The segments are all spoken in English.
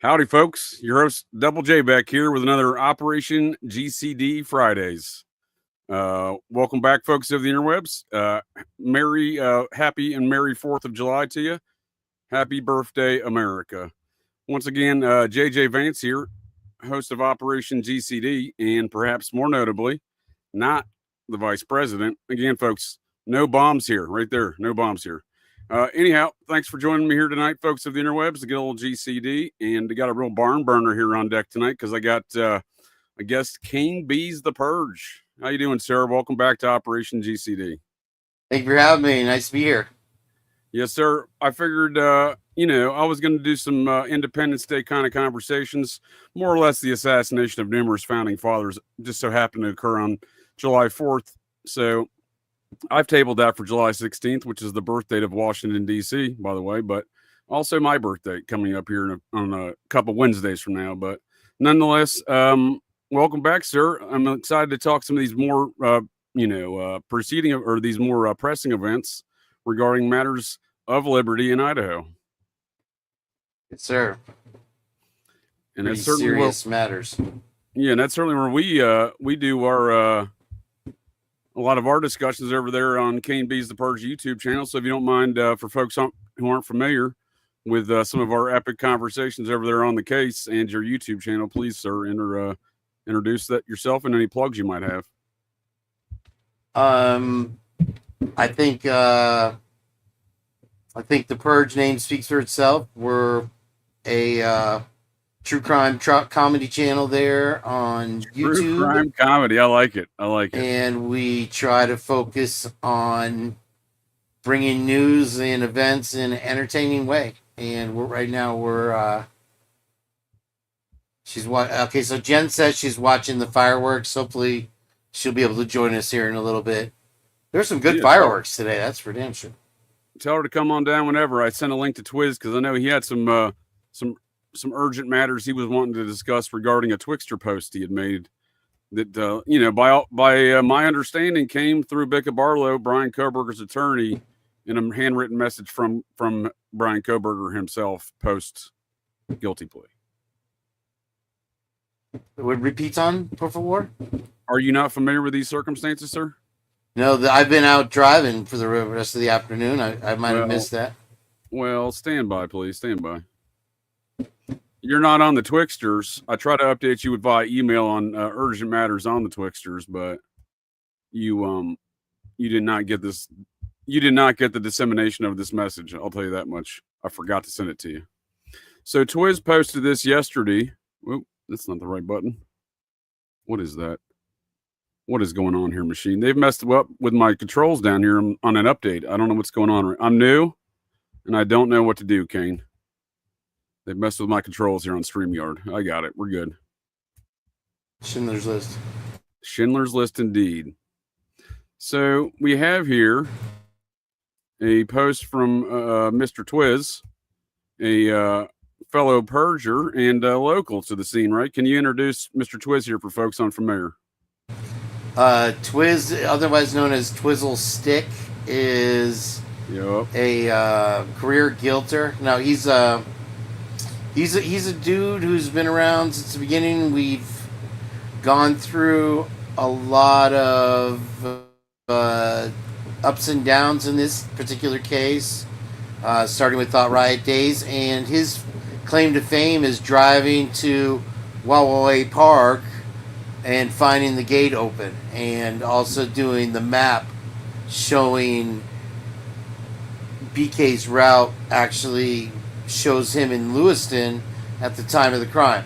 Howdy, folks. Your host, Double J, back here with another Operation GCD Fridaze. Welcome back, folks of the interwebs. Happy and merry 4th of July to you. Happy birthday, America. Once again, JJ Vance here, host of Operation GCD, and perhaps more notably, not the vice president. Again, folks, no bombs here, right there. No bombs here. Anyhow, thanks for joining me here tonight, folks of the interwebs, to get a little GCD. And I got a real barn burner here on deck tonight because I got a guest, Kane B's The Purge. How you doing, sir? Welcome back to Operation GCD. Thank you for having me. Nice to be here. Yes, sir. I figured, I was going to do some Independence Day kind of conversations, more or less the assassination of numerous founding fathers just so happened to occur on July 4th. So I've tabled that for July 16th, which is the birth date of Washington, D.C., by the way, but also my birthday coming up here on a couple Wednesdays from now. But nonetheless, welcome back, sir. I'm excited to talk some of these more, proceeding or these more pressing events regarding matters of liberty in Idaho. Yes, sir. And it's certainly serious matters. Yeah, and that's certainly where we do our a lot of our discussions over there on Kane B's The Purge YouTube channel. So if you don't mind, for folks who aren't familiar with some of our epic conversations over there on the case and your YouTube channel, please, sir, introduce that yourself and any plugs you might have. I think The Purge name speaks for itself. We're a true crime comedy channel there on YouTube. True crime comedy. I like it. And we try to focus on bringing news and events in an entertaining way. And so Jen says she's watching the fireworks. Hopefully she'll be able to join us here in a little bit. There's some good fireworks today. That's for damn sure. Tell her to come on down whenever. I sent a link to Twiz because I know he had some urgent matters he was wanting to discuss regarding a Twixter post he had made that, by my understanding came through Becca Barlow, Brian Koberger's attorney, in a handwritten message from Brian Koberger himself post guilty plea. Would repeat on, por favor? Are you not familiar with these circumstances, sir? No, I've been out driving for the rest of the afternoon. I might have missed that. Well, stand by, please. Stand by. You're not on the Twixters. I try to update you via email on urgent matters on the Twixters, but you did not get this. You did not get the dissemination of this message. I'll tell you that much. I forgot to send it to you. So Twiz posted this yesterday. Whoop, that's not the right button. What is that? What is going on here, machine? They've messed up with my controls down here on an update. I don't know what's going on. I'm new, and I don't know what to do, Kane. They've messed with my controls here on StreamYard. I got it. We're good. Schindler's List. Schindler's List, indeed. So we have here a post from Mr. Twiz, a fellow Purger and local to the scene, right? Can you introduce Mr. Twiz here for folks unfamiliar? Twiz, otherwise known as Twizzle Stick, is a career guilter. Now he's a dude who's been around since the beginning. We've gone through a lot of ups and downs in this particular case, starting with Thought Riot days, and his claim to fame is driving to Wawaway Park and finding the gate open, and also doing the map showing BK's route actually shows him in Lewiston at the time of the crime.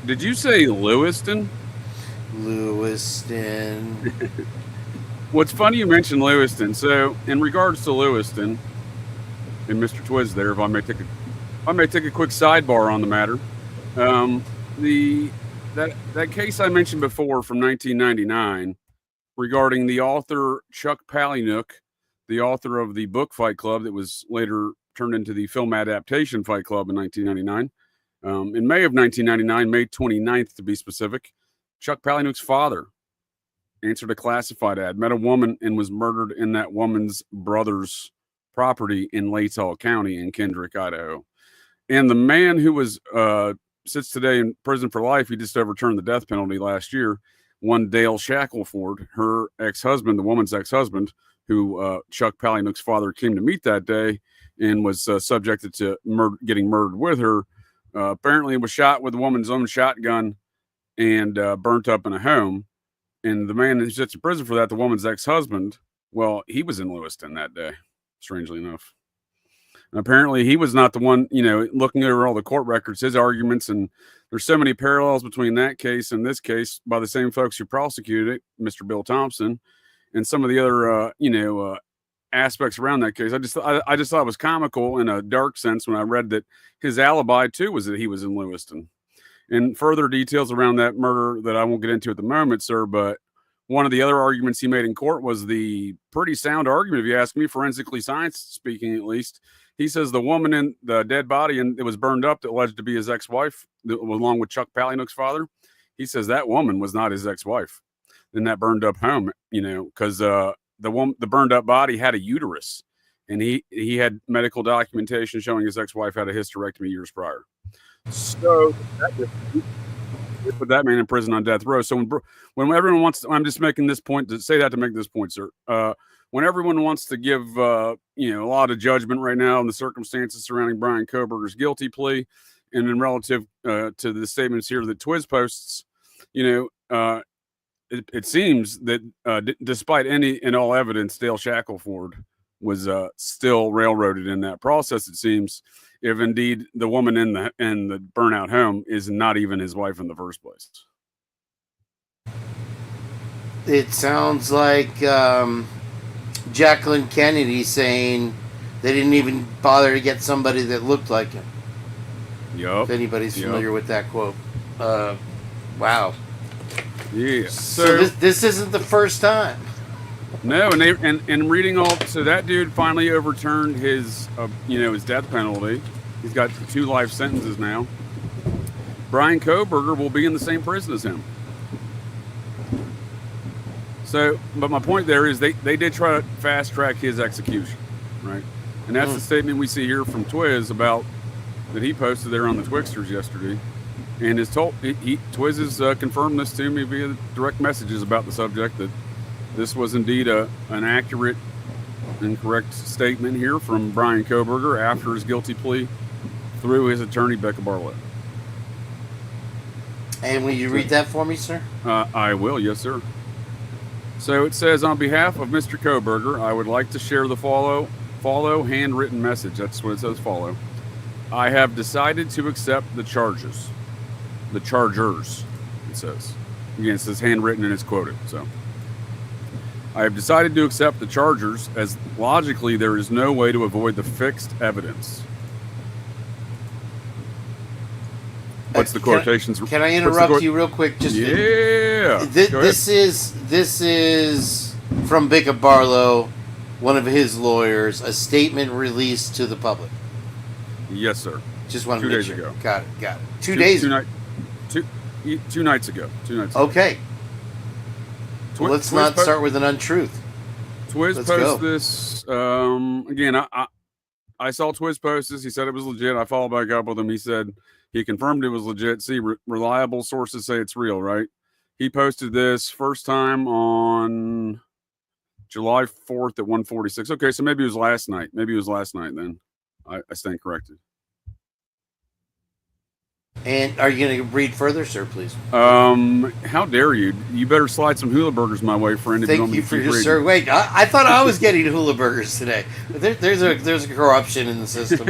Did you say Lewiston? Lewiston. What's funny you mentioned Lewiston. So in regards to Lewiston, and Mr. Twiz there, if I may take a quick sidebar on the matter. That case I mentioned before from 1999 regarding the author Chuck Palahniuk, the author of the book Fight Club that was later turned into the film adaptation Fight Club in 1999. In May of 1999, May 29th to be specific, Chuck Palahniuk's father answered a classified ad, met a woman, and was murdered in that woman's brother's property in Latah County in Kendrick, Idaho. And the man who was sits today in prison for life, he just overturned the death penalty last year. One Dale Shackelford, her ex-husband, the woman's ex-husband, who Chuck Palahniuk's father came to meet that day and was subjected to getting murdered with her, apparently was shot with a woman's own shotgun and burnt up in a home. And the man who sits in prison for that, the woman's ex-husband, well, he was in Lewiston that day, strangely enough. And apparently he was not the one, looking over all the court records, his arguments, and there's so many parallels between that case and this case by the same folks who prosecuted it, Mr. Bill Thompson, and some of the other, aspects around that case. I just thought it was comical in a dark sense when I read that his alibi too was that he was in Lewiston. And further details around that murder that I won't get into at the moment, sir, but one of the other arguments he made in court was the pretty sound argument, if you ask me, forensically science speaking at least. He says the woman in the dead body and it was burned up that alleged to be his ex-wife, along with Chuck Palahniuk's father. He says that woman was not his ex-wife in that burned up home, because the burned up body had a uterus, and he had medical documentation showing his ex-wife had a hysterectomy years prior. So that put that man in prison on death row. So when everyone wants to, I'm just making this point to say that to make this point, sir. When everyone wants to give a lot of judgment right now on the circumstances surrounding Bryan Kohberger's guilty plea, and in relative to the statements here that Twiz posts, it seems that despite any and all evidence, Dale Shackelford was still railroaded in that process. It seems, if indeed the woman in the burnout home is not even his wife in the first place. It sounds like Jacqueline Kennedy saying they didn't even bother to get somebody that looked like him. Yep. If anybody's familiar with that quote. Wow. Yeah. So this isn't the first time. No, and reading all, so that dude finally overturned his his death penalty. He's got 2 life sentences now. Bryan Kohberger will be in the same prison as him. So, but my point there is they did try to fast track his execution, right? And that's the statement we see here from Twiz about that he posted there on the Twixters yesterday, and is told Twiz has confirmed this to me via direct messages about the subject that this was indeed an accurate and correct statement here from Bryan Kohberger after his guilty plea through his attorney, Becca Bartlett. And will you read that for me, sir? I will, yes, sir. So it says, on behalf of Mr. Kohberger, I would like to share the follow handwritten message. That's what it says, follow. I have decided to accept the charges. The chargers, it says. Again, it says handwritten and it's quoted, so. I have decided to accept the chargers as logically there is no way to avoid the fixed evidence. What's the quotations? Can I interrupt you real quick? Just this is from Becca Barlow, one of his lawyers, a statement released to the public. Yes, sir. Just want to 2 make days sure. ago. Got it. 2 days. 2 nights ago. 2 nights ago. Okay. Well, let's not start with an untruth. Twiz posted this. Again, I saw Twiz post this. He said it was legit. I followed back up with him. He said he confirmed it was legit. See, reliable sources say it's real, right? He posted this first time on July 4th at 1:46. Okay, so maybe it was last night. Then. I stand corrected. And are you going to read further, sir, please? How dare you? You better slide some hula burgers my way, friend. Thank you for your sir. Wait, I thought I was getting hula burgers today. There's a corruption in the system.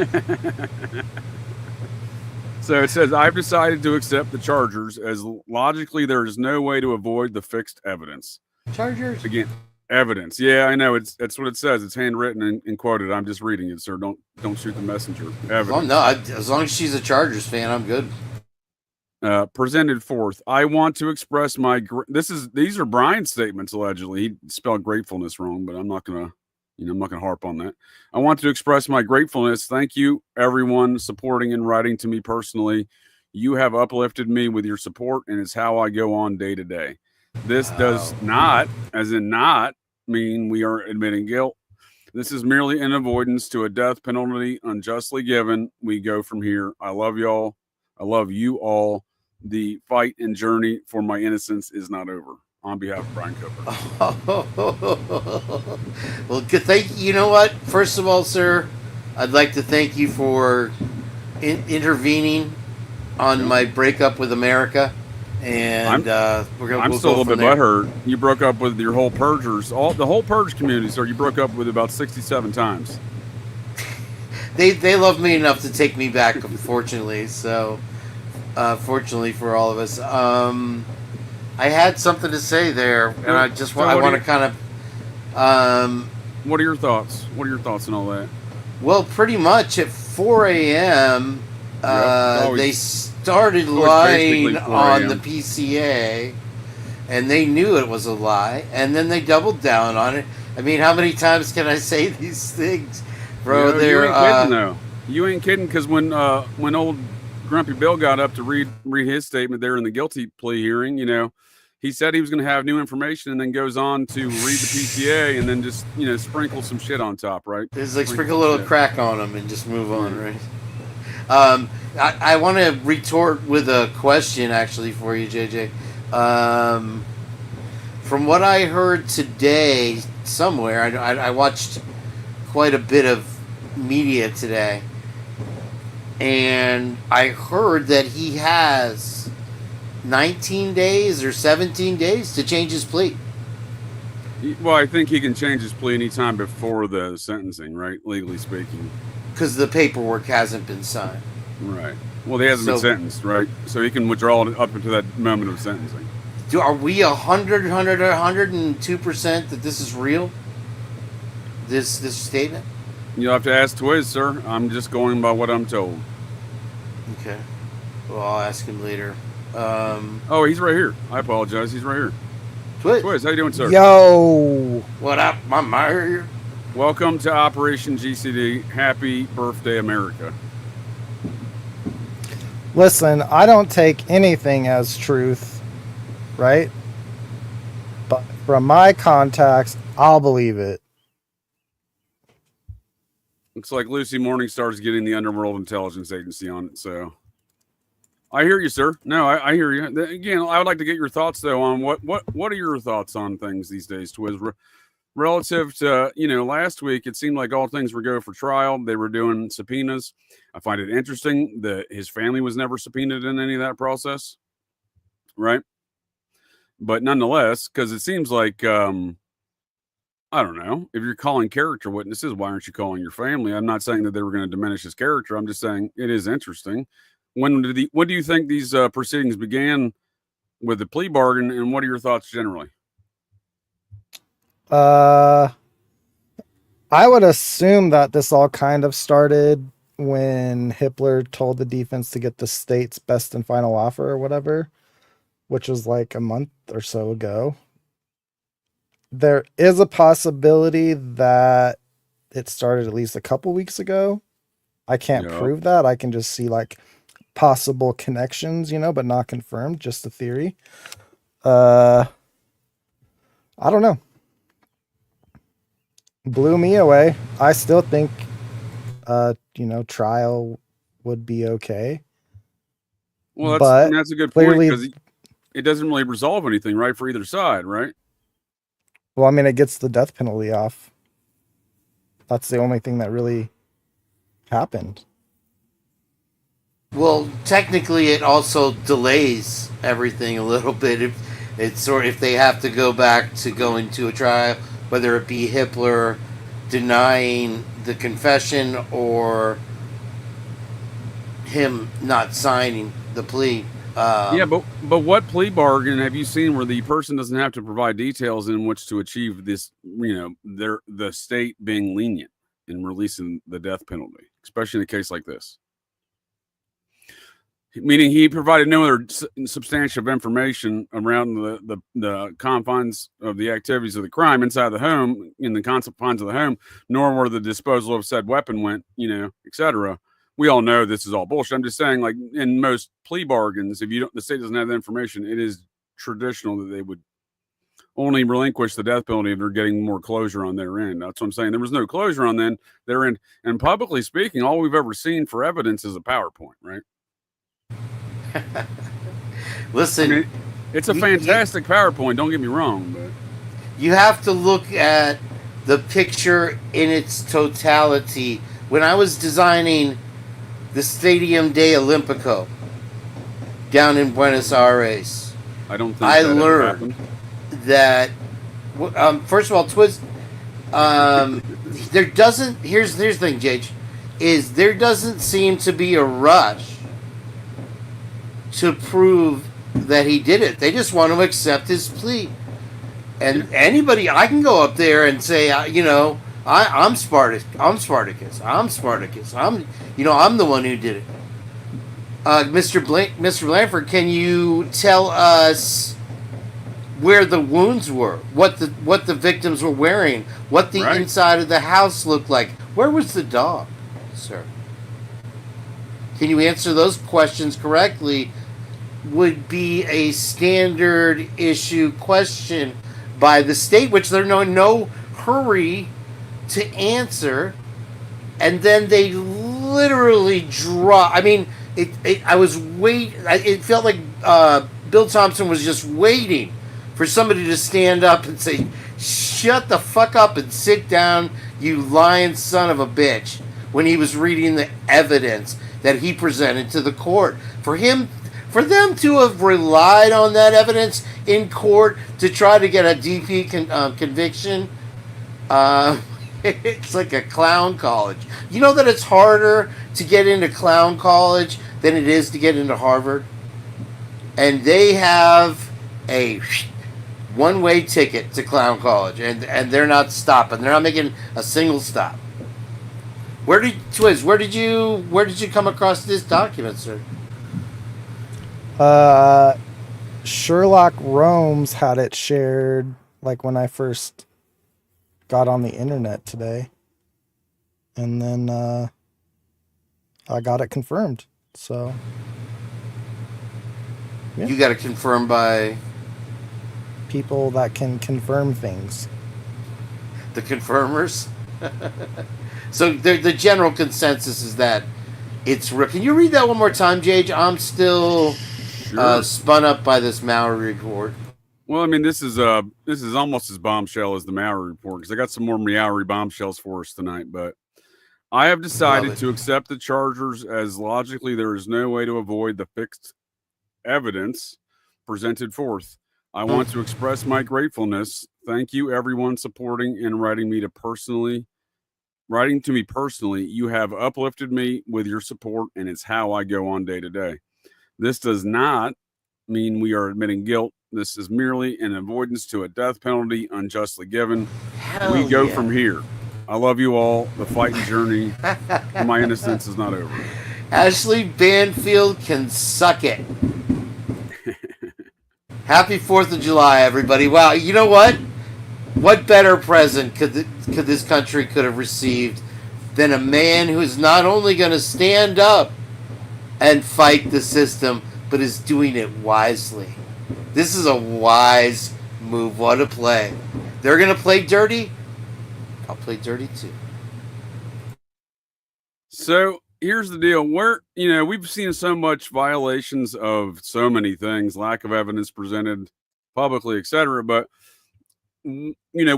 So it says, I've decided to accept the chargers as logically there is no way to avoid the fixed evidence. Chargers? Again, evidence. Yeah, I know. That's what it says. It's handwritten and quoted. I'm just reading it, sir. Don't shoot the messenger. Evidence. No, as long as she's a Chargers fan, I'm good. Presented forth. I want to express my. These are Brian's statements allegedly. He spelled gratefulness wrong, but I'm not gonna harp on that. I want to express my gratefulness. Thank you, everyone, supporting and writing to me personally. You have uplifted me with your support, and it's how I go on day to day. This does not, as in not, mean we are admitting guilt. This is merely an avoidance to a death penalty unjustly given. We go from here. I love y'all. I love you all. The fight and journey for my innocence is not over. On behalf of Brian Cooper. Well, thank you. You know what? First of all, sir, I'd like to thank you for intervening on my breakup with America. And I'm still a little bit butthurt. You broke up with your whole Purgers, the whole Purge community, sir. You broke up with about 67 times. They love me enough to take me back, unfortunately. So, fortunately for all of us, I had something to say there, and I want to kind of. What are your thoughts? What are your thoughts on all that? Well, pretty much at 4 a.m. They started lying on the PCA, and they knew it was a lie, and then they doubled down on it. I mean, how many times can I say these things, bro? You ain't kidding, though. You ain't kidding, because when old Grumpy Bill got up to read his statement there in the guilty plea hearing, you know, he said he was going to have new information, and then goes on to read the PCA, and then just, you know, sprinkle some shit on top, right? It's like sprinkle a little crack on them and just move on, right? I want to retort with a question, actually, for you, JJ. From what I heard today, somewhere, I watched quite a bit of media today, and I heard that he has 19 days or 17 days to change his plea. Well, I think he can change his plea anytime before the sentencing, right? Legally speaking. Because the paperwork hasn't been signed. Right. Well, he hasn't been sentenced, right? So he can withdraw it up until that moment of sentencing. Are we 102% that this is real? This statement? You'll have to ask Twiz, sir. I'm just going by what I'm told. Okay. Well, I'll ask him later. Oh, he's right here. I apologize. He's right here. Twiz, how you doing, sir? Yo. What up, my Mario? Welcome to Operation GCD. Happy birthday, America. Listen, I don't take anything as truth, right? But from my contacts, I'll believe it. Looks like Lucy Morningstar's getting the Underworld Intelligence Agency on it, so I hear you, sir. No, I hear you. Again, I would like to get your thoughts, though, on what are your thoughts on things these days, Twiz? Relative to, you know, last week, it seemed like all things were go for trial. They were doing subpoenas. I find it interesting that his family was never subpoenaed in any of that process, right? But nonetheless, because it seems like, I don't know, if you're calling character witnesses, why aren't you calling your family? I'm not saying that they were going to diminish his character. I'm just saying it is interesting. When do you think these proceedings began with the plea bargain, and what are your thoughts generally? I would assume that this all kind of started when Hitler told the defense to get the state's best and final offer or whatever, which was like a month or so ago. There is a possibility that it started at least a couple weeks ago. I can't prove that. I can just see like possible connections, you know, but not confirmed, just a theory. I don't know. Blew me away. I still think, you know, trial would be okay. Well, that's a good point, because it doesn't really resolve anything, right, for either side, right? Well, I mean, it gets the death penalty off. That's the only thing that really happened. Well, technically, it also delays everything a little bit. If they have to go back to going to a trial, whether it be Hitler denying the confession or him not signing the plea. Yeah, but what plea bargain have you seen where the person doesn't have to provide details in which to achieve this, you know, the state being lenient in releasing the death penalty, especially in a case like this? Meaning he provided no other substantial information around the confines of the activities of the crime inside the home, in the confines of the home, nor where the disposal of said weapon went, you know, etc. We all know this is all bullshit. I'm just saying, like, in most plea bargains, if the state doesn't have the information, it is traditional that they would only relinquish the death penalty if they're getting more closure on their end. That's what I'm saying. There was no closure on their end. And publicly speaking, all we've ever seen for evidence is a PowerPoint, right? Listen, I mean, it's a fantastic PowerPoint, don't get me wrong, but you have to look at the picture in its totality. When I was designing the Stadium de Olimpico down in Buenos Aires, I don't think I that ever learned happened. that first of all, Twiz, there doesn't. Here's the thing, JJ, is there doesn't seem to be a rush to prove that he did it. They just want to accept his plea. And anybody, I can go up there and say, I'm Spartacus. I'm Spartacus. I'm the one who did it. Mr. Blanford, can you tell us where the wounds were? What the victims were wearing? What the inside of the house looked like? Where was the dog, sir? Can you answer those questions correctly? Would be a standard issue question by the state, which they're in no hurry to answer, and then they literally draw. I mean, I was waiting. It felt like Bill Thompson was just waiting for somebody to stand up and say, "Shut the fuck up and sit down, you lying son of a bitch," when he was reading the evidence that he presented to the court. For them to have relied on that evidence in court to try to get a DP conviction, it's like a clown college. You know that it's harder to get into clown college than it is to get into Harvard? And they have a one-way ticket to clown college, and they're not stopping. They're not making a single stop. Where did you come across this document, sir? Sherlock Rome's had it shared like when I first got on the internet today, and then I got it confirmed. So yeah. You got it confirmed by people that can confirm things. The confirmers. So the general consensus is that it's real. Can you read that one more time, JJ? I'm still spun up by this Maori report. Well, I mean, this is almost as bombshell as the Maori report, because I got some more Maori bombshells for us tonight. But I have decided to accept the charges as logically there is no way to avoid the fixed evidence presented forth. I want to express my gratefulness. Thank you, everyone supporting and writing to me personally. You have uplifted me with your support, and it's how I go on day to day. This does not mean we are admitting guilt. This is merely an avoidance to a death penalty unjustly given. We go from here. I love you all. The fighting journey for my innocence is not over. Ashley Banfield can suck it. Happy 4th of July, everybody. Wow, you know what? What better present could this country could have received than a man who is not only going to stand up and fight the system, but is doing it wisely. This is a wise move. What a play. They're going to play dirty. I'll play dirty too. So here's the deal. We've seen so much violations of so many things, lack of evidence presented publicly, etc. But, we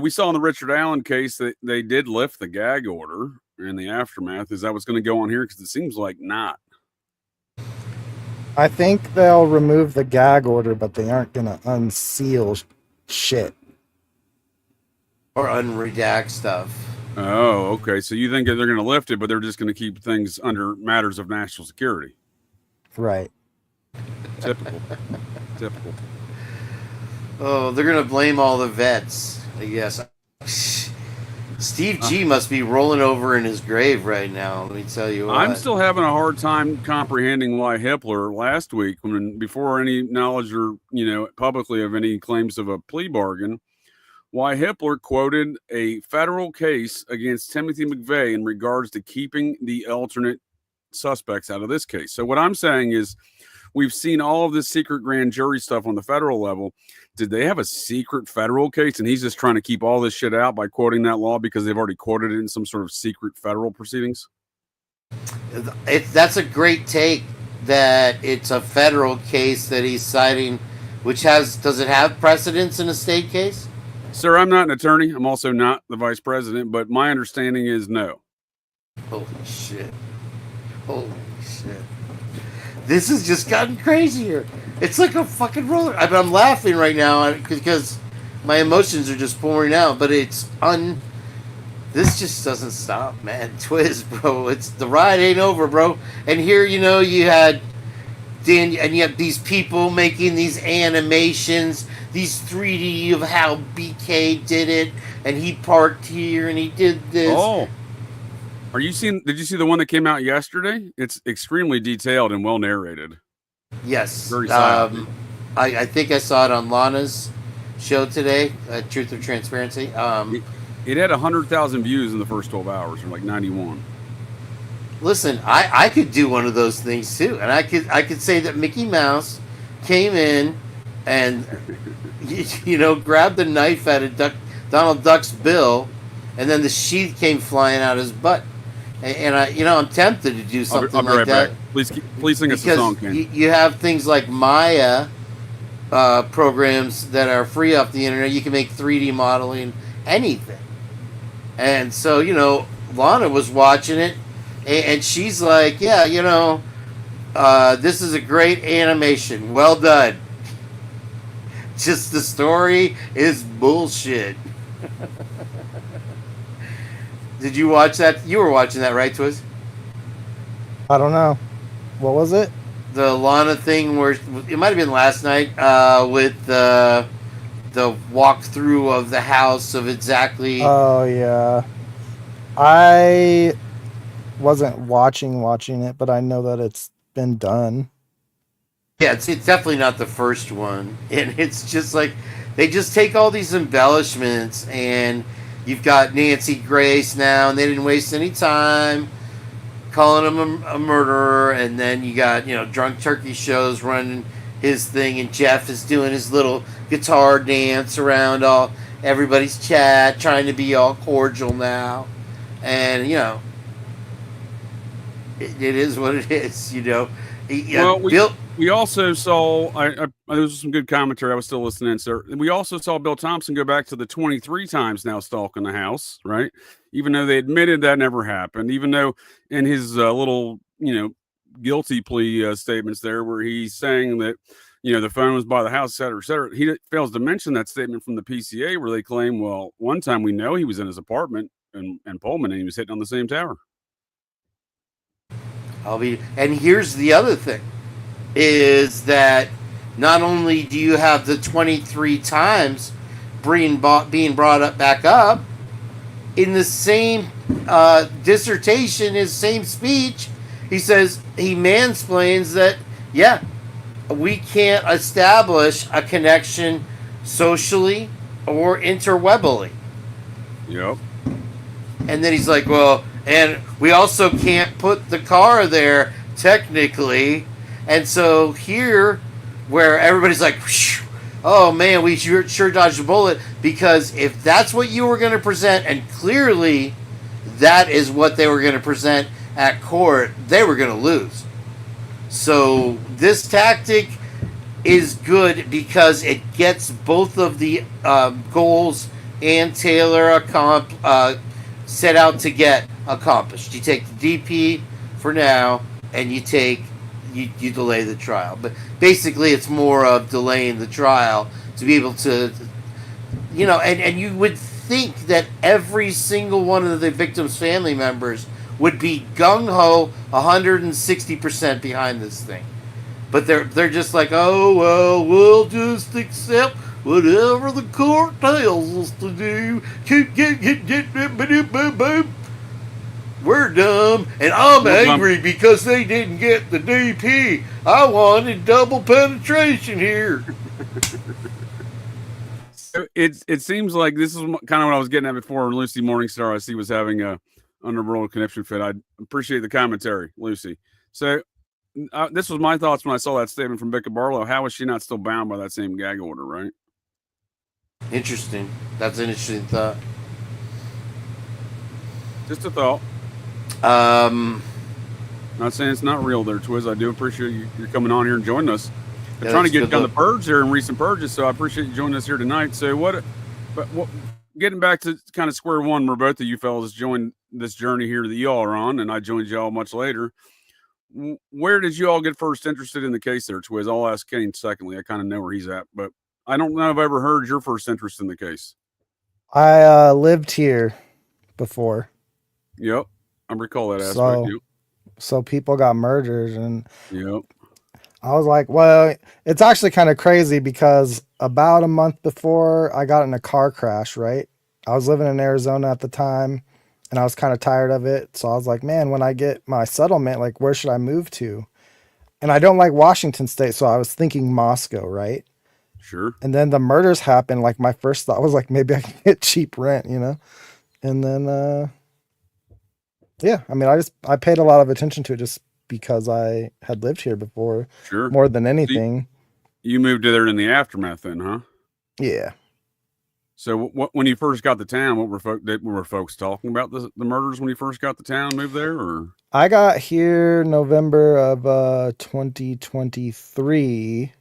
saw in the Richard Allen case that they did lift the gag order in the aftermath. Is that what's going to go on here? Because it seems like not. I think they'll remove the gag order, but they aren't going to unseal shit. Or unredact stuff. Oh, okay. So you think that they're going to lift it, but they're just going to keep things under matters of national security. Right. Typical. Oh, they're going to blame all the vets, I guess. Steve G must be rolling over in his grave right now. Let me tell you what. I'm still having a hard time comprehending why Hitler last week, before any knowledge or, publicly of any claims of a plea bargain, why Hitler quoted a federal case against Timothy McVeigh in regards to keeping the alternate suspects out of this case. So what I'm saying is, we've seen all of this secret grand jury stuff on the federal level. Did they have a secret federal case, and he's just trying to keep all this shit out by quoting that law because they've already quoted it in some sort of secret federal proceedings? That's a great take, that it's a federal case that he's citing, which does it have precedence in a state case? Sir, I'm not an attorney. I'm also not the vice president, but my understanding is no. Holy shit. Holy shit. This has just gotten crazier. It's like a fucking roller. I'm laughing right now because my emotions are just pouring out, but this just doesn't stop, man. Twiz, bro. It's the ride ain't over, bro. And here, you had Dan, and you have these people making these animations, these 3D of how BK did it, and he parked here and he did this. Oh. Did you see the one that came out yesterday? It's extremely detailed and well narrated. Yes. Very silent. I think I saw it on Lana's show today, Truth or Transparency. It had 100,000 views in the first 12 hours, or like 91. Listen, I could do one of those things too, and I could say that Mickey Mouse came in and grabbed the knife out of Donald Duck's bill, and then the sheath came flying out his butt. And I'm tempted to do something I'll be like right that. Back. Please sing us a song, Ken. You have things like Maya programs that are free off the internet. You can make 3D modeling anything. And so, Lana was watching it, and she's like, yeah, this is a great animation. Well done. Just the story is bullshit. Did you watch that? You were watching that, right, Twiz? I don't know. What was it? The Lana thing, where it might have been last night, with the walkthrough of the house of exactly. Oh yeah, I wasn't watching it, but I know that it's been done. Yeah, it's definitely not the first one, and it's just like they just take all these embellishments, and you've got Nancy Grace now, and they didn't waste any time calling him a murderer, and then you got Drunk Turkey Shows running his thing, and Jeff is doing his little guitar dance around everybody's chat, trying to be all cordial now, and it is what it is, Well, we also saw, there was some good commentary. I was still listening, sir. We also saw Bill Thompson go back to the 23 times now stalking the house, right? Even though they admitted that never happened, even though in his little, guilty plea statements there, where he's saying that, the phone was by the house, et cetera, he fails to mention that statement from the PCA where they claim, well, one time we know he was in his apartment in Pullman and he was hitting on the same tower. And here's the other thing, is that not only do you have the 23 times being brought up back up, in the same dissertation, his same speech, he says, he mansplains that, we can't establish a connection socially or interwebally. Yep. And then he's like, well, and we also can't put the car there technically. And so here, where everybody's like, oh man, we sure dodged a bullet, because if that's what you were going to present, and clearly that is what they were going to present at court, they were going to lose. So this tactic is good because it gets both of the goals Ann Taylor set out to get accomplished. You take the DP for now, and you delay the trial. But basically, it's more of delaying the trial to be able to, and you would think that every single one of the victim's family members would be gung-ho 160% behind this thing. But they're just like, oh, well, we'll just accept whatever the court tells us to do. We're dumb, and I'm angry because they didn't get the DP. I wanted double penetration here. It seems like this is kind of what I was getting at before. Lucy Morningstar, I see, was having a underworld connection fit. I appreciate the commentary, Lucy. So this was my thoughts when I saw that statement from Becca Barlow. How is she not still bound by that same gag order, right? Interesting. That's an interesting thought. Just a thought. Not saying it's not real there, Twiz. I do appreciate you coming on here and joining us. I'm trying to get done the purge there and recent purges, so I appreciate you joining us here tonight. So getting back to kind of square one, where both of you fellas joined this journey here that y'all are on, and I joined y'all much later. Where did you all get first interested in the case there, Twiz? I'll ask Kane secondly. I kind of know where he's at, but I don't know if I've ever heard your first interest in the case. I lived here before. Yep. I recall that aspect. So people got murdered, and yep. I was like, well, it's actually kind of crazy because about a month before I got in a car crash, right? I was living in Arizona at the time, and I was kind of tired of it. So I was like, man, when I get my settlement, like, where should I move to? And I don't like Washington State, so I was thinking Moscow, right? Sure. And then the murders happened. Like, my first thought was like, maybe I can get cheap rent, you know? And then, yeah, I mean, I paid a lot of attention to it just because I had lived here before. Sure. More than anything. You moved there in the aftermath then, huh? Yeah. So when you first got to town, what were folks talking about the murders when you first got to town, moved there? Or I got here November of 2023,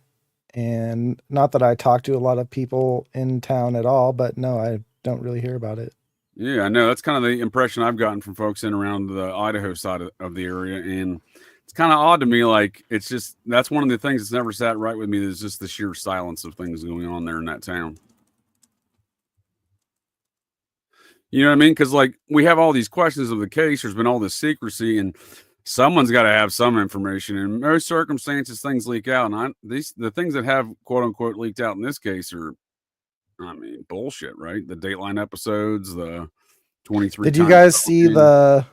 and not that I talked to a lot of people in town at all, but no, I don't really hear about it. Yeah, I know. That's kind of the impression I've gotten from folks in around the Idaho side of the area. And it's kind of odd to me. Like, it's just, that's one of the things that's never sat right with me. Is just the sheer silence of things going on there in that town. You know what I mean? Because, like, we have all these questions of the case. There's been all this secrecy, and someone's got to have some information. In most circumstances, things leak out. And the things that have, quote unquote, leaked out in this case are, I mean, bullshit, right? The Dateline episodes, the 23. Did you guys see the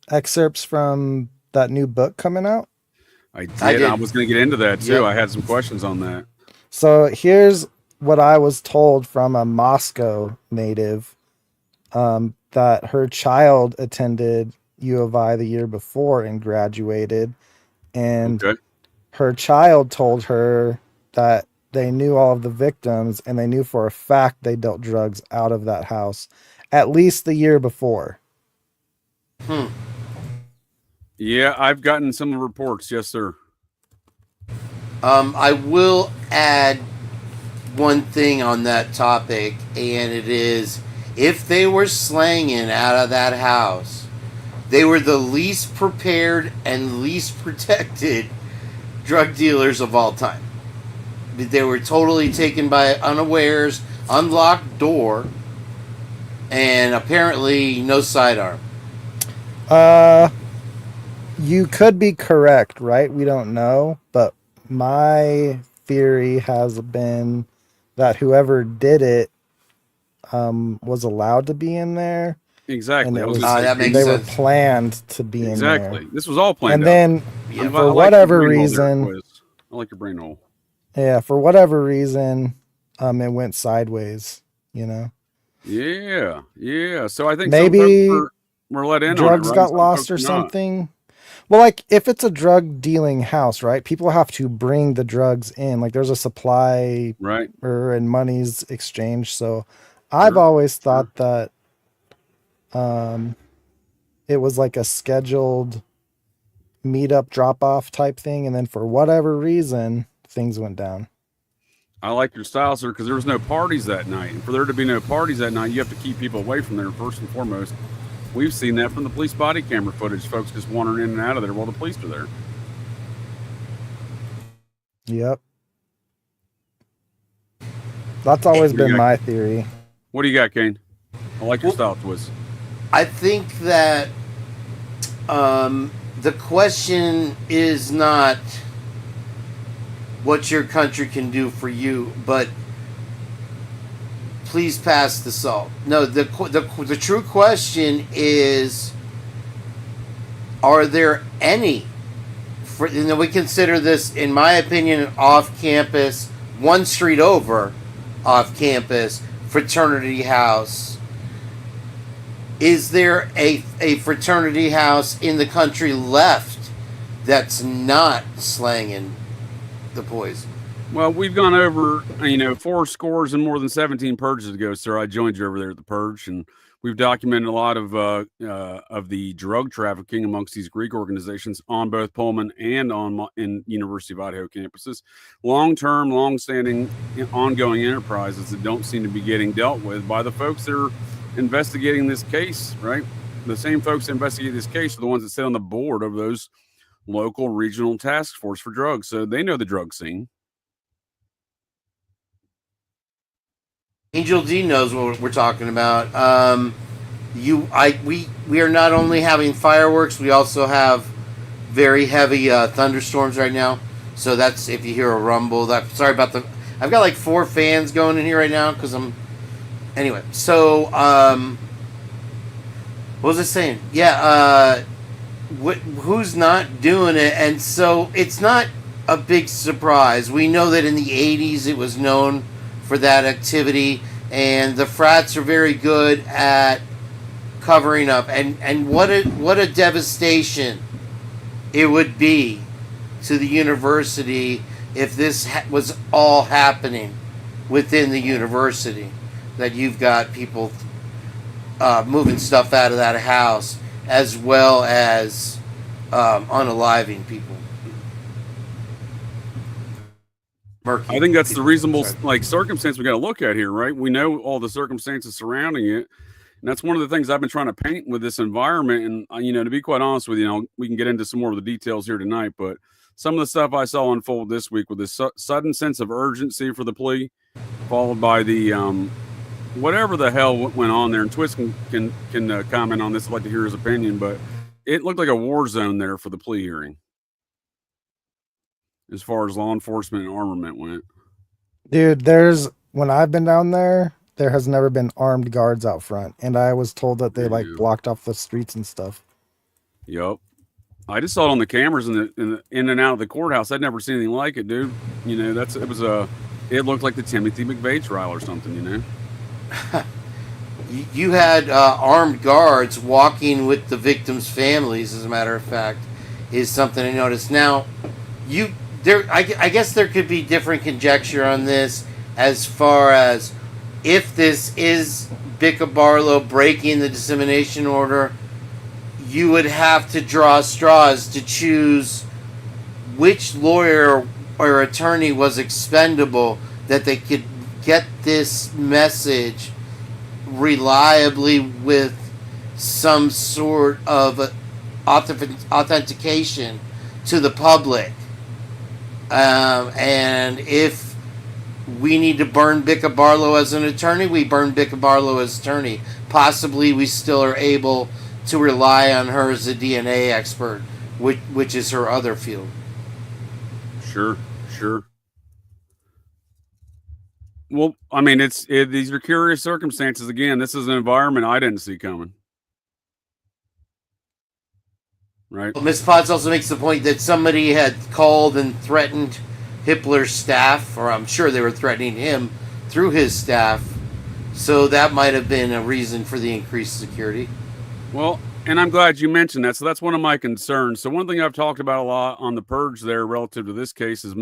excerpts from that new book coming out? I did. I was going to get into that too. Yep. I had some questions on that. So here's what I was told from a Moscow native, that her child attended U of I the year before and graduated. And her child told her that they knew all of the victims, and they knew for a fact they dealt drugs out of that house at least the year before. Yeah, I've gotten some reports. Yes, sir. I will add one thing on that topic, and it is, if they were slanging out of that house, they were the least prepared and least protected drug dealers of all time. They were totally taken by unawares, unlocked door, and apparently no sidearm. You could be correct, right? We don't know, but my theory has been that whoever did it was allowed to be in there. Exactly. And that makes they sense. Were planned to be in there. Exactly. This was all planned. And then for whatever reason, I like your brain hole. Yeah, for whatever reason, it went sideways, you know? Yeah, yeah. So I think maybe we're let in drugs on it, right? got lost or something. Well, like, if it's a drug dealing house, right, people have to bring the drugs in. Like, there's a supply, right, and money's exchanged. So I've always thought that it was like a scheduled meetup drop-off type thing, and then for whatever reason, things went down. I like your style, sir, because there was no parties that night. And for there to be no parties that night, you have to keep people away from there first and foremost. We've seen that from the police body camera footage, folks just wandering in and out of there while the police are there. Yep. That's always been my theory. What do you got, Kane? I like your style, Twiz. I think that the question is not what your country can do for you, but please pass the salt. No, the true question is, are there any, we consider this, in my opinion, off-campus, one street over off-campus fraternity house. Is there a fraternity house in the country left that's not slanging the poison. Well, we've gone over, 4 scores and more than 17 purges ago, sir. I joined you over there at the Purge, and we've documented a lot of the drug trafficking amongst these Greek organizations on both Pullman and in University of Idaho campuses. Long-term, long-standing, ongoing enterprises that don't seem to be getting dealt with by the folks that are investigating this case, right? The same folks that investigate this case are the ones that sit on the board of those local regional task force for drugs, so they know the drug scene. Angel D knows what we're talking about. We are not only having fireworks, we also have very heavy thunderstorms right now. So that's if you hear a rumble. Sorry about I've got like 4 fans going in here right now because I'm. Anyway, so what was I saying? Yeah, who's not doing it? And so it's not a big surprise. We know that in the 80s it was known for that activity, and the frats are very good at covering up. And what a devastation it would be to the university if this was all happening within the university. That you've got people moving stuff out of that house, as well as unaliving people. I think that's the reasonable circumstance we got to look at here, right? We know all the circumstances surrounding it, and that's one of the things I've been trying to paint with this environment. And to be quite honest with you, we can get into some more of the details here tonight, but some of the stuff I saw unfold this week with this sudden sense of urgency for the plea, followed by the whatever the hell went on there. And Twiz can comment on this. I'd like to hear his opinion, but it looked like a war zone there for the plea hearing, as far as law enforcement and armament went. Dude, when I've been down there has never been armed guards out front, and I was told that they blocked off the streets and stuff. Yep, I just saw it on the cameras in and out of the courthouse. I'd never seen anything like it, dude. It looked like the Timothy McVeigh trial or something, You had armed guards walking with the victims' families, as a matter of fact, is something I noticed. Now, I guess there could be different conjecture on this as far as if this is Bicca Barlow breaking the dissemination order. You would have to draw straws to choose which lawyer or attorney was expendable, that they could get this message reliably with some sort of authentication to the public. And if we need to burn Bicca Barlow as an attorney, we burn Bicca Barlow as attorney. Possibly we still are able to rely on her as a DNA expert, which is her other field. Sure. Well, I mean, these are curious circumstances. Again, this is an environment I didn't see coming. Right. Well, Ms. Potts also makes the point that somebody had called and threatened Hitler's staff, or I'm sure they were threatening him through his staff. So that might have been a reason for the increased security. Well, and I'm glad you mentioned that. So that's one of my concerns. So one thing I've talked about a lot on the Purge there relative to this case is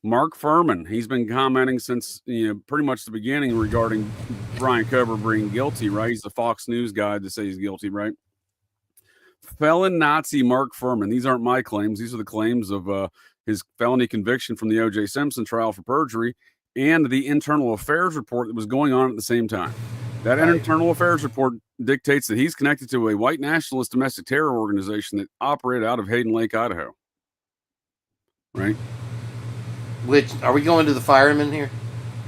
Mark Furman. He's been commenting since pretty much the beginning regarding Brian Cover being guilty, right? He's the Fox News guy to say he's guilty, right? Felon Nazi Mark Furman. These aren't my claims. These are the claims of his felony conviction from the O.J. Simpson trial for perjury and the internal affairs report that was going on at the same time. That internal affairs report dictates that he's connected to a white nationalist domestic terror organization that operated out of Hayden Lake, Idaho. Right? Which, are we going to the firemen here?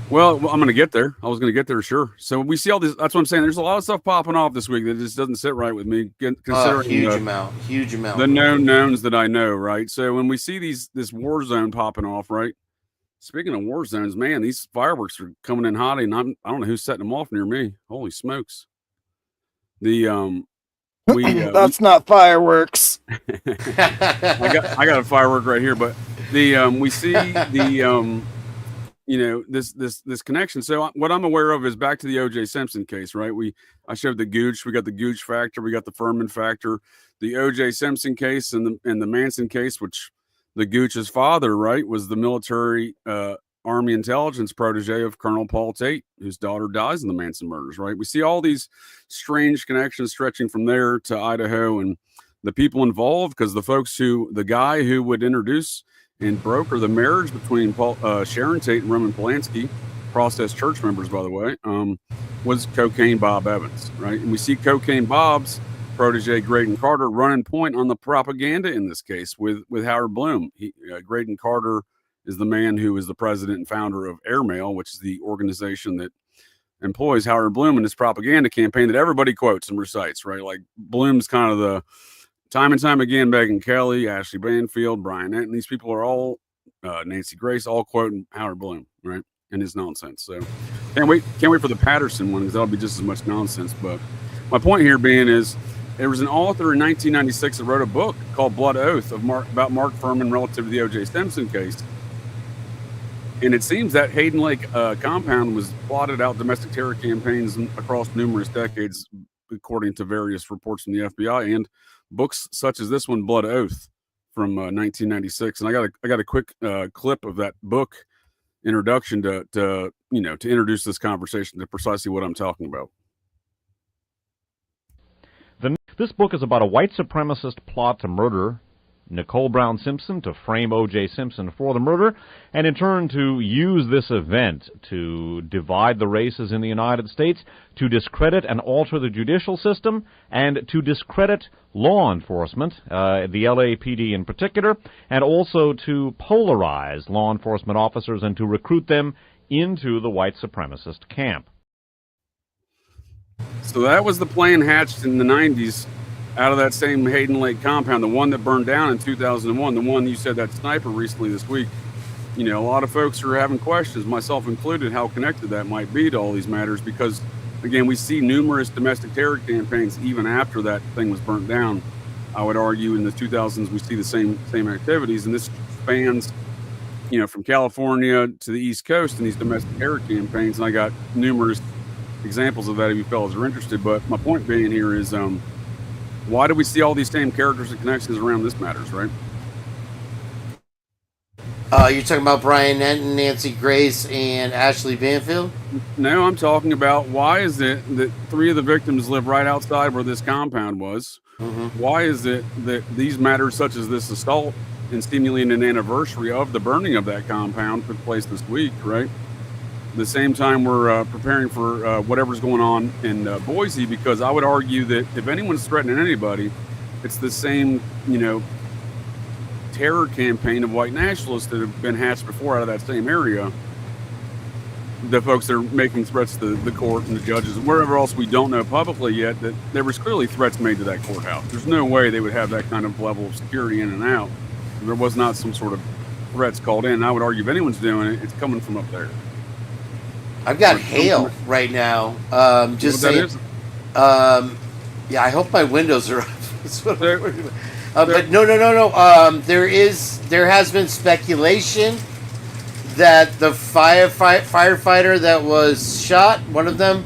Well, I'm going to get there. I was going to get there, sure. So we see all this. That's what I'm saying. There's a lot of stuff popping off this week that just doesn't sit right with me, considering huge amount. The known knowns that I know, right? So when we see this war zone popping off, right? Speaking of war zones, man, these fireworks are coming in hot, and I don't know who's setting them off near me. Holy smokes! That's not fireworks. I got a firework right here, but we see this connection. So what I'm aware of is back to the O.J. Simpson case, right? I showed the Gooch, we got the Gooch factor, we got the Furman factor, the O.J. Simpson case, and the Manson case, which the Gooch's father, right, was the military Army intelligence protege of Colonel Paul Tate, whose daughter dies in the Manson murders, right? We see all these strange connections stretching from there to Idaho and the people involved, because the guy who would introduce and broker the marriage between Sharon Tate and Roman Polanski, processed church members, by the way, was Cocaine Bob Evans, right? And we see Cocaine Bob's protege, Graydon Carter, running point on the propaganda in this case with Howard Bloom. Graydon Carter is the man who is the president and founder of Airmail, which is the organization that employs Howard Bloom in his propaganda campaign that everybody quotes and recites, right? Like Bloom's kind of the time and time again, Megyn Kelly, Ashley Banfield, Brian Enton, these people are all, Nancy Grace, all quoting Howard Bloom, right? And his nonsense. So can't wait for the Patterson one, because that'll be just as much nonsense. But my point here being is, there was an author in 1996 that wrote a book called Blood Oath about Mark Furman relative to the O.J. Simpson case. And it seems that Hayden Lake compound was plotted out domestic terror campaigns across numerous decades, according to various reports from the FBI and books such as this one, Blood Oath, from 1996. And I got a quick clip of that book introduction to introduce this conversation to precisely what I'm talking about. This book is about a white supremacist plot to murder Nicole Brown Simpson, to frame O.J. Simpson for the murder, and in turn to use this event to divide the races in the United States, to discredit and alter the judicial system, and to discredit law enforcement, the LAPD in particular, and also to polarize law enforcement officers and to recruit them into the white supremacist camp. So that was the plan hatched in the 90s out of that same Hayden Lake compound, the one that burned down in 2001, the one you said, that sniper recently this week. A lot of folks are having questions, myself included, how connected that might be to all these matters, because, again, we see numerous domestic terror campaigns even after that thing was burnt down. I would argue in the 2000s we see the same activities, and this spans, from California to the East Coast in these domestic terror campaigns, and I got numerous examples of that if you fellas are interested. But my point being here is, why do we see all these same characters and connections around this matters, right? You're talking about Brian Enton, Nancy Grace, and Ashley Banfield? No, I'm talking about, why is it that 3 of the victims live right outside where this compound was? Mm-hmm. Why is it that these matters such as this assault and seemingly an anniversary of the burning of that compound took place this week, right? The same time we're preparing for whatever's going on in Boise, because I would argue that if anyone's threatening anybody, it's the same, terror campaign of white nationalists that have been hatched before out of that same area. The folks that are making threats to the court and the judges and wherever else we don't know publicly yet, that there was clearly threats made to that courthouse. There's no way they would have that kind of level of security in and out. There was not some sort of threats called in. And I would argue if anyone's doing it, it's coming from up there. I've got hail right now. Just saying. Yeah, I hope my windows are up. That's what I'm worried about. But no. There has been speculation that the firefighter that was shot, one of them,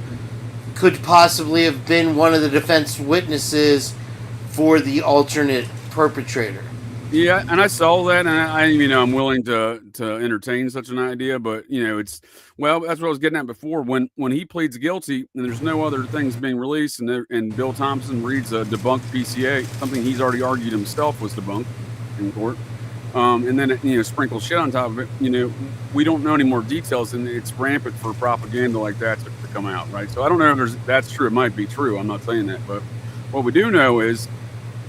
could possibly have been one of the defense witnesses for the alternate perpetrator. Yeah, and I saw that, and I'm willing to entertain such an idea, but that's what I was getting at before. When he pleads guilty, and there's no other things being released, and Bill Thompson reads a debunked PCA, something he's already argued himself was debunked in court, and then sprinkle shit on top of it. We don't know any more details, and it's rampant for propaganda like that to come out, right? So I don't know if that's true. It might be true. I'm not saying that, but what we do know is,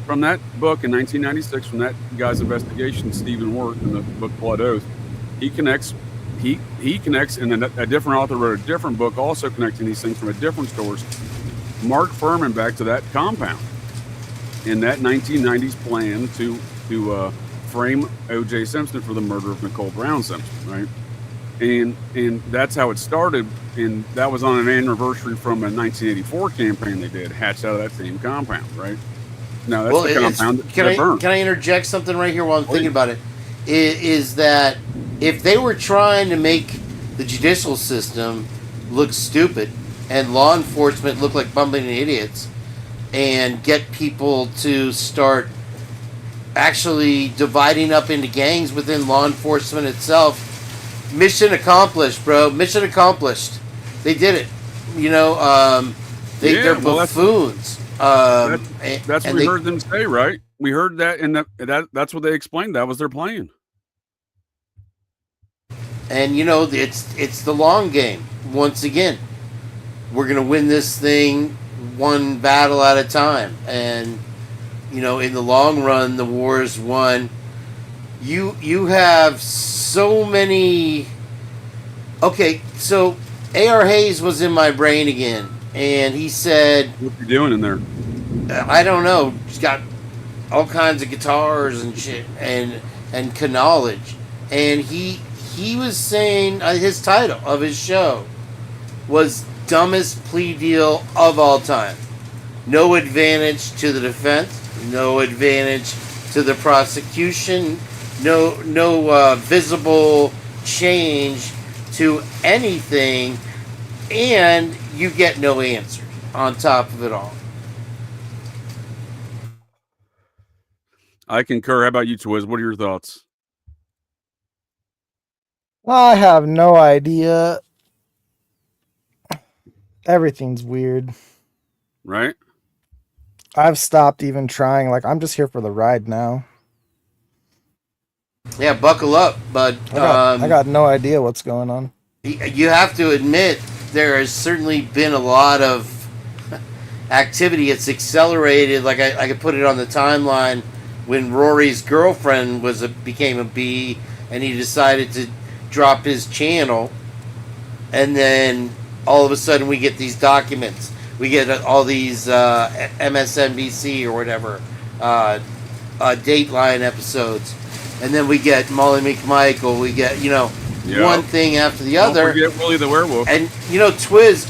from that book in 1996, from that guy's investigation, Stephen Wirt, in the book Blood Oath, he connects, and then a different author wrote a different book also connecting these things from a different source, Mark Furman back to that compound in that 1990s plan to frame O.J. Simpson for the murder of Nicole Brown Simpson, right? And that's how it started, and that was on an anniversary from a 1984 campaign they did, hatched out of that same compound, right? No, that's the compound that burned. Can I interject something right here while I'm thinking about it? Is that if they were trying to make the judicial system look stupid and law enforcement look like bumbling idiots, and get people to start actually dividing up into gangs within law enforcement itself. Mission accomplished, bro. Mission accomplished. They did it. You know, they're buffoons. That's what we heard them say, right? We heard that, and that's what they explained. That was their plan. And you know, it's the long game. Once again, we're gonna win this thing one battle at a time, and you know, in the long run, the war is won. You have so many. Okay, so A.R. Hayes was in my brain again, and he said, "What you doing in there?" I don't know. He's got all kinds of guitars and shit, and knowledge, and he was saying his title of his show was "Dumbest Plea Deal of All Time." No advantage to the defense, no advantage to the prosecution, no visible change to anything, and you get no answers on top of it all. I concur. How about you, Twiz? What are your thoughts? I have no idea. Everything's weird. Right? I've stopped even trying. Like, I'm just here for the ride now. Yeah, buckle up, bud. I got no idea what's going on. You have to admit, there has certainly been a lot of activity. It's accelerated. Like I could put it on the timeline when Rory's girlfriend became a bee, and he decided to drop his channel, and then all of a sudden we get these documents. We get all these MSNBC or whatever Dateline episodes, and then we get Molly McMichael. We get one thing after the other. Don't forget Willie the Werewolf. And Twiz,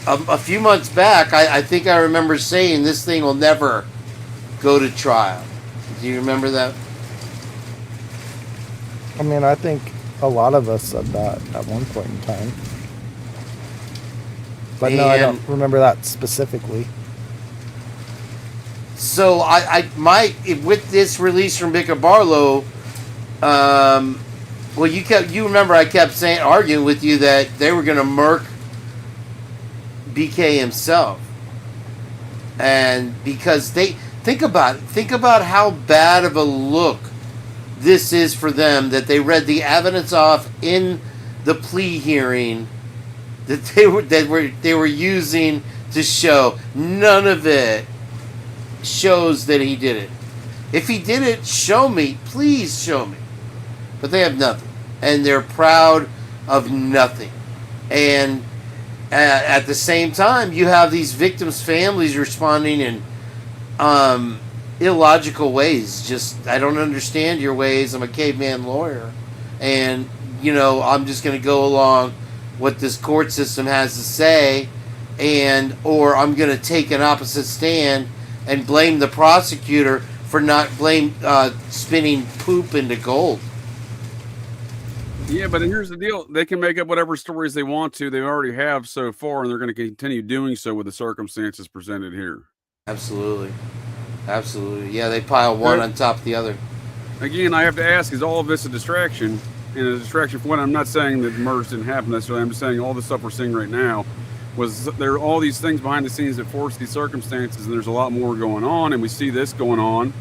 a few months back, I think I remember saying this thing will never go to trial. Do you remember that? I mean, I think a lot of us said that at one point in time. But no, I don't remember that specifically. So with this release from Bicker Barlow, well, you remember I kept arguing with you that they were going to murk BK himself, and because think about how bad of a look this is for them, that they read the evidence off in the plea hearing that they were using to show. None of it shows that he did it. If he did it, show me. Please show me. But they have nothing. And they're proud of nothing. And at the same time, you have these victims' families responding in illogical ways. Just, I don't understand your ways. I'm a caveman lawyer. And, I'm just going to go along what this court system has to say, or I'm going to take an opposite stand and blame the prosecutor for not spinning poop into gold. Yeah, but here's the deal. They can make up whatever stories they want to. They already have so far, and they're going to continue doing so with the circumstances presented here. Absolutely. Yeah, they pile one on top of the other. Again, I have to ask, is all of this a distraction? And a distraction for what? I'm not saying that murders didn't happen necessarily. I'm just saying all the stuff we're seeing right now there are all these things behind the scenes that force these circumstances, and there's a lot more going on, and we see this going on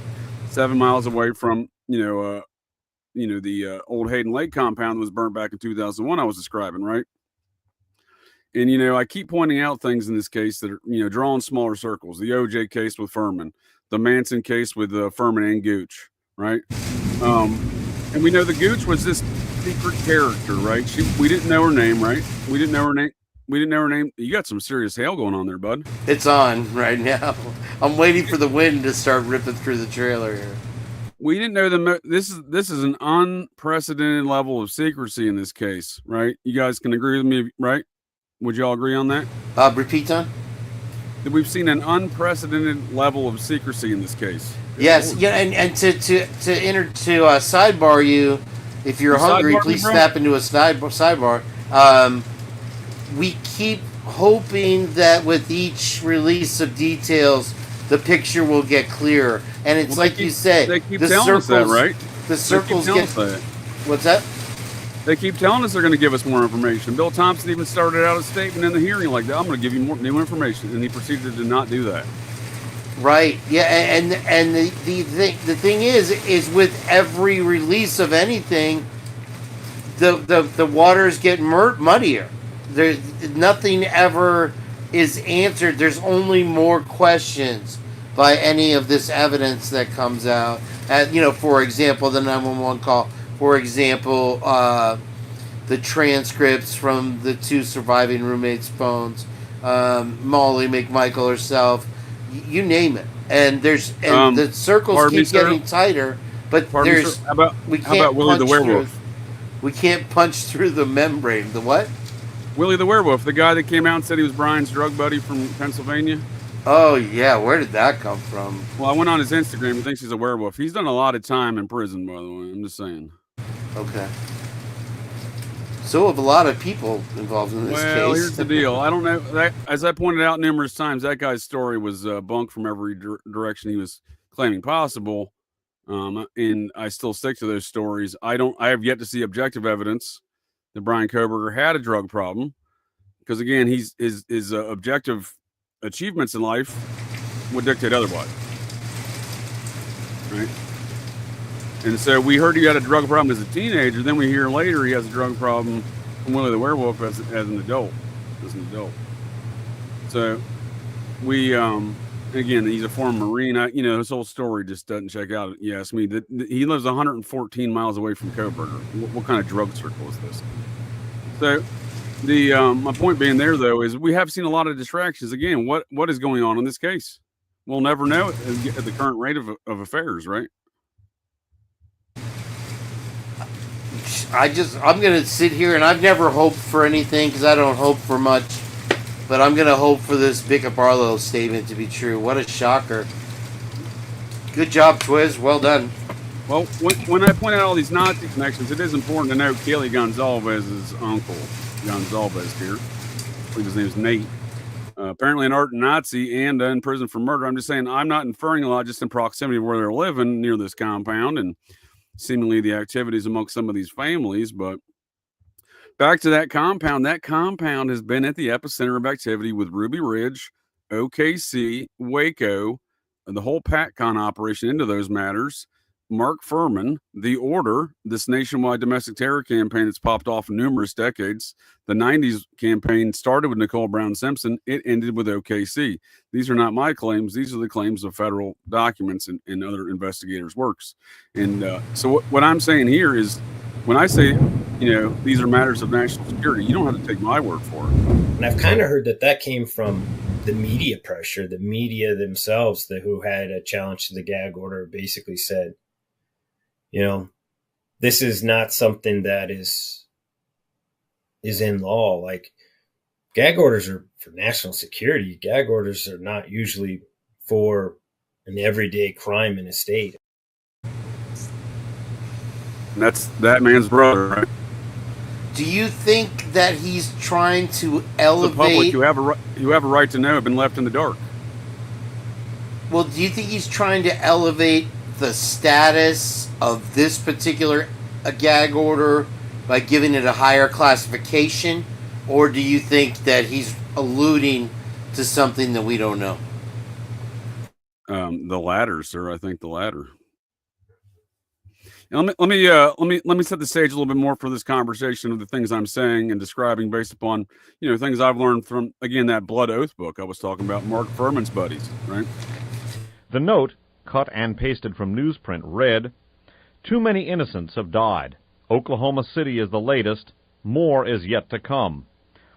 7 miles away from the old Hayden Lake compound that was burnt back in 2001 I was describing, right? And I keep pointing out things in this case that are drawing smaller circles. The OJ case with Furman, the Manson case with Furman and Gooch, right? And we know the Gooch was this secret character, right? We didn't know her name, right? We didn't know her name. You got some serious hail going on there, bud. It's on right now. I'm waiting for the wind to start ripping through the trailer here. We didn't know this is an unprecedented level of secrecy in this case, right? You guys can agree with me, right? Would you all agree on that? Repeat, Tom? That we've seen an unprecedented level of secrecy in this case. Yes, yeah, and to sidebar you, If you're You hungry, sidebar me, please bro? snap into a sidebar. We keep hoping that with each release of details, the picture will get clearer. And it's Well, like you said, they keep the telling us that, right? The circles They keep telling get. us that. What's that? They keep telling us they're going to give us more information. Bill Thompson even started out a statement in the hearing like that. I'm going to give you more new information, and he proceeded to not do that. Right. Yeah. And the thing is with every release of anything, the waters get muddier. There, nothing ever is answered. There's only more questions by any of this evidence that comes out. For example, the 911 call. For example, the transcripts from the two surviving roommates' phones, Molly McMichael herself, you name it. And the circles keep getting tighter, but Pardon me, sir. How about Willie the Werewolf? We can't punch through the membrane. The what? Willie the Werewolf, the guy that came out and said he was Brian's drug buddy from Pennsylvania. Oh, yeah. Where did that come from? Well, I went on his Instagram. He thinks he's a werewolf. He's done a lot of time in prison, by the way. I'm just saying. Okay. So have a lot of people involved in this case. Well, here's the deal. I don't know. As I pointed out numerous times, that guy's story was bunk from every direction he was claiming possible. And I still stick to those stories. I have yet to see objective evidence that Brian Koberger had a drug problem. Because, again, his objective achievements in life would dictate otherwise. Right? And so we heard he had a drug problem as a teenager. Then we hear later he has a drug problem from Willie the Werewolf as an adult. So we, again, he's a former Marine. His whole story just doesn't check out. You ask me. He lives 114 miles away from Koberger. What kind of drug circle is this? So my point being there, though, is we have seen a lot of distractions. Again, what is going on in this case? We'll never know at the current rate of affairs, right? I'm going to sit here, and I've never hoped for anything because I don't hope for much, but I'm going to hope for this Bicca Barlow statement to be true. What a shocker. Good job, Twiz. Well done. Well, when I point out all these Nazi connections, it is important to note Kelly Gonzalez's uncle, Gonzalez here. I believe his name is Nate. Apparently an ardent Nazi and in prison for murder. I'm just saying I'm not inferring a lot just in proximity of where they're living near this compound and seemingly the activities amongst some of these families. But back to that compound has been at the epicenter of activity with Ruby Ridge, OKC, Waco, and the whole PatCon operation into those matters. Mark Furman, The Order, this nationwide domestic terror campaign that's popped off in numerous decades. The 90s campaign started with Nicole Brown Simpson. It ended with OKC. These are not my claims. These are the claims of federal documents and other investigators' works. And so what I'm saying here is when I say, these are matters of national security, you don't have to take my word for it. And I've kind of heard that came from the media pressure. The media themselves, who had a challenge to the gag order, basically said, this is not something that is in law. Like, gag orders are for national security. Gag orders are not usually for an everyday crime in a state. And that's that man's brother, right? Do you think that he's trying to elevate the public? You have a right to know. Have been left in the dark. Well, do you think he's trying to elevate the status of this particular gag order by giving it a higher classification, or do you think that he's alluding to something that we don't know? The latter, sir. I think the latter. Now, let me set the stage a little bit more for this conversation of the things I'm saying and describing based upon things I've learned from, again, that Blood Oath book I was talking about, Mark Furman's buddies, right? The note, cut and pasted from newsprint, read, "Too many innocents have died. Oklahoma City is the latest. More is yet to come.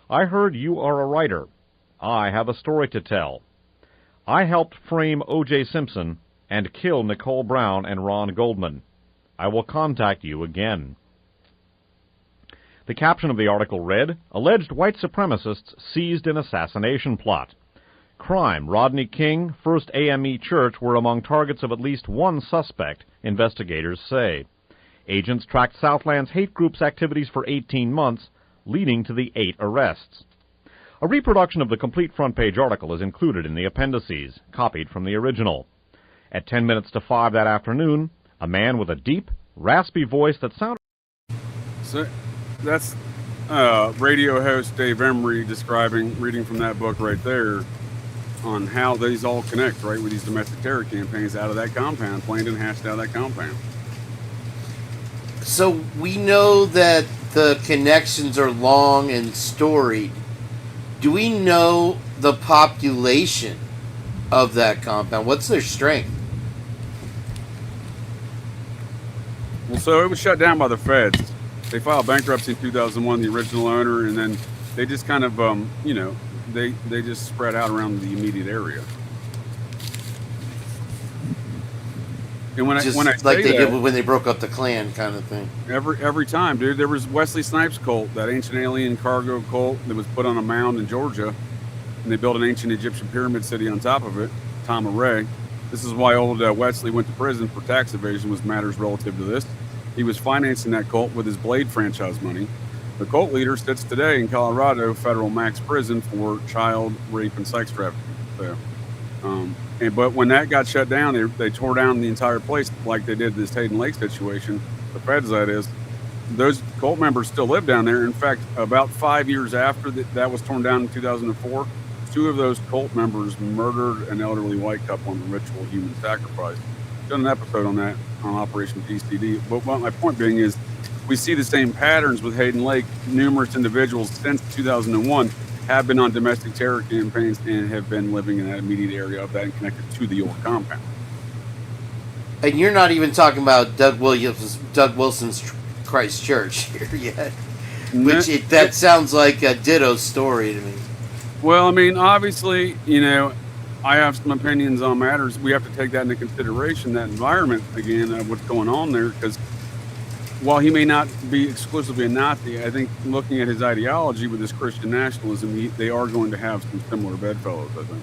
I heard you are a writer. I have a story to tell. I helped frame O.J. Simpson and kill Nicole Brown and Ron Goldman. I will contact you again." The caption of the article read, "Alleged white supremacists seized in assassination plot. Crime, Rodney King, First AME Church were among targets of at least one suspect, investigators say. Agents tracked Southland's hate group's activities for 18 months, leading to the 8 arrests. A reproduction of the complete front-page article is included in the appendices, copied from the original. At 10 minutes to 5 that afternoon, a man with a deep, raspy voice that sounded... So that's radio host Dave Emery reading from that book right there on how these all connect, right, with these domestic terror campaigns out of that compound, planned and hashed out of that compound. So we know that the connections are long and storied. Do we know the population of that compound? What's their strength? Well, so it was shut down by the feds. They filed bankruptcy in 2001, the original owner, and then they just kind of, they just spread out around the immediate area. And when I like they did when they broke up the Klan, kind of thing. Every time, dude. There was Wesley Snipes' cult, that ancient alien cargo cult that was put on a mound in Georgia, and they built an ancient Egyptian pyramid city on top of it. Tom Array. This is why old Wesley went to prison for tax evasion. Was matters relative to this. He was financing that cult with his Blade franchise money. The cult leader sits today in Colorado federal max prison for child rape and sex trafficking. So, but when that got shut down, they tore down the entire place like they did this Hayden Lake situation. The feds, that is. Those cult members still live down there. In fact, about 5 years after that was torn down in 2004, 2 of those cult members murdered an elderly white couple in a ritual human sacrifice. Done an episode on that on Operation GCD. But my point being is, we see the same patterns with Hayden Lake. Numerous individuals since 2001 have been on domestic terror campaigns and have been living in that immediate area of that and connected to the old compound. And you're not even talking about Doug Wilson's Christ Church here yet, that sounds like a ditto story to me. Well, I mean, obviously, I have some opinions on matters. We have to take that into consideration, that environment, again, what's going on there, because while he may not be exclusively a Nazi, I think looking at his ideology with his Christian nationalism, they are going to have some similar bedfellows, I think.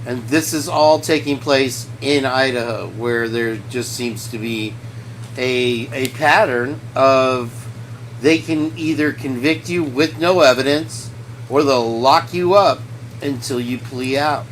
And this is all taking place in Idaho, where there just seems to be a pattern of they can either convict you with no evidence or they'll lock you up until you plea out.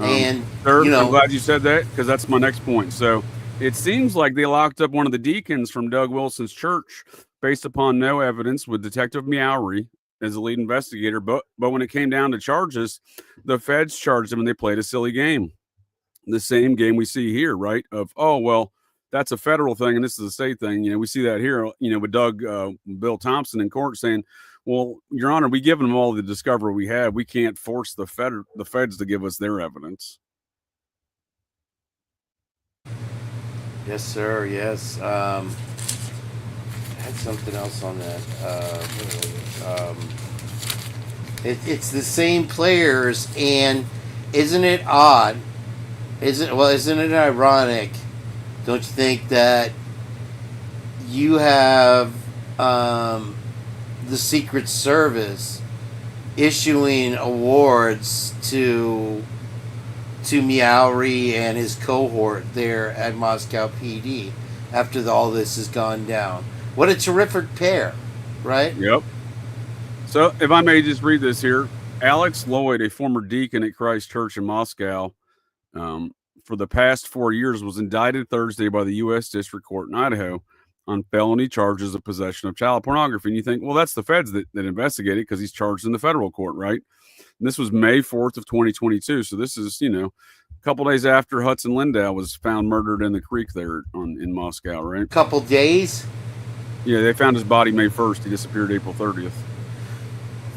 And sir, I'm glad you said that, because that's my next point. So it seems like they locked up one of the deacons from Doug Wilson's church based upon no evidence with Detective Meowry as the lead investigator. But when it came down to charges, the feds charged him and they played a silly game. The same game we see here, right? Of, oh, well, that's a federal thing and this is a state thing. We see that here, with Bill Thompson in court saying, well, Your Honor, we give them all the discovery we have. We can't force the feds to give us their evidence. Yes, sir. Yes. I had something else on that. It's the same players, and isn't it odd? Isn't it ironic? Don't you think that you have the Secret Service issuing awards to Meowry and his cohort there at Moscow PD after all this has gone down? What a terrific pair, right? Yep. So if I may just read this here, Alex Lloyd, a former deacon at Christ Church in Moscow, for the past 4 years, was indicted Thursday by the U.S. District Court in Idaho on felony charges of possession of child pornography. And you think, well, that's the feds that investigated because he's charged in the federal court, right? And this was May 4th of 2022. So this is, a couple days after Hudson Lindau was found murdered in the creek there in Moscow, right? Couple days? Yeah, they found his body May 1st. He disappeared April 30th.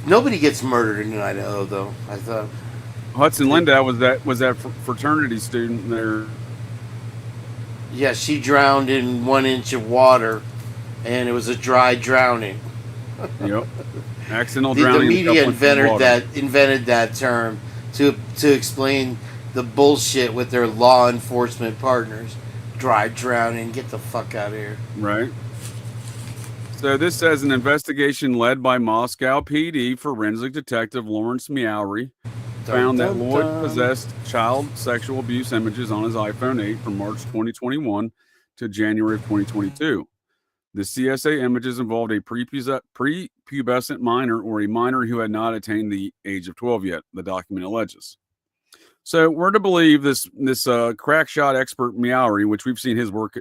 Nobody gets murdered in Idaho, though, I thought. Hudson Lindau was that fraternity student there. Yeah, she drowned in 1 inch of water, and it was a dry drowning. Yep. Accidental drowning. The media invented that term to explain the bullshit with their law enforcement partners. Dry drowning. Get the fuck out of here. Right. So this says an investigation led by Moscow PD forensic detective Lawrence Meowry found that Lloyd possessed child sexual abuse images on his iPhone 8 from March 2021 to January of 2022. The CSA images involved a prepubescent minor or a minor who had not attained the age of 12 yet, the document alleges. So we're to believe this crack shot expert Meowry, which we've seen his work,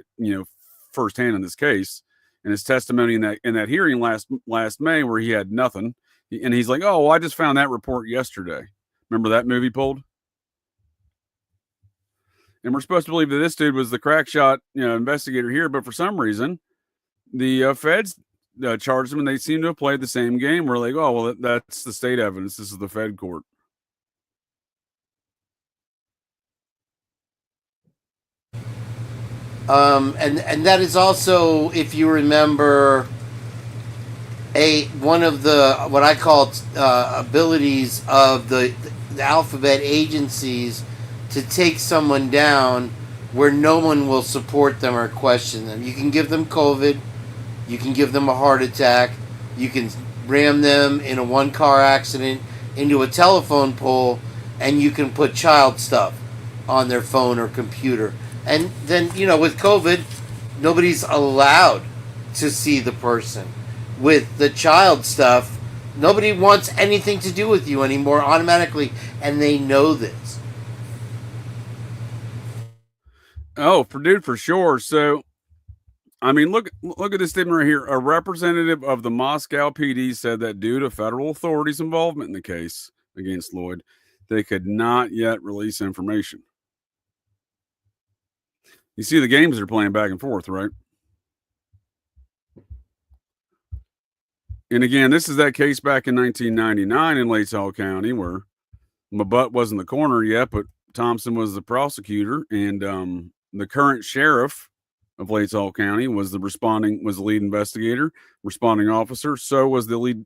firsthand in this case, and his testimony in that hearing last May where he had nothing, and he's like, "Oh, well, I just found that report yesterday." Remember that movie pulled? And we're supposed to believe that this dude was the crack shot, investigator here, but for some reason, the feds charged him, and they seem to have played the same game. Where like, "Oh, well, that's the state evidence. This is the Fed court." And that is also, if you remember, one of the what I call abilities of the alphabet agencies to take someone down where no one will support them or question them. You can give them COVID, you can give them a heart attack, you can ram them in a one-car accident into a telephone pole, and you can put child stuff on their phone or computer. And then, with COVID, nobody's allowed to see the person. With the child stuff, nobody wants anything to do with you anymore automatically, and they know this. Oh, for sure. So, I mean, look at this statement right here. A representative of the Moscow PD said that due to federal authorities' involvement in the case against Lloyd, they could not yet release information. You see the games they're playing back and forth, right? And again, this is that case back in 1999 in Latah County where my butt wasn't the coroner yet, but Thompson was the prosecutor, and the current sheriff of Latah County was the lead investigator, responding officer. So was the lead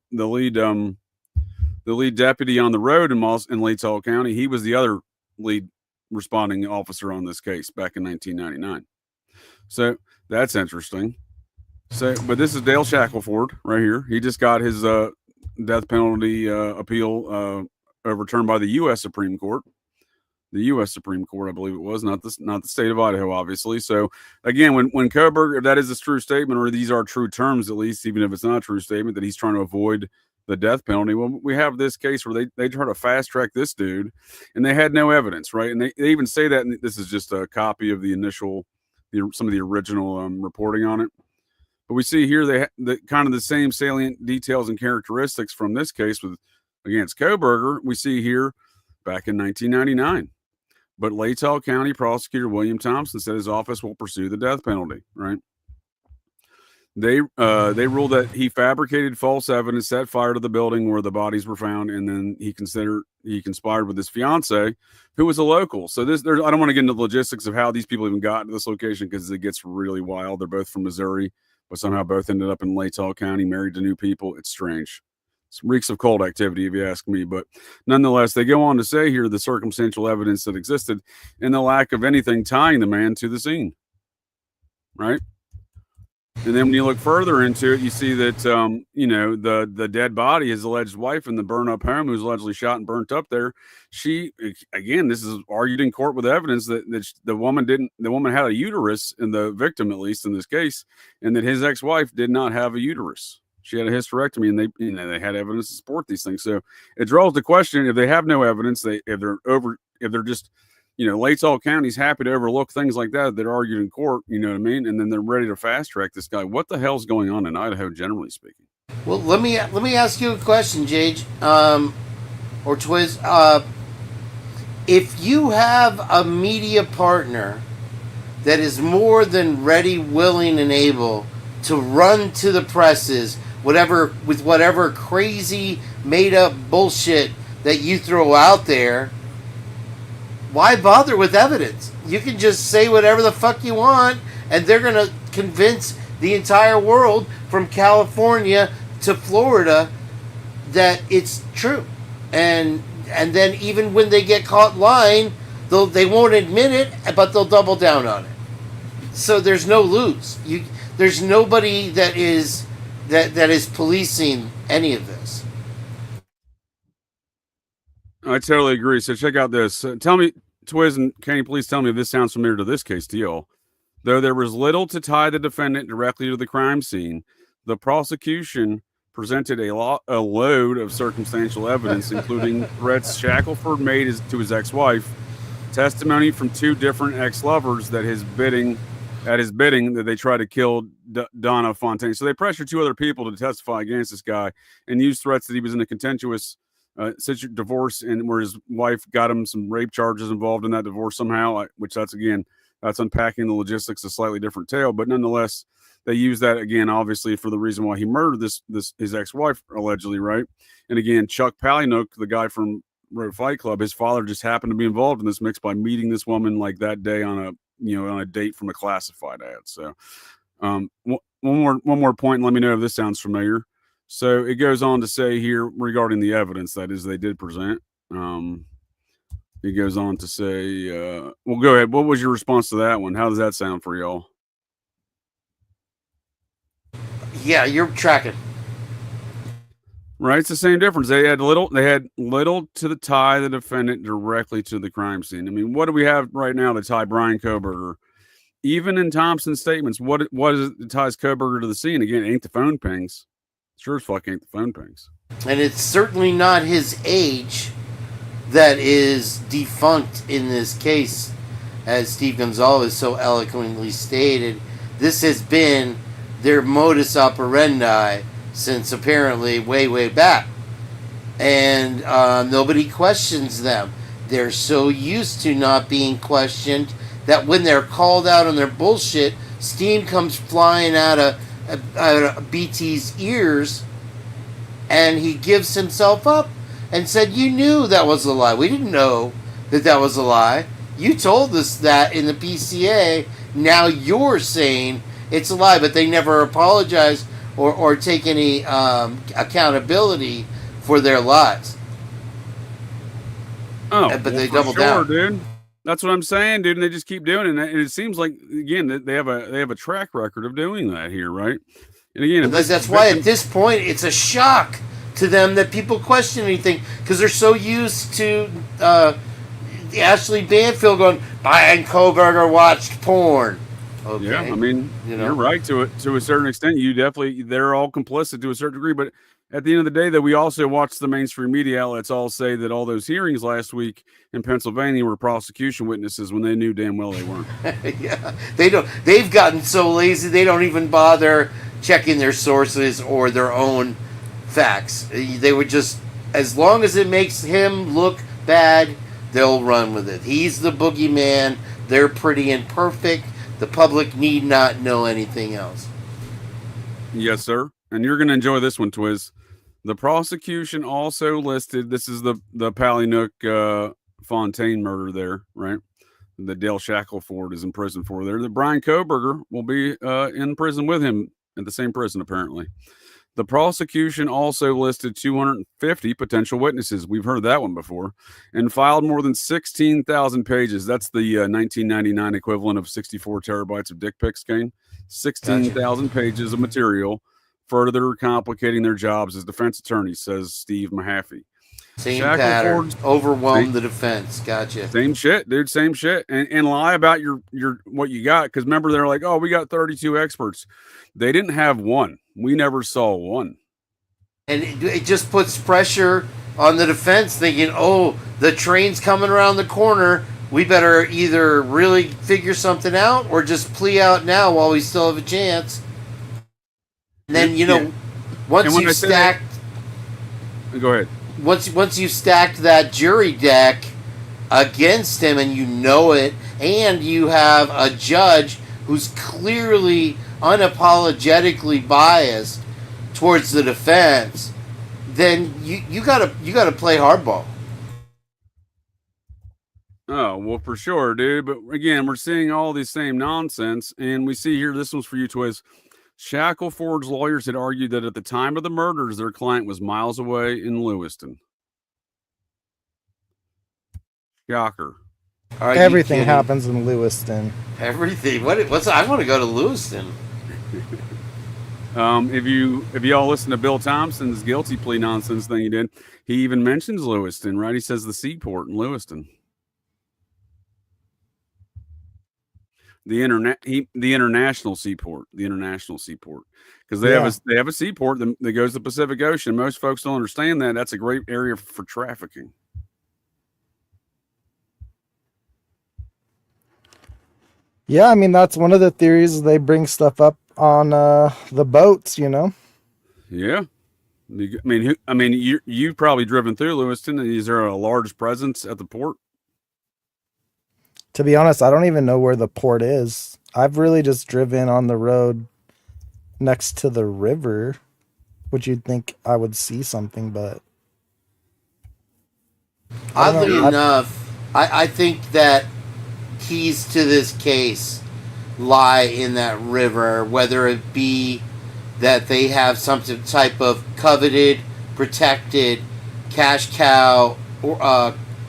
deputy on the road in Latah County. He was the other lead responding officer on this case back in 1999. So that's interesting. So, but this is Dale Shackelford right here. He just got his death penalty appeal overturned by the U.S. Supreme Court. The U.S. Supreme Court, I believe it was, not the state of Idaho, obviously. So again, when Koberger, if that is a true statement, or these are true terms at least, even if it's not a true statement, that he's trying to avoid the death penalty. Well, we have this case where they try to fast track this dude, and they had no evidence, right? And they even say that, and this is just a copy of some of the original reporting on it. But we see here the kind of the same salient details and characteristics from this case against Koberger. We see here back in 1999. But Latah County prosecutor William Thompson said his office will pursue the death penalty, right? They ruled that he fabricated false evidence, set fire to the building where the bodies were found, and then he conspired with his fiance, who was a local. So I don't want to get into the logistics of how these people even got to this location because it gets really wild. They're both from Missouri, but somehow both ended up in Latah County, married to new people. It's strange. It reeks of cult activity, if you ask me. But nonetheless, they go on to say here the circumstantial evidence that existed and the lack of anything tying the man to the scene, right? And then when you look further into it, you see that, the dead body, his alleged wife in the burn up home, who's allegedly shot and burnt up there. She, again, this is argued in court with evidence that the woman had a uterus, in the victim, at least in this case, and that his ex-wife did not have a uterus. She had a hysterectomy, and they had evidence to support these things. So it draws the question: if they have no evidence, if they're just, Latah County's happy to overlook things like that are argued in court, you know what I mean? And then they're ready to fast track this guy. What the hell's going on in Idaho, generally speaking? Well, let me ask you a question, JJ, or Twiz. If you have a media partner that is more than ready, willing, and able to run to the presses, with whatever crazy made up bullshit that you throw out there, why bother with evidence? You can just say whatever the fuck you want, and they're going to convince the entire world from California to Florida that it's true. And then even when they get caught lying, they won't admit it, but they'll double down on it. So there's no lose. There's nobody that is policing any of this. I totally agree. So check out this. Tell me, Twiz and Kane, please tell me if this sounds familiar to this case to y'all. Though there was little to tie the defendant directly to the crime scene, the prosecution presented a load of circumstantial evidence, including threats Shackelford made to his ex-wife, testimony from 2 different ex-lovers that at his bidding that they tried to kill Donna Fontaine. So they pressured 2 other people to testify against this guy and used threats that he was in a contentious divorce, and where his wife got him some rape charges involved in that divorce somehow, which that's unpacking the logistics, a slightly different tale. But nonetheless, they use that again, obviously, for the reason why he murdered his ex-wife, allegedly, right? And again, Chuck Palahniuk, the guy from Road Fight Club, his father just happened to be involved in this mix by meeting this woman like that day on a date from a classified ad. So one more point, and let me know if this sounds familiar. So it goes on to say here regarding the evidence, that is, they did present. It goes on to say, well, go ahead. What was your response to that one? How does that sound for y'all? Yeah, you're tracking. Right, it's the same difference. They had little to tie the defendant directly to the crime scene. I mean, what do we have right now to tie Brian Kohberger? Even in Thompson's statements, what is it that ties Kohberger to the scene? Again, it ain't the phone pings. Sure as fuck ain't the phone pings. And it's certainly not his age that is defunct in this case, as Steve Gonzalez so eloquently stated. This has been their modus operandi since apparently way back, and nobody questions them. They're so used to not being questioned that when they're called out on their bullshit, steam comes flying out of BT's ears, and he gives himself up and said, "You knew that was a lie. We didn't know that was a lie. You told us that in the PCA. Now you're saying it's a lie." But they never apologize or take any accountability for their lies. Oh, but they double down, dude. That's what I'm saying, dude. And they just keep doing it. And it seems like, again, that they have a track record of doing that here, right? And again, that's why at this point it's a shock to them that people question anything, because they're so used to Ashley Banfield going, Brian Kohberger watched porn. Okay. Yeah, I mean, you're right to a certain extent. They're all complicit to a certain degree. But at the end of the day, that we also watch the mainstream media outlets all say that all those hearings last week in Pennsylvania were prosecution witnesses when they knew damn well they weren't. Yeah, they've gotten so lazy they don't even bother checking their sources or their own facts. They would just, as long as it makes him look bad, they'll run with it. He's the boogeyman. They're pretty imperfect. The public need not know anything else. Yes, sir. And you're going to enjoy this one, Twiz. The prosecution also listed, this is the Palahniuk Fontaine murder there, right? That Dale Shackelford is in prison for there. That Brian Kohberger will be in prison with him at the same prison, apparently. The prosecution also listed 250 potential witnesses. We've heard that one before. And filed more than 16,000 pages. That's the 1999 equivalent of 64 terabytes of dick pics, Kane. 16,000 pages of material, further complicating their jobs as defense attorneys, says Steve Mahaffey. Same pattern. Overwhelm the defense. Gotcha. Same shit, dude. Same shit. And lie about your what you got. Because remember, they're like, oh, we got 32 experts. They didn't have one. We never saw one. And it just puts pressure on the defense, thinking, oh, the train's coming around the corner. We better either really figure something out or just plea out now while we still have a chance. And then, once you've stacked... Go ahead. Once you've stacked that jury deck against him and you know it, and you have a judge who's clearly unapologetically biased towards the defense, then you gotta play hardball. Oh, well, for sure, dude. But again, we're seeing all this same nonsense, and we see here, this one's for you, Twiz. Shackelford's lawyers had argued that at the time of the murders, their client was miles away in Lewiston. Shocker. Everything happens in Lewiston. Everything. What's? I want to go to Lewiston. If y'all listen to Bill Thompson's guilty plea nonsense thing he did, he even mentions Lewiston, right? He says the seaport in Lewiston. the international seaport, because they have a seaport that goes to the Pacific Ocean. Most folks don't understand that. That's a great area for trafficking. Yeah, I mean, that's one of the theories. They bring stuff up on the boats, you know. Yeah, I mean, you've probably driven through Lewiston. Is there a large presence at the port? To be honest, I don't even know where the port is. I've really just driven on the road next to the river, which you'd think I would see something, but Oddly enough, I think that keys to this case lie in that river, whether it be that they have some type of coveted, protected cash cow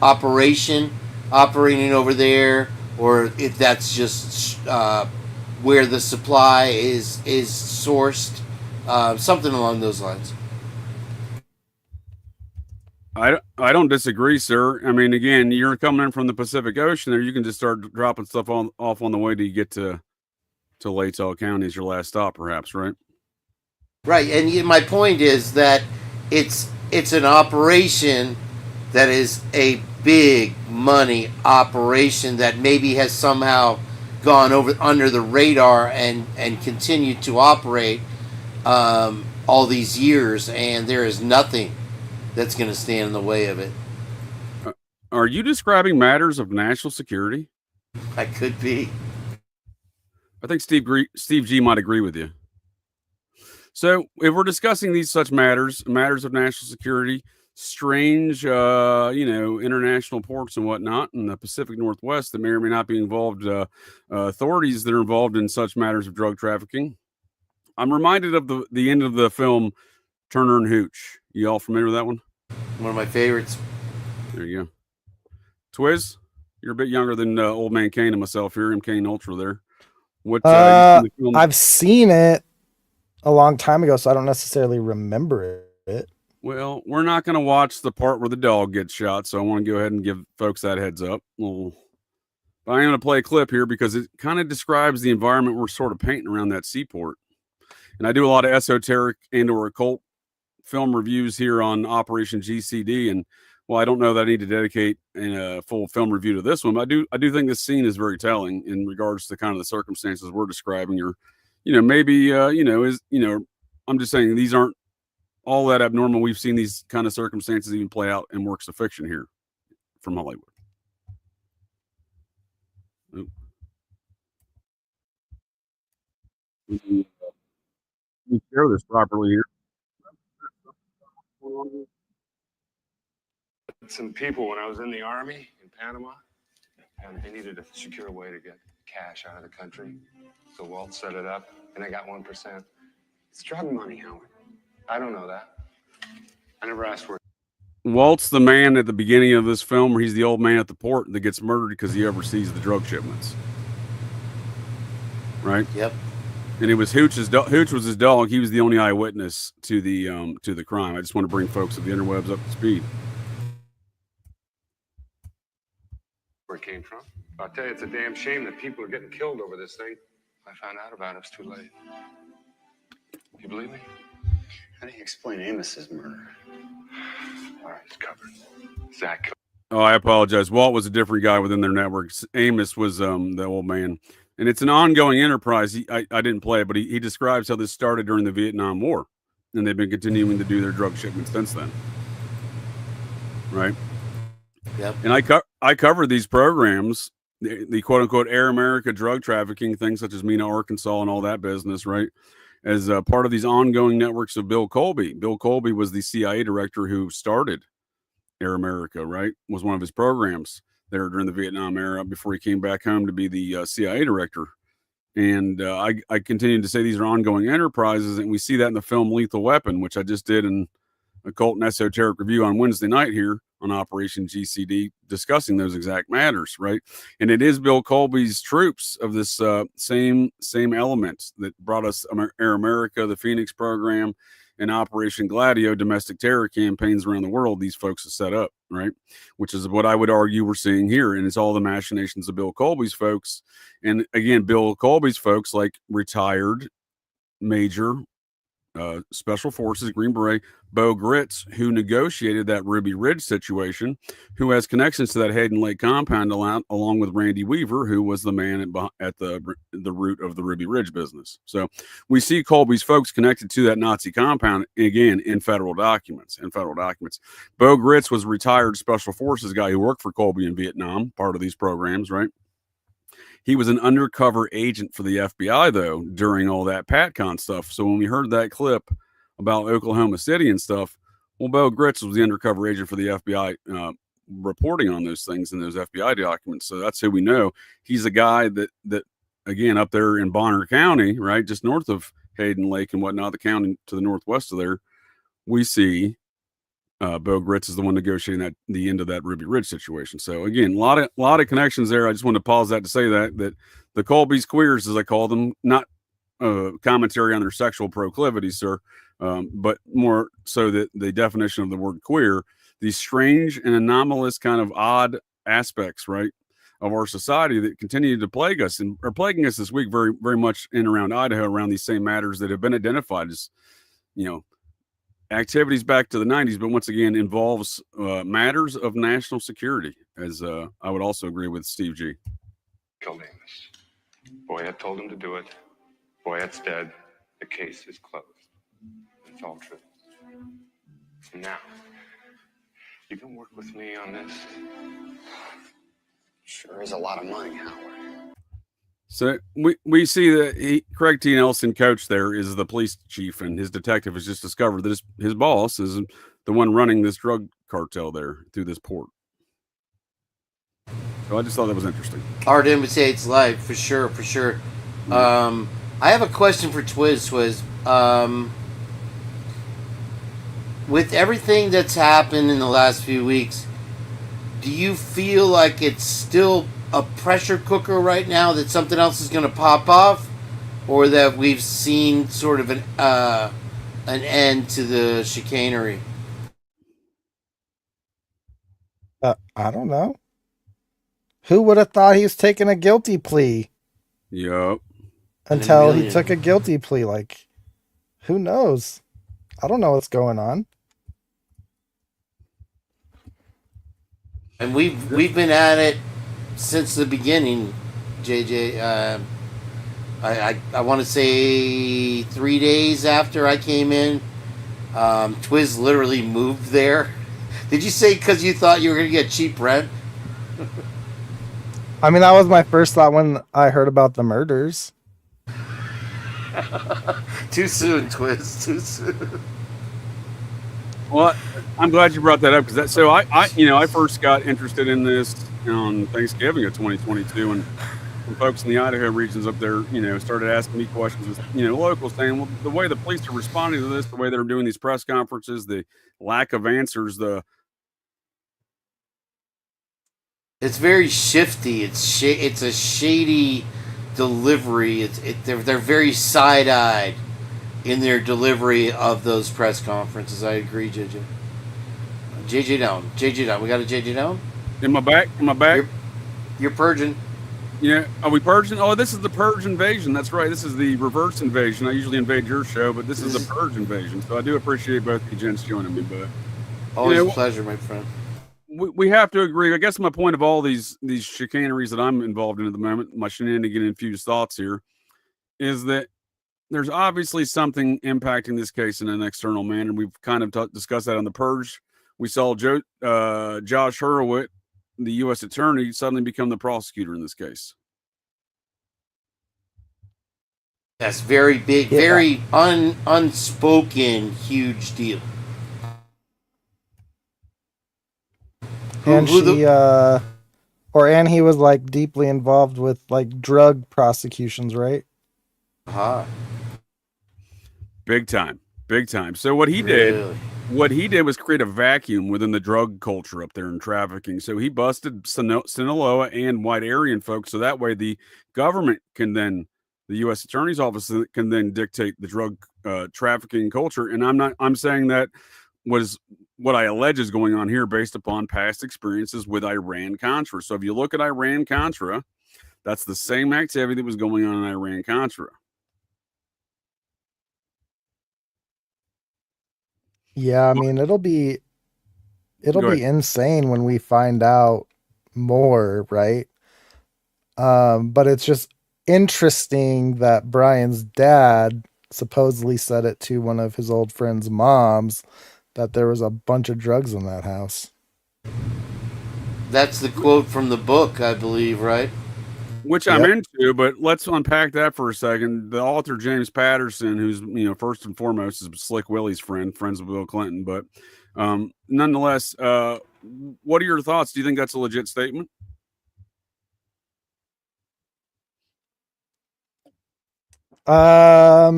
operation operating over there, or if that's just where the supply is sourced, something along those lines. I don't disagree, sir. I mean, again, you're coming in from the Pacific Ocean there. You can just start dropping stuff off on the way to get to Latah County as your last stop, perhaps, right? Right, and my point is that it's an operation that is a big money operation that maybe has somehow gone under the radar and continued to operate all these years, and there is nothing that's going to stand in the way of it. Are you describing matters of national security? I could be. I think Steve G might agree with you. So if we're discussing these such matters of national security, strange, international ports and whatnot in the Pacific Northwest that may or may not be involved, authorities that are involved in such matters of drug trafficking, I'm reminded of the end of the film Turner and Hooch. You all familiar with that one? One of my favorites. There you go. Twiz, you're a bit younger than old man Kane and myself here. I'm Kane Ultra there. What? I've seen it a long time ago, so I don't necessarily remember it. Well, we're not going to watch the part where the dog gets shot, so I want to go ahead and give folks that heads up. But I'm going to play a clip here because it kind of describes the environment we're sort of painting around that seaport. And I do a lot of esoteric and/or occult film reviews here on Operation GCD, and well, I don't know that I need to dedicate a full film review to this one, but I do think this scene is very telling in regards to kind of the circumstances we're describing. Or, maybe I'm just saying these aren't all that abnormal. We've seen these kind of circumstances even play out in works of fiction here from Hollywood. Let me share this properly here. Some people when I was in the Army in Panama, and they needed a secure way to get cash out of the country. So Walt set it up, and I got 1%. It's drug money, Howard. I don't know that. I never asked for it. Walt's the man at the beginning of this film where he's the old man at the port that gets murdered because he oversees the drug shipments. Right? Yep. And it was Hooch was his dog. He was the only eyewitness to the crime. I just want to bring folks of the interwebs up to speed. Where it came from. I'll tell you, it's a damn shame that people are getting killed over this thing. I found out about it, it was too late. You believe me? How do you explain Amos's murder? All right, it's covered. Zach. Oh, I apologize. Walt was a different guy within their network. Amos was the old man. And it's an ongoing enterprise. I didn't play it, but he describes how this started during the Vietnam War. And they've been continuing to do their drug shipments since then. Right? Yep. And I covered these programs, the quote-unquote Air America drug trafficking, things such as Mena, Arkansas, and all that business, right? As part of these ongoing networks of Bill Colby. Bill Colby was the CIA director who started Air America, right? Was one of his programs there during the Vietnam era before he came back home to be the CIA director. And I continue to say these are ongoing enterprises, and we see that in the film Lethal Weapon, which I just did in Occult and Esoteric Review on Wednesday night here on Operation GCD, discussing those exact matters, right? And it is Bill Colby's troops of this same element that brought us Air America, the Phoenix program, and Operation Gladio domestic terror campaigns around the world these folks have set up, right? Which is what I would argue we're seeing here. And it's all the machinations of Bill Colby's folks. And again, Bill Colby's folks, like retired Major Special Forces Green Beret Bo Gritz, who negotiated that Ruby Ridge situation, who has connections to that Hayden Lake compound, along with Randy Weaver, who was the man at the root of the Ruby Ridge business. So we see Colby's folks connected to that Nazi compound, again, in federal documents. Bo Gritz was a retired Special Forces guy who worked for Colby in Vietnam, part of these programs, right? He was an undercover agent for the FBI, though, during all that PatCon stuff. So when we heard that clip about Oklahoma City and stuff, well, Bo Gritz was the undercover agent for the FBI reporting on those things in those FBI documents. So that's who we know. He's a guy that again, up there in Bonner County, right, just north of Hayden Lake and whatnot, the county to the northwest of there, we see Bo Gritz is the one negotiating the end of that Ruby Ridge situation. So again, a lot of connections there. I just wanted to pause that to say that the Colby's queers, as I call them, not commentary on their sexual proclivities, sir, but more so that the definition of the word queer, these strange and anomalous kind of odd aspects, right, of our society that continue to plague us and are plaguing us this week very, very much in around Idaho, around these same matters that have been identified as, activities back to the 90s, but once again involves matters of national security, as I would also agree with Steve G. Killed Amos. Boyette told him to do it. Boyette's dead. The case is closed. It's all true. Now, you can work with me on this. Sure is a lot of money, Howard. So we see that Craig T. Nelson, coach there, is the police chief, and his detective has just discovered that his boss is the one running this drug cartel there through this port. So I just thought that was interesting. Art imitates life, for sure. I have a question for Twiz. With everything that's happened in the last few weeks, do you feel like it's still a pressure cooker right now, that something else is going to pop off, or that we've seen sort of an end to the chicanery? I don't know. Who would have thought he was taking a guilty plea? Yep. Until he took a guilty plea. Like, who knows? I don't know what's going on. And we've been at it since the beginning, JJ. I want to say 3 days after I came in, Twiz literally moved there. Did you say because you thought you were going to get cheap rent? I mean, that was my first thought when I heard about the murders. Too soon, Twiz. Too soon. Well, I'm glad you brought that up, because I first got interested in this on Thanksgiving of 2022, and some folks in the Idaho regions up there, started asking me questions with, locals, saying, well, the way the police are responding to this, the way they're doing these press conferences, the lack of answers, it's very shifty. It's a shady delivery. They're very side-eyed in their delivery of those press conferences. I agree, JJ. JJ down. We got a JJ down? In my back? You're purging. Yeah. Are we purging? Oh, this is the Purge invasion. That's right. This is the reverse invasion. I usually invade your show, but this is the Purge invasion. So I do appreciate both you gents joining me. But always a pleasure, my friend. We have to agree. I guess my point of all these chicaneries that I'm involved in at the moment, my shenanigan-infused thoughts here, is that there's obviously something impacting this case in an external manner. We've kind of discussed that on the Purge. We saw Josh Hurwitz, the U.S. attorney, suddenly become the prosecutor in this case. That's very big, very unspoken, huge deal. And and he was like deeply involved with like drug prosecutions, right? Big time. So what he did was create a vacuum within the drug culture up there in trafficking. So he busted Sinaloa and White Aryan folks, so that way the government can then The U.S. Attorney's Office can then dictate the drug trafficking culture. And I'm saying that was what I allege is going on here based upon past experiences with Iran-Contra. So if you look at Iran-Contra, that's the same activity that was going on in Iran-Contra. Yeah, I mean, it'll be insane when we find out more, right? But it's just interesting that Brian's dad supposedly said it to one of his old friend's moms that there was a bunch of drugs in that house. That's the quote from the book, I believe, right? Which I'm into, but let's unpack that for a second. The author, James Patterson, who's, first and foremost is Slick Willie's friends with Bill Clinton. But nonetheless, what are your thoughts? Do you think that's a legit statement? I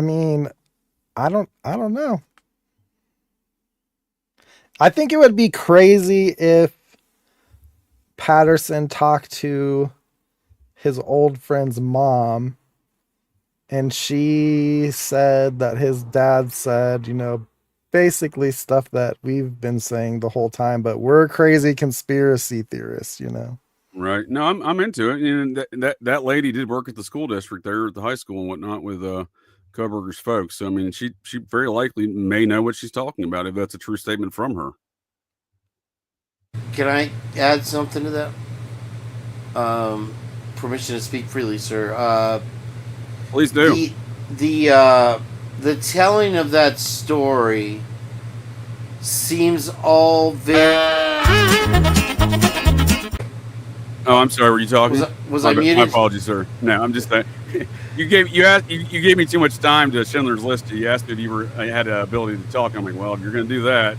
mean, I don't know. I think it would be crazy if Patterson talked to his old friend's mom and she said that his dad said, basically stuff that we've been saying the whole time, but we're crazy conspiracy theorists, Right. No, I'm into it. That lady did work at the school district there at the high school and whatnot with Koberger's folks. So I mean, she very likely may know what she's talking about if that's a true statement from her. Can I add something to that? Permission to speak freely, sir. Please do. The telling of that story seems all very. Oh, I'm sorry. Were you talking? Was I muted? My apologies, sir. No, I'm just saying. You gave me too much time to Schindler's List. You asked if you had the ability to talk. I'm like, well, if you're going to do that.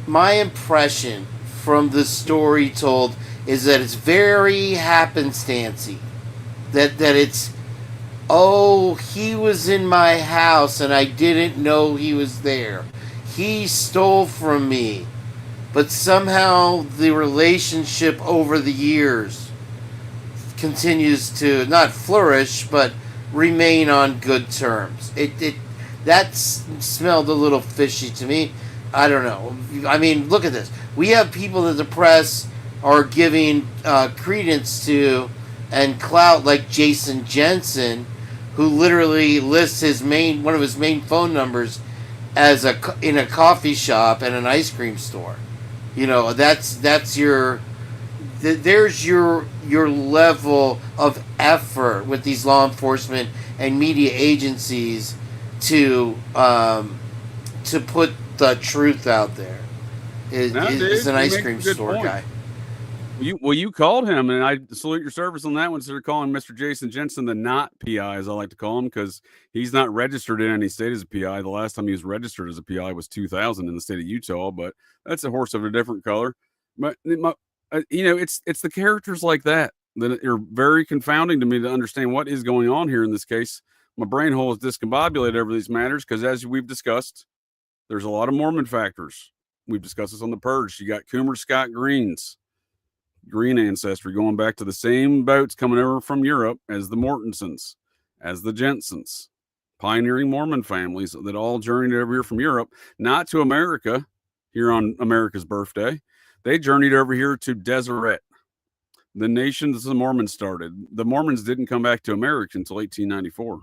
My impression from the story told is that it's very happenstancey. That it's, oh, he was in my house and I didn't know he was there. He stole from me. But somehow the relationship over the years continues to not flourish, but remain on good terms. That smelled a little fishy to me. I don't know. I mean, look at this. We have people that the press are giving credence to and clout, like Jason Jensen, who literally lists one of his main phone numbers as in a coffee shop and an ice cream store. That's your. There's your level of effort with these law enforcement and media agencies to put the truth out there. Is an ice cream store guy. You called him, and I salute your service on that one. So they're calling Mr. Jason Jensen the not PI, as I like to call him, because he's not registered in any state as a PI. The last time he was registered as a PI was 2000 in the state of Utah, but that's a horse of a different color. But it's the characters like that are very confounding to me to understand what is going on here in this case. My brain hole is discombobulated over these matters because, as we've discussed, there's a lot of Mormon factors. We've discussed this on the Purge. You got Coomer Scott Green ancestry going back to the same boats coming over from Europe as the Mortensons, as the Jensens, pioneering Mormon families that all journeyed over here from Europe, not to America here on America's birthday. They journeyed over here to Deseret, the nation that the Mormons started. The Mormons didn't come back to America until 1894.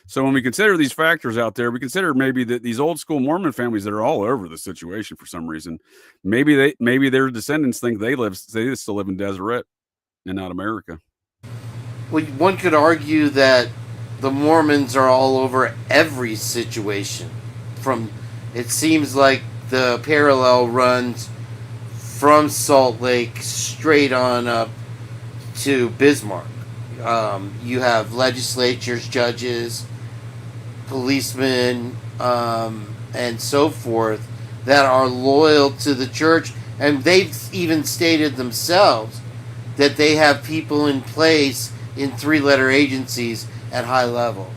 So when we consider these factors out there, we consider maybe that these old school Mormon families that are all over the situation for some reason, maybe their descendants think they still live in Deseret and not America. Well, one could argue that the Mormons are all over every situation. It seems like the parallel runs from Salt Lake straight on up to Bismarck. You have legislatures, judges, policemen, and so forth that are loyal to the church, and they've even stated themselves that they have people in place in 3-letter agencies at high level,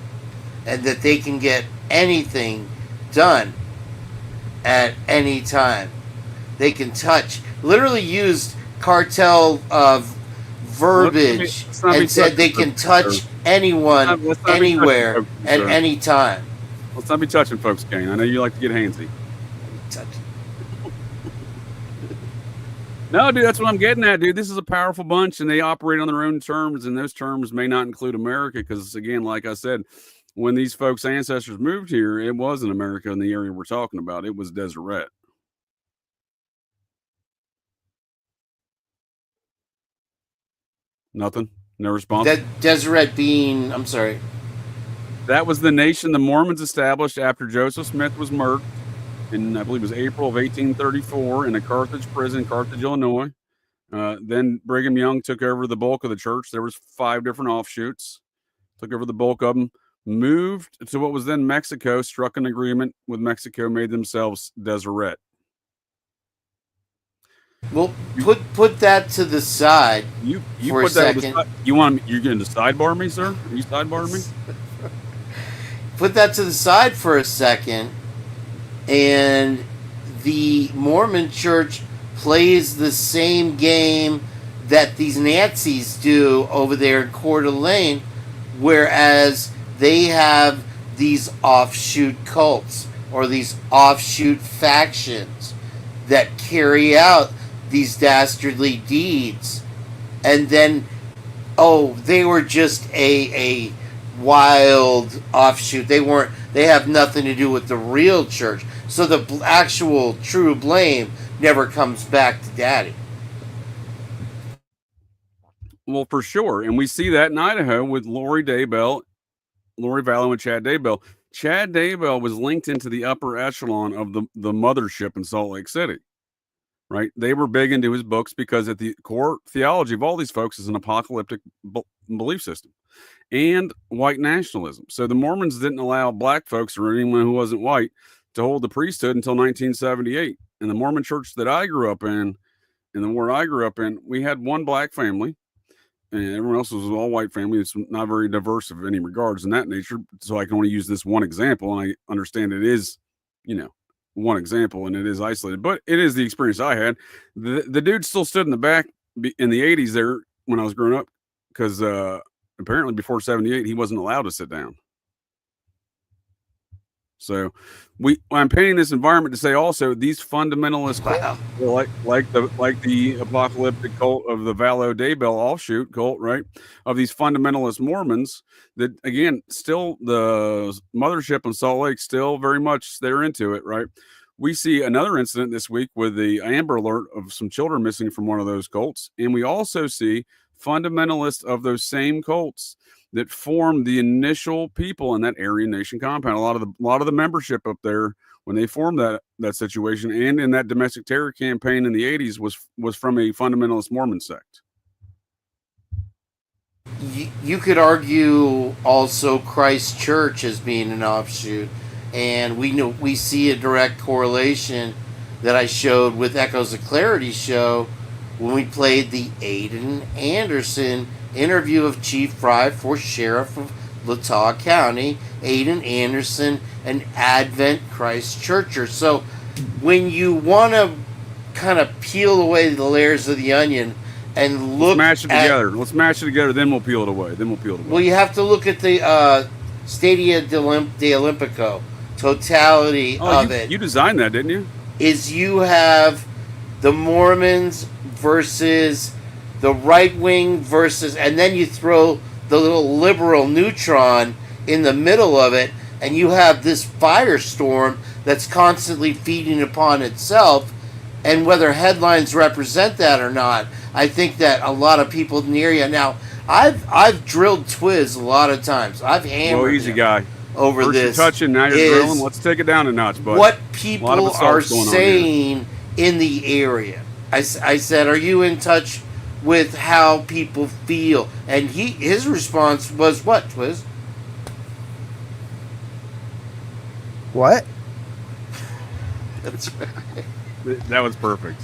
and that they can get anything done. at any time. They can touch. Literally used cartel verbiage let's not be and said they touching can folks, touch anyone, Let's not be touching anywhere, folks, at sir. any time. Let's not be touching folks, Kane. I know you like to get handsy. Touch. No, dude, that's what I'm getting at, dude. This is a powerful bunch, and they operate on their own terms, and those terms may not include America, because, again, like I said, when these folks' ancestors moved here, it wasn't America in the area we're talking about. It was Deseret. Nothing? No response? That Deseret being, I'm sorry. That was the nation the Mormons established after Joseph Smith was murdered in, I believe it was April of 1834 in a Carthage prison, Carthage, Illinois. Then Brigham Young took over the bulk of the church. There was 5 different offshoots. Took over the bulk of them. Moved to what was then Mexico, struck an agreement with Mexico, made themselves Deseret. Well, put that to the side. You for put a that second. You're going to sidebar me, sir? Are you sidebarring me? Put that to the side for a second, and the Mormon Church plays the same game that these Nazis do over there in Coeur d'Alene, whereas they have these offshoot cults or these offshoot factions that carry out these dastardly deeds, and then, they were just a wild offshoot. They have nothing to do with the real church. So the actual true blame never comes back to Daddy. Well, for sure. And we see that in Idaho with Lori Vallow and Chad Daybell. Chad Daybell was linked into the upper echelon of the mothership in Salt Lake City, right? They were big into his books because at the core theology of all these folks is an apocalyptic belief system and white nationalism. So the Mormons didn't allow black folks or anyone who wasn't white to hold the priesthood until 1978. In the Mormon church that I grew up in the where I grew up in, we had one black family, and everyone else was an all white family. It's not very diverse of any regards in that nature. So I can only use this one example, and I understand it is, one example, and it is isolated, but it is the experience I had. The dude still stood in the back in the 80s there when I was growing up, because apparently before 78 he wasn't allowed to sit down. So I'm painting this environment to say also these fundamentalists, like the apocalyptic cult of the Vallow Daybell offshoot cult, right? Of these fundamentalist Mormons that, again, still the mothership in Salt Lake, still very much they're into it, right? We see another incident this week with the Amber Alert of some children missing from one of those cults. And we also see fundamentalists of those same cults that formed the initial people in that Aryan Nation compound. A lot of the membership up there when they formed that situation and in that domestic terror campaign in the 80s was from a fundamentalist Mormon sect. You could argue also Christ Church as being an offshoot, and we see a direct correlation that I showed with Echoes of Clarity show when we played the Aiden Anderson interview of Chief Fry for Sheriff of Latah County. Aiden Anderson, an Advent Christ Churcher. So when you want to kind of peel away the layers of the onion and look Let's mash it together, then we'll peel it away. Well, you have to look at the Stadia de Olimpico totality of it. You designed that, didn't you? Is you have the Mormons versus the right wing versus, and then you throw the little liberal neutron in the middle of it, and you have this firestorm that's constantly feeding upon itself. And whether headlines represent that or not, I think that a lot of people in the area now. I've drilled Twiz a lot of times. I've hammered easy him guy over First this. You're touching, now you're drilling. Let's take it down a notch, bud. What people are saying in the area. I said, are you in touch with how people feel? And his response was what, Twiz? What? That's right. That was perfect.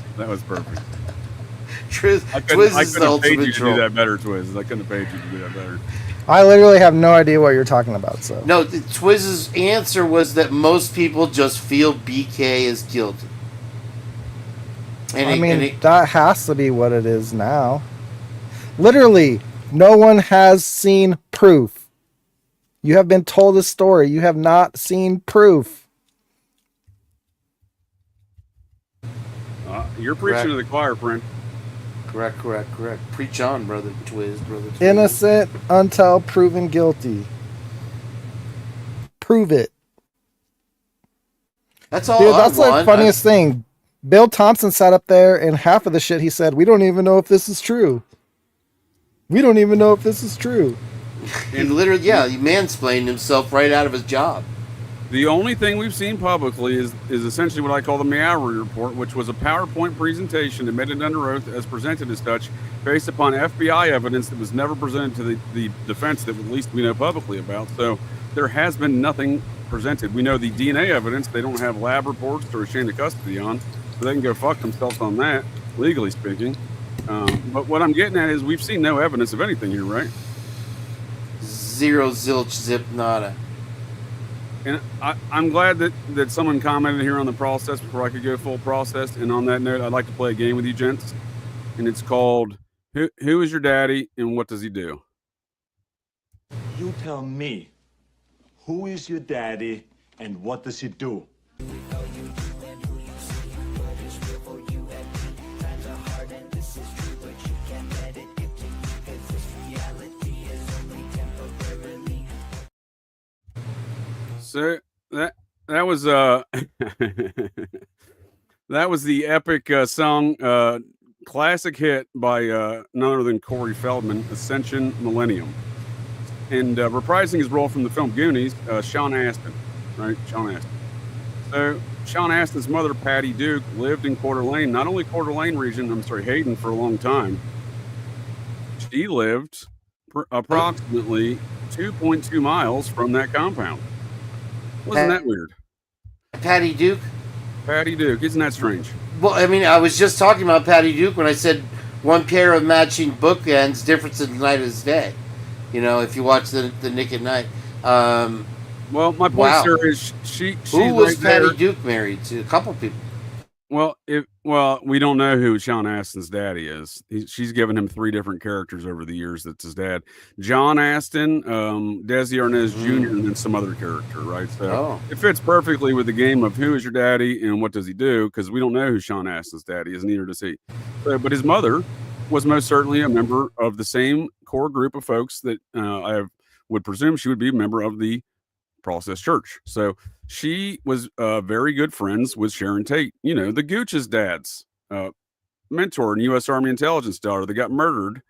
Twiz I couldn't is the have paid ultimate you to troll. do that better, Twiz. I couldn't have paid you to do that better. I literally have no idea what you're talking about. So No, Twiz's answer was that most people just feel BK is guilty. And that has to be what it is now. Literally, no one has seen proof. You have been told a story. You have not seen proof. You're preaching to the choir, friend. Correct. Preach on, brother Twiz. Innocent until proven guilty. Prove it. That's all. Dude, that's the funniest thing. Bill Thompson sat up there, and half of the shit he said, we don't even know if this is true. We don't even know if this is true. He literally, he mansplained himself right out of his job. The only thing we've seen publicly is essentially what I call the Meowery report, which was a PowerPoint presentation admitted under oath as presented as such, based upon FBI evidence that was never presented to the defense that at least we know publicly about. So there has been nothing presented. We know the DNA evidence they don't have lab reports or a chain of custody on, so they can go fuck themselves on that, legally speaking. But what I'm getting at is we've seen no evidence of anything here, right? Zero, zilch, zip, nada. And I'm glad that someone commented here on the process before I could go full process. And on that note, I'd like to play a game with you gents. And it's called Who is Your Daddy and What Does He Do? You tell me, who is your daddy and what does he do? So that was that was the epic song classic hit by none other than Corey Feldman, Ascension Millennium, and reprising his role from the film Goonies, Sean Astin, right? Sean Astin. So Sean Astin's mother, Patty Duke, lived in Coeur d'Alene, not only Coeur d'Alene region, Hayden, for a long time. She lived approximately 2.2 miles from that compound. Wasn't that weird? Patty Duke? Patty Duke. Isn't that strange? Well, I mean, I was just talking about Patty Duke when I said one pair of matching bookends, difference in the night as day. You know, if you watch the Nick at Night. Well, my point, sir, is she who was right Patty there. Duke married to? A couple people. Well, we don't know who Sean Astin's daddy is. She's given him 3 different characters over the years. That's his dad, John Astin, Desi Arnaz Jr., and then some other character, right? So it fits perfectly with the game of who is your daddy and what does he do, because we don't know who Sean Astin's daddy is, neither does he. But his mother was most certainly a member of the same core group of folks that I would presume she would be a member of the Process Church. So she was very good friends with Sharon Tate, you know, the Gooch's dad's mentor and U.S. Army intelligence daughter that got murdered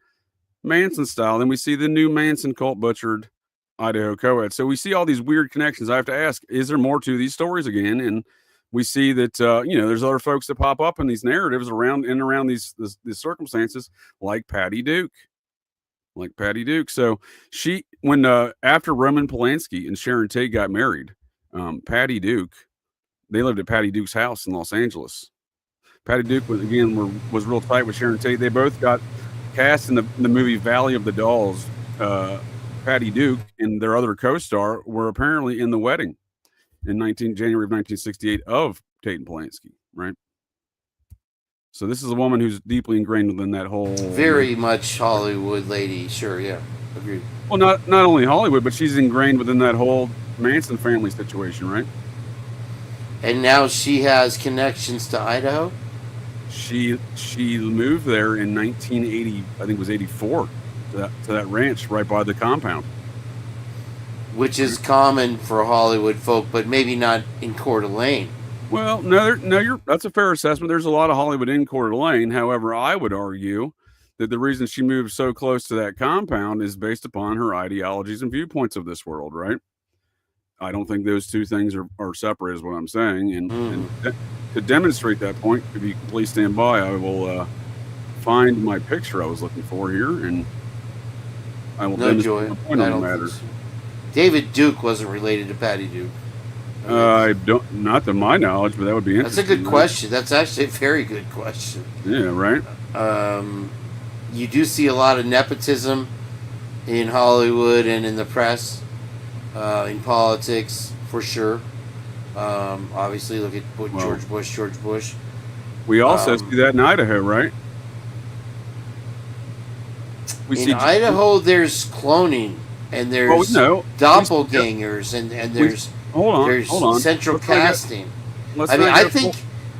Manson style. Then we see the new Manson cult butchered Idaho co-ed. So we see all these weird connections. I have to ask, is there more to these stories again? And we see that, you know, there's other folks that pop up in these narratives around these circumstances, like Patty Duke. So when after Roman Polanski and Sharon Tate got married, Patty Duke, they lived at Patty Duke's house in Los Angeles. Patty Duke was real tight with Sharon Tate. They both got cast in the movie Valley of the Dolls. Patty Duke and their other co-star were apparently in the wedding in January of 1968 of Tate and Polanski, right? So this is a woman who's deeply ingrained within that whole... Very much Hollywood lady, sure, yeah, agreed. Well, not only Hollywood, but she's ingrained within that whole Manson family situation, right? And now she has connections to Idaho? She moved there in 1980, I think it was 84, to that ranch right by the compound. Which is common for Hollywood folk, but maybe not in Coeur d'Alene. Well, no, that's a fair assessment. There's a lot of Hollywood in Coeur d'Alene. However, I would argue that the reason she moved so close to that compound is based upon her ideologies and viewpoints of this world, right? I don't think those two things are separate, is what I'm saying. And to demonstrate that point, if you please stand by, I will find my picture I was looking for here, and I will demonstrate my point on the matter. David Duke wasn't related to Patty Duke. I don't, not to my knowledge, but that would be interesting. That's a good question. That's actually a very good question. Yeah, right. You do see a lot of nepotism in Hollywood and in the press, in politics, for sure. Obviously, look at George Bush. We also see that in Idaho, right? In Idaho, there's cloning, and there's doppelgangers, and there's central casting.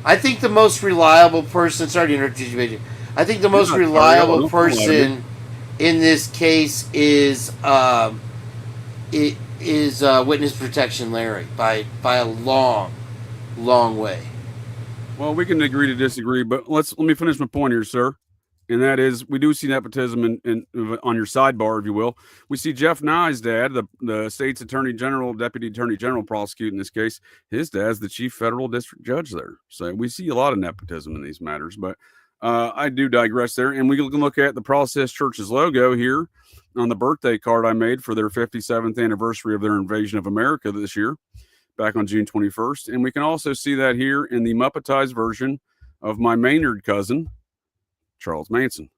I think the most reliable person. Sorry to interrupt you, JJ. I think the most reliable person in this case is witness protection Larry by a long way. Well, we can agree to disagree, but let me finish my point here, sir. And that is, we do see nepotism in on your sidebar, if you will. We see Jeff Nye's dad, the state's attorney general, deputy attorney general, prosecuting this case. His dad's the chief federal district judge there. So we see a lot of nepotism in these matters. But I do digress there. And we can look at the Process Church's logo here on the birthday card I made for their 57th anniversary of their invasion of America this year, back on June 21st. And we can also see that here in the Muppetized version of my Maynard cousin, Charles Manson.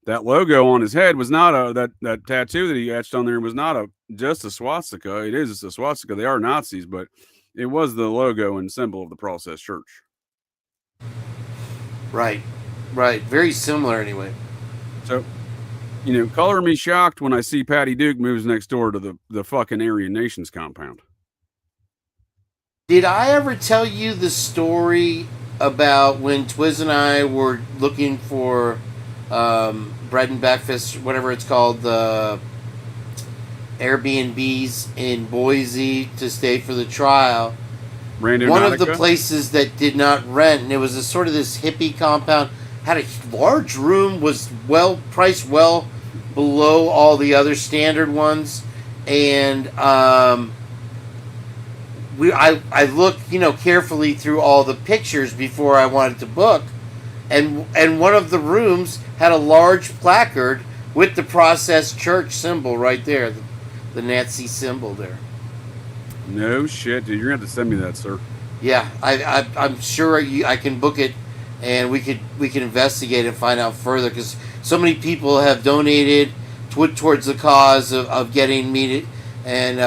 That logo on his head was not that tattoo that he etched on there was not just a swastika. It is a swastika. They are Nazis, but it was the logo and symbol of the Process Church. Right. Very similar anyway. So, color me shocked when I see Patty Duke moves next door to the fucking Aryan Nations compound. Did I ever tell you the story about when Twiz and I were looking for bread and breakfast, whatever it's called, the Airbnbs in Boise to stay for the trial? One of the places that did not rent, and it was this hippie compound, had a large room, was priced well below all the other standard ones, and I looked, carefully through all the pictures before I wanted to book, and one of the rooms had a large placard with the Process Church symbol right there, the Nazi symbol there. No shit, dude. You're gonna have to send me that, sir. Yeah, I'm sure I can book it, and we can investigate and find out further, because so many people have donated towards the cause of getting me and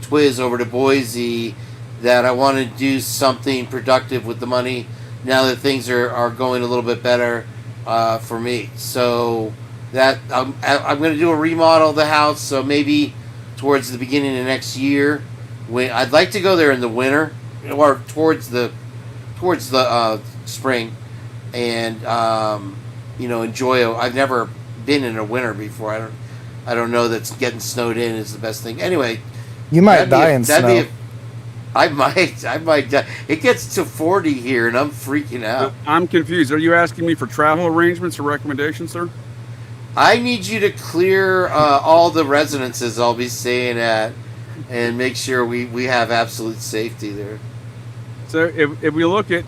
Twiz over to Boise, that I want to do something productive with the money now that things are going a little bit better for me. So that I'm going to do a remodel of the house, so maybe towards the beginning of next year. When I'd like to go there in the winter or towards the spring, and enjoy. I've never been in a winter before. I don't know that getting snowed in is the best thing. Anyway, you might die in snow. I might die. It gets to 40 here, and I'm freaking out. I'm confused. Are you asking me for travel arrangements or recommendations, sir? I need you to clear all the residences I'll be staying at, and make sure we have absolute safety there. So if we look at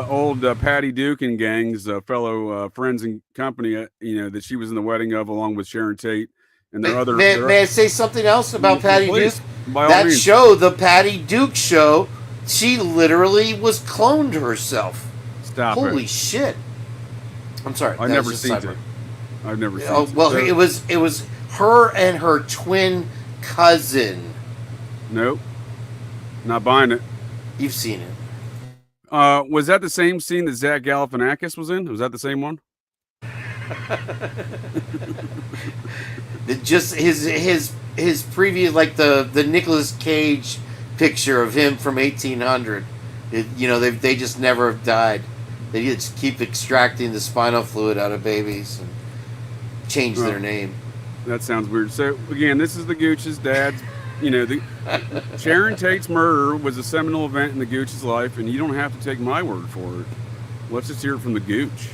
old Patty Duke and gang's fellow friends and company, that she was in the wedding of, along with Sharon Tate and their other. May I say something else about Patty Duke? By that show, the Patty Duke show, she literally was cloned herself. Stop Holy it. shit! I'm sorry. I've never seen it. I've never seen it. Well, it was her and her twin cousin. Nope. Not buying it. You've seen it. Was that the same scene that Zach Galifianakis was in? Was that the same one? Just his previous, like the Nicolas Cage picture of him from 1800. They just never have died. They just keep extracting the spinal fluid out of babies and change their name. That sounds weird. So again, this is the Gooch's dad's. Sharon Tate's murder was a seminal event in the Gooch's life, and you don't have to take my word for it. Let's just hear it from the Gooch.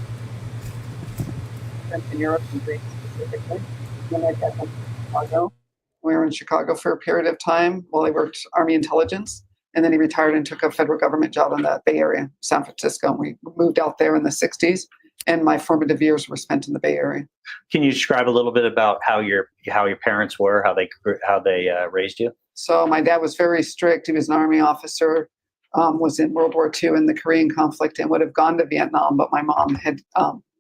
In Europe and Greece specifically. When I got to Chicago, we were in Chicago for a period of time while he worked Army intelligence, and then he retired and took a federal government job in the Bay Area, San Francisco. And we moved out there in the 60s, and my formative years were spent in the Bay Area. Can you describe a little bit about how your parents were, how they raised you? So my dad was very strict. He was an Army officer, was in World War II in the Korean conflict, and would have gone to Vietnam, but my mom had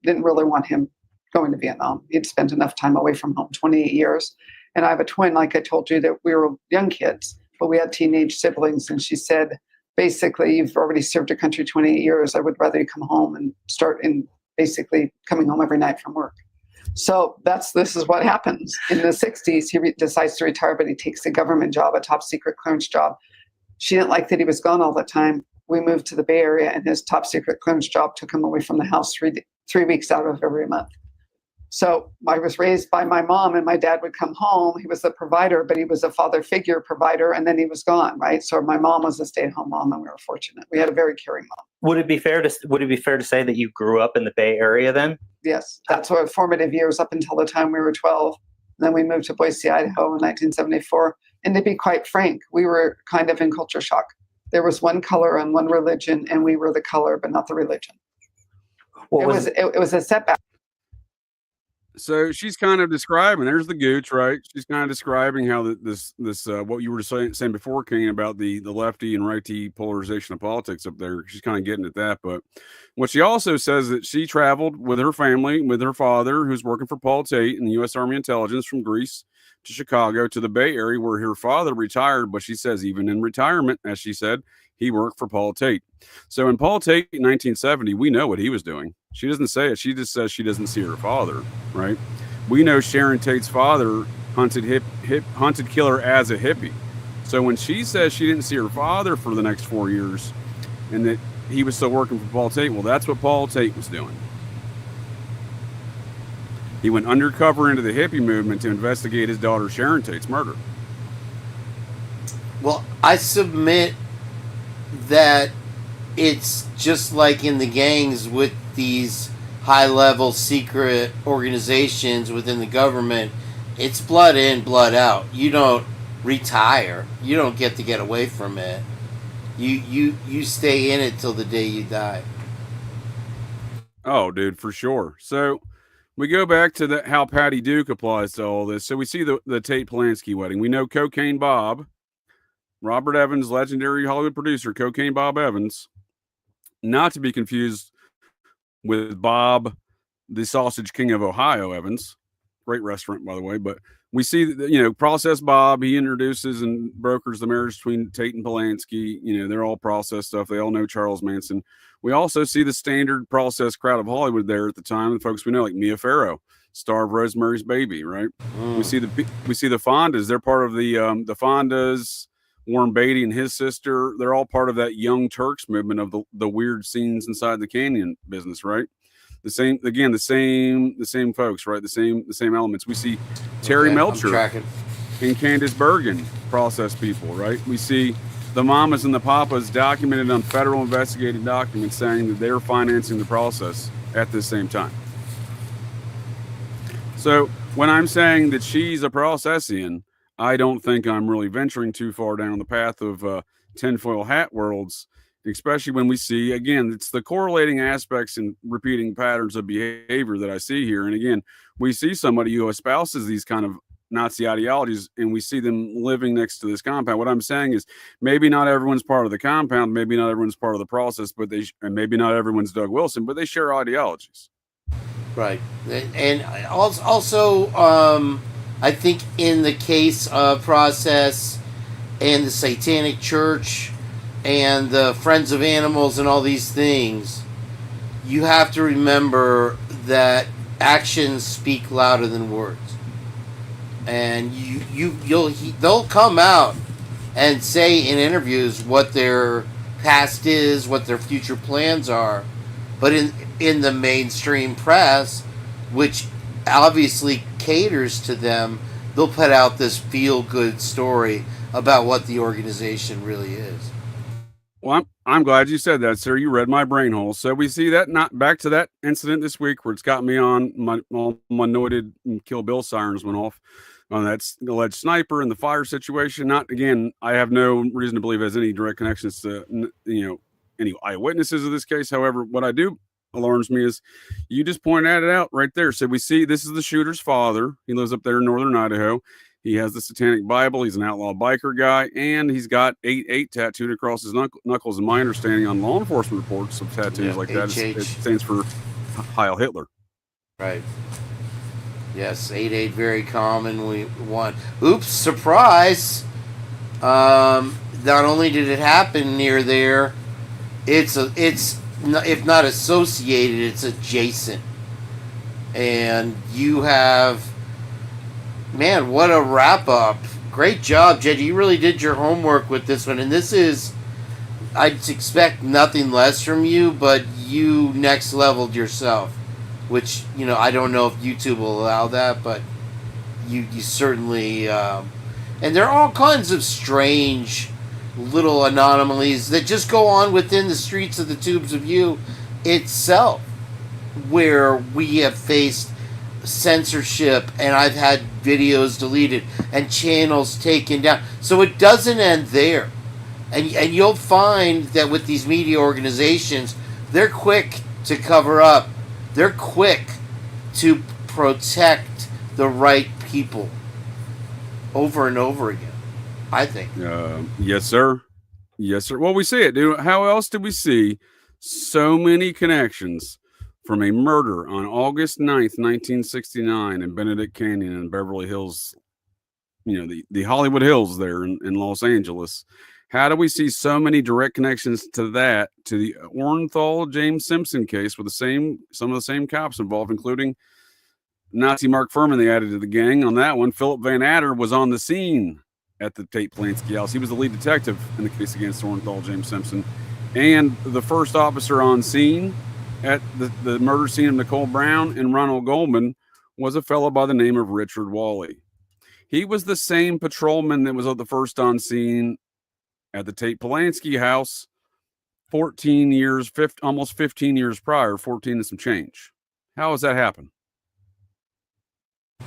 didn't really want him going to Vietnam. He'd spent enough time away from home, 28 years. And I have a twin, like I told you, that we were young kids, but we had teenage siblings. And she said, basically, you've already served your country 28 years. I would rather you come home and start in basically coming home every night from work. So this is what happens. In the 60s, he decides to retire, but he takes a government job, a top secret clearance job. She didn't like that he was gone all the time. We moved to the Bay Area, and his top secret clearance job took him away from the house 3 weeks out of every month. So I was raised by my mom, and my dad would come home. He was the provider, but he was a father figure provider, and then he was gone, right? So my mom was a stay-at-home mom, and we were fortunate. We had a very caring mom. Would it be fair to say that you grew up in the Bay Area then? Yes, that's what formative years up until the time we were 12. And then we moved to Boise, Idaho in 1974. And to be quite frank, we were kind of in culture shock. There was one color and one religion, and we were the color, but not the religion. It was a setback. So she's kind of describing, there's the gooch, right? She's kind of describing how this what you were saying before, Kane, about the lefty and righty polarization of politics up there. She's kind of getting at that. But what she also says that she traveled with her family, with her father, who's working for Paul Tate in the U.S. Army Intelligence, from Greece to Chicago to the Bay Area, where her father retired. But she says even in retirement, as she said, he worked for Paul Tate. So in Paul Tate in 1970, we know what he was doing. She doesn't say it. She just says she doesn't see her father, right? We know Sharon Tate's father hunted killer as a hippie. So when she says she didn't see her father for the next 4 years and that he was still working for Paul Tate, well, that's what Paul Tate was doing. He went undercover into the hippie movement to investigate his daughter Sharon Tate's murder. Well, I submit that it's just like in the gangs with these high-level secret organizations within the government. It's blood in, blood out. You don't retire. You don't get to get away from it. You stay in it till the day you die. Oh, dude, for sure. So we go back to how Patty Duke applies to all this. So we see the Tate Polanski wedding. We know Cocaine Bob, Robert Evans, legendary Hollywood producer, Cocaine Bob Evans, not to be confused with Bob, the Sausage King of Ohio Evans. Great restaurant, by the way. But we see, Process Bob, he introduces and brokers the marriage between Tate and Polanski. They're all process stuff. They all know Charles Manson. We also see the standard process crowd of Hollywood there at the time, the folks we know, like Mia Farrow, star of Rosemary's Baby, right? We see the Fondas. They're part of the Fondas. Warren Beatty and his sister, they're all part of that Young Turks movement of the weird scenes inside the canyon business, right? The same folks, right? The same elements. We see Terry Melcher and Candace Bergen, process people, right? We see the mamas and the papas documented on federal investigative documents saying that they're financing the process at the same time. So when I'm saying that she's a processian, I don't think I'm really venturing too far down the path of tinfoil hat worlds, especially when we see, again, it's the correlating aspects and repeating patterns of behavior that I see here. And again, we see somebody who espouses these kind of Nazi ideologies, and we see them living next to this compound. What I'm saying is maybe not everyone's part of the compound, maybe not everyone's part of the process, but and maybe not everyone's Doug Wilson, but they share ideologies. Right. And also, I think in the case of Process and the Satanic Church and the Friends of Animals and all these things, you have to remember that actions speak louder than words. And they'll come out and say in interviews what their past is, what their future plans are. But in the mainstream press, which obviously caters to them, they'll put out this feel-good story about what the organization really is. Well, I'm glad you said that, sir. You read my brain hole. So we see that, not back to that incident this week where it's got me on my anointed Kill Bill sirens went off on that alleged sniper and the fire situation. Not, again, I have no reason to believe it has any direct connections to, any eyewitnesses of this case. However, what I do alarms me is you just pointed it out right there. So we see this is the shooter's father. He lives up there in northern Idaho. He has the Satanic Bible. He's an outlaw biker guy, and he's got 8-8 tattooed across his knuckles. And my understanding on law enforcement reports of tattoos like that, it stands for Heil Hitler. Right. Yes, 8-8, very common. We won. Oops, surprise. Not only did it happen near there, it's if not associated, it's adjacent. And you have, man, what a wrap up. Great job, JJ. You really did your homework with this one. And this is, I'd expect nothing less from you, but you next leveled yourself. Which, I don't know if YouTube will allow that, but you certainly... and there are all kinds of strange little anomalies that just go on within the streets of the Tubes of You itself, where we have faced censorship, and I've had videos deleted and channels taken down. So it doesn't end there. And you'll find that with these media organizations, they're quick to cover up. They're quick to protect the right people over and over again, I think. Yes, sir. Yes, sir. Well, we see it, dude. How else did we see so many connections from a murder on August 9th, 1969 in Benedict Canyon in Beverly Hills, the Hollywood Hills there in Los Angeles? How do we see so many direct connections to that, to the Orenthal James Simpson case with some of the same cops involved, including Nazi Mark Furman they added to the gang on that one. Philip Van Adder was on the scene at the Tate Polanski house. He was the lead detective in the case against Orenthal James Simpson. And the first officer on scene at the murder scene of Nicole Brown and Ronald Goldman was a fellow by the name of Richard Wally. He was the same patrolman that was the first on scene at the Tate Polanski house 14 years, almost 15 years prior, 14 and some change. How has that happened?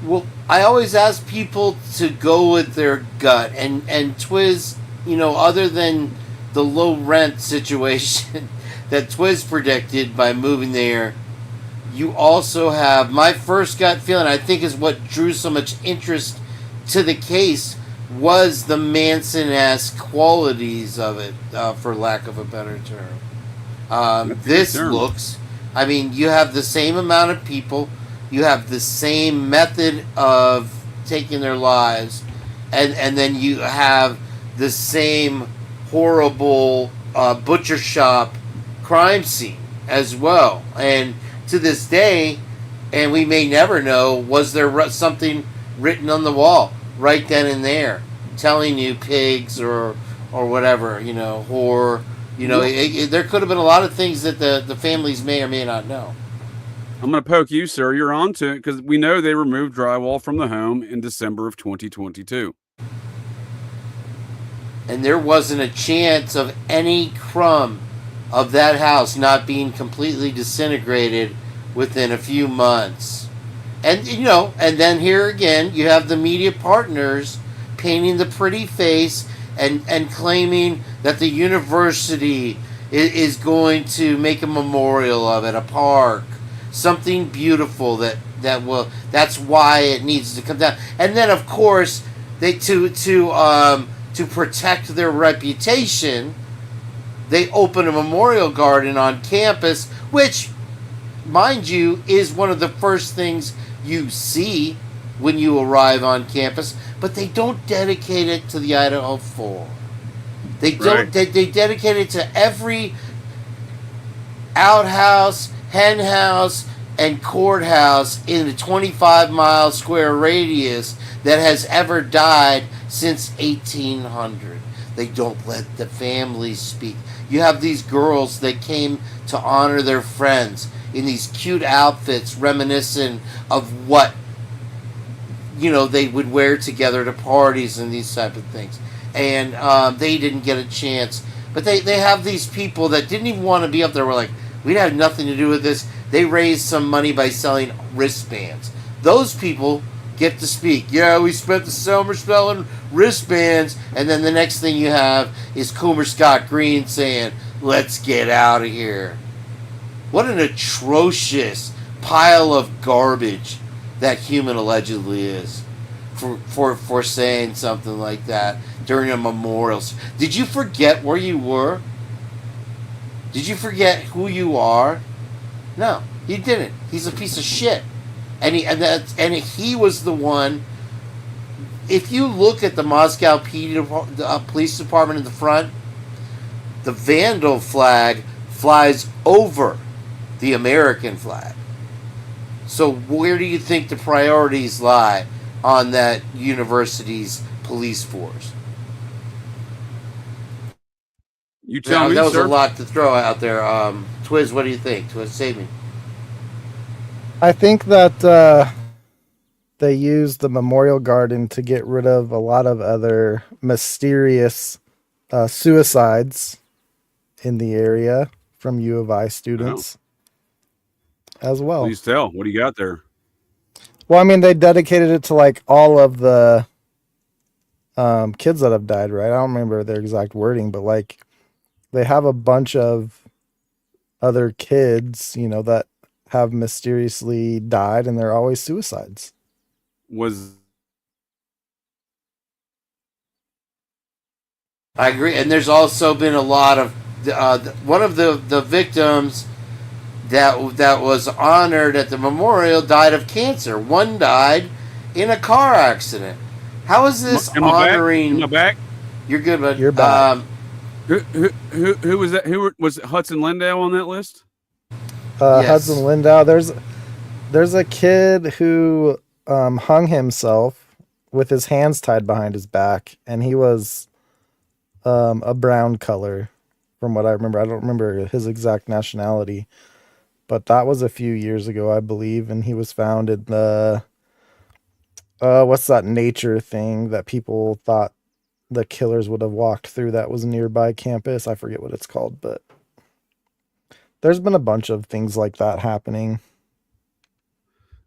Well, I always ask people to go with their gut, and Twiz, other than the low rent situation that Twiz predicted by moving there, you also have my first gut feeling, I think is what drew so much interest to the case, was the Manson-esque qualities of it, for lack of a better term. This looks, you have the same amount of people, you have the same method of taking their lives, and then you have the same horrible butcher shop crime scene as well. And to this day, and we may never know, was there something written on the wall right then and there telling you pigs or whatever, whore, there could have been a lot of things that the families may or may not know. I'm going to poke you, sir. You're on to it, because we know they removed drywall from the home in December of 2022. And there wasn't a chance of any crumb of that house not being completely disintegrated within a few months. And, and then here again, you have the media partners painting the pretty face and claiming that the university is going to make a memorial of it, a park, something beautiful that's why it needs to come down. And then, of course, they to protect their reputation, they open a memorial garden on campus, which, mind you, is one of the first things you see when you arrive on campus. But they don't dedicate it to the Idaho 4. They don't. Right. They dedicate it to every outhouse, hen house, and courthouse in the 25-mile square radius that has ever died since 1800. They don't let the families speak. You have these girls that came to honor their friends in these cute outfits reminiscent of what they would wear together to parties and these type of things. And they didn't get a chance. But they have these people that didn't even want to be up there. We're like, we had nothing to do with this. They raised some money by selling wristbands. Those people get to speak. Yeah, we spent the summer selling wristbands. And then the next thing you have is Coomer Scott Green saying, let's get out of here. What an atrocious pile of garbage that human allegedly is for saying something like that during a memorial. Did you forget where you were? Did you forget who you are? No, he didn't. He's a piece of shit. and he was the one. If you look at the Moscow police department in the front, the Vandal flag flies over the American flag. So where do you think the priorities lie on that university's police force? You tell me, that was sir. a lot to throw out there. Twiz, what do you think? Twiz, save me. I think that they used the memorial garden to get rid of a lot of other mysterious suicides in the area from U of I students as well. Please tell. What do you got there? Well, I mean, they dedicated it to like all of the kids that have died, right? I don't remember their exact wording, but like they have a bunch of other kids, you know, that have mysteriously died, and they're always suicides. I agree, and there's also been a lot of one of the victims that was honored at the memorial died of cancer. One died in a car accident. How is this honoring? Am I back? You're good, bud. You're back. Who was that? Who was Hudson Lindau on that list? Yes. Hudson Lindau. There's a kid who hung himself with his hands tied behind his back, and he was a brown color, from what I remember. I don't remember his exact nationality, but that was a few years ago, I believe, and he was found in the what's that nature thing that people thought the killers would have walked through that was nearby campus? I forget what it's called, but there's been a bunch of things like that happening.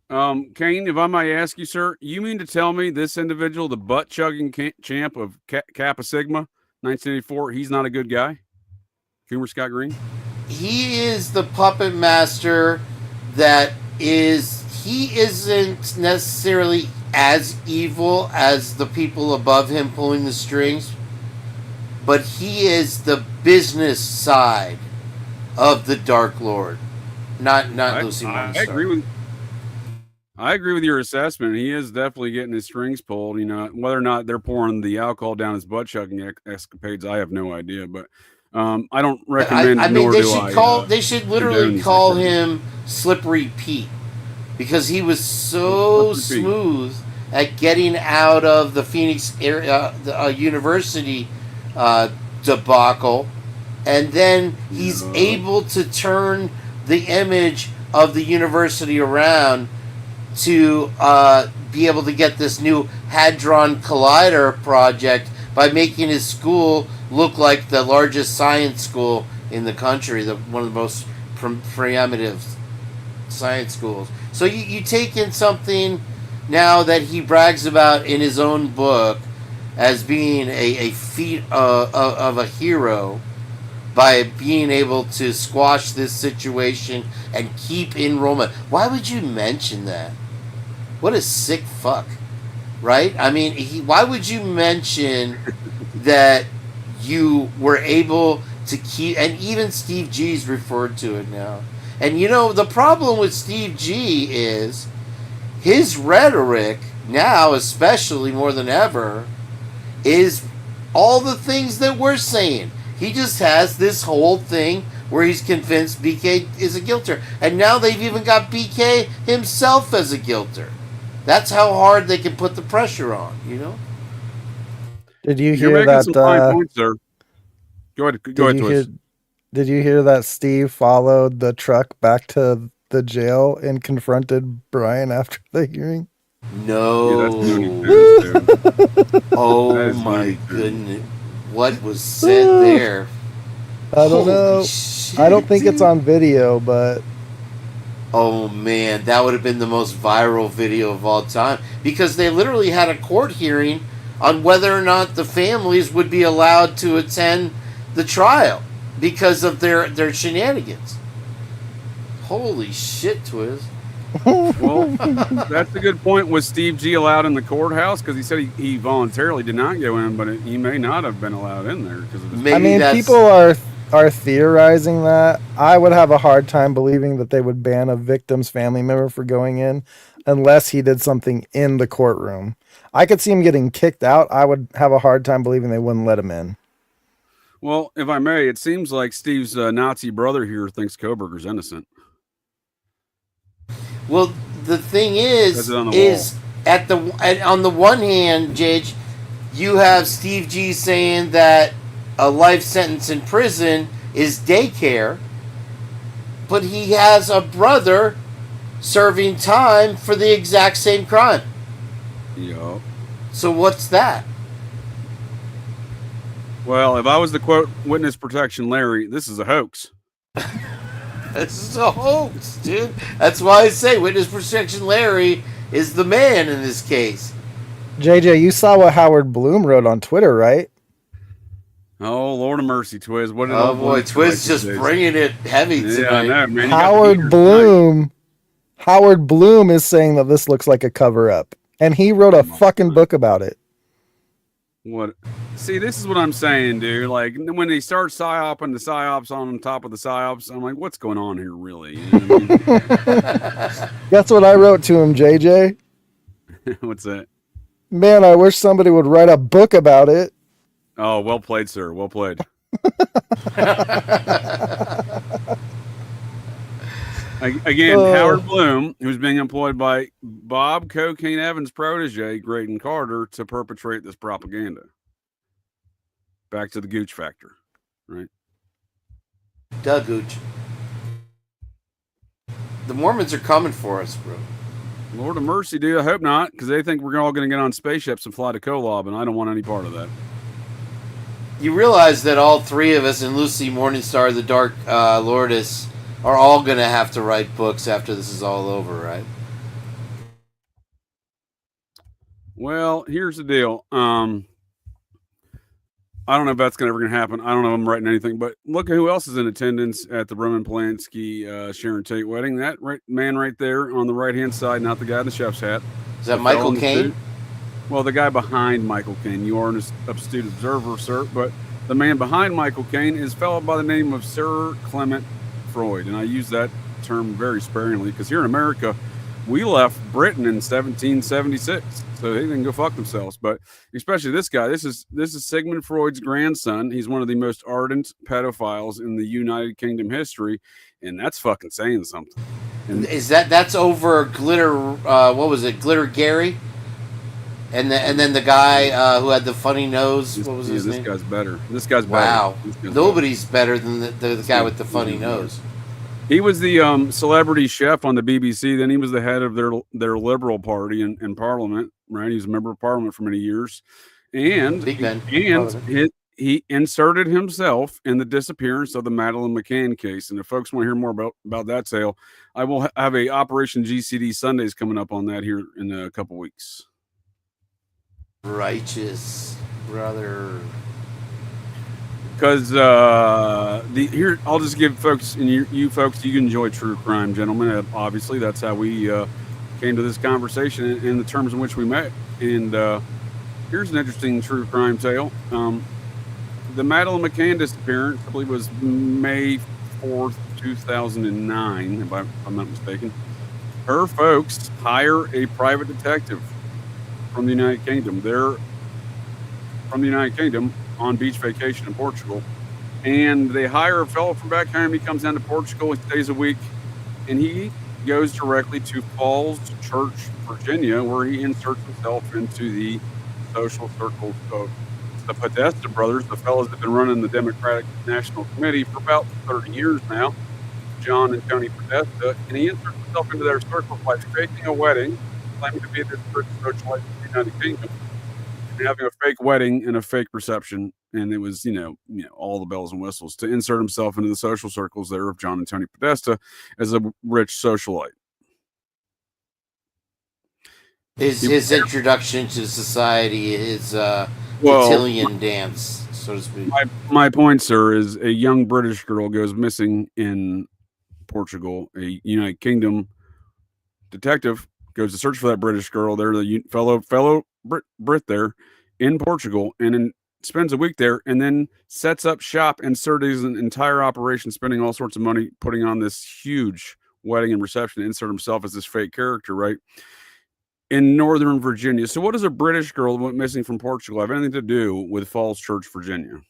Kane, if I might ask you, sir, you mean to tell me this individual, the butt-chugging champ of Kappa Sigma, 1984, he's not a good guy? Coomer Scott Green? He is the puppet master that is... He isn't necessarily as evil as the people above him pulling the strings, but he is the business side of the Dark Lord, not Lucy Morningstar. I agree with your assessment. He is definitely getting his strings pulled. You know, whether or not they're pouring the alcohol down his butt chugging escapades, I have no idea. But I don't recommend. I mean, they should literally call him Slippery Pete, because he was so smooth at getting out of the Phoenix University debacle, and then he's able to turn the image of the university around to be able to get this new Hadron Collider project by making his school look like the largest science school in the country, one of the most preeminent science schools. So you take in something now that he brags about in his own book as being a feat of a hero by being able to squash this situation and keep enrollment. Why would you mention that? What a sick fuck, right? I mean, why would you mention that you were able to keep, and even Steve G's referred to it now. And you know, the problem with Steve G is his rhetoric now, especially more than ever, is all the things that we're saying. He just has this whole thing where he's convinced BK is a guilter. And now they've even got BK himself as a guilter. That's how hard they can put the pressure on, you know? Did you hear that? Some fine points, sir. Go ahead, Twiz. Did you hear that Steve followed the truck back to the jail and confronted Brian after the hearing? No. Yeah, oh my goodness. What was said there? I don't know. Shit, I don't think it's on video, but... Oh man, that would have been the most viral video of all time. Because they literally had a court hearing on whether or not the families would be allowed to attend the trial because of their shenanigans. Holy shit, Twiz. Well, that's a good point. Was Steve G allowed in the courthouse? Because he said he voluntarily did not go in, but he may not have been allowed in there because of his... I mean, people are theorizing that. I would have a hard time believing that they would ban a victim's family member for going in. unless he did something in the courtroom. I could see him getting kicked out. I would have a hard time believing they wouldn't let him in. Well, if I may, it seems like Steve's Nazi brother here thinks Koberger's innocent. Well, the thing is on the one hand, Judge, you have Steve G saying that a life sentence in prison is daycare, but he has a brother serving time for the exact same crime. Yup. So what's that? Well, if I was the quote witness protection Larry, this is a hoax. This is a hoax, dude. That's why I say witness protection Larry is the man in this case. JJ, you saw what Howard Bloom wrote on Twitter, right? Oh, Lord of mercy, Twiz. What did Oh boy, Twiz just bringing it heavy tonight. Yeah, I know, man. Howard Bloom is saying that this looks like a cover up. And he wrote a fucking book about it. What? See, this is what I'm saying, dude. Like, when they start psyoping the psyops on top of the psyops, I'm like, what's going on here, really? You know what I mean? That's what I wrote to him, JJ. What's that? Man, I wish somebody would write a book about it. Oh, well played, sir. Well played. Again, Howard Bloom, who's being employed by Bob Cocaine Evans' protege, Graydon Carter, to perpetrate this propaganda. Back to the Gooch factor, right? Doug Gooch. The Mormons are coming for us, bro. Lord of mercy, dude. I hope not, because they think we're all going to get on spaceships and fly to Kolob, and I don't want any part of that. You realize that all three of us, and Lucy Morningstar, the Dark Lordess, are all going to have to write books after this is all over, right? Well, here's the deal. I don't know if that's ever going to happen. I don't know if I'm writing anything, but look at who else is in attendance at the Roman Polanski Sharon Tate wedding. That man right there on the right-hand side, not the guy in the chef's hat. Is that Michael Caine? Well, the guy behind Michael Caine. You are an astute observer, sir, but the man behind Michael Caine is a fellow by the name of Sir Clement Freud, and I use that term very sparingly because here in America, we left Britain in 1776, so they can go fuck themselves. But especially this guy, this is Sigmund Freud's grandson. He's one of the most ardent pedophiles in the United Kingdom history, and that's fucking saying something. And is that's over Glitter? What was it, Glitter Gary? And then the guy who had the funny nose. What was his name? This guy's better. This guy's wow. better. Nobody's better than the guy with the funny nose. He was the celebrity chef on the BBC. Then he was the head of their Liberal Party in Parliament. Right, he was a member of Parliament for many years, and he inserted himself in the disappearance of the Madeleine McCann case. And if folks want to hear more about that tale, I will have a Operation GCD Sundays coming up on that here in a couple weeks. Righteous brother. Because here, I'll just give folks, and you folks, you enjoy true crime, gentlemen. Obviously, that's how we came to this conversation in the terms in which we met. And here's an interesting true crime tale. The Madeleine McCann disappearance, I believe, was May 4th, 2009, if I'm not mistaken. Her folks hire a private detective from the United Kingdom. They're from the United Kingdom on beach vacation in Portugal, and they hire a fellow from back home. He comes down to Portugal, he stays a week, and he goes directly to Falls Church, Virginia, where he inserts himself into the social circles of the Podesta brothers, the fellows that have been running the Democratic National Committee for about 30 years now, John and Tony Podesta, and he inserts himself into their circle by faking a wedding, claiming to be this rich socialite in the United Kingdom, and having a fake wedding and a fake reception. And it was, you know, all the bells and whistles to insert himself into the social circles there of John and Tony Podesta as a rich socialite. His introduction to society, his cotillion dance, so to speak. My point, sir, is a young British girl goes missing in Portugal. A United Kingdom detective goes to search for that British girl. They're the fellow Brit there in Portugal, and then spends a week there, and then sets up shop and starts an entire operation, spending all sorts of money, putting on this huge wedding and reception to insert himself as this fake character, right? In Northern Virginia. So what does a British girl that went missing from Portugal have anything to do with Falls Church, Virginia?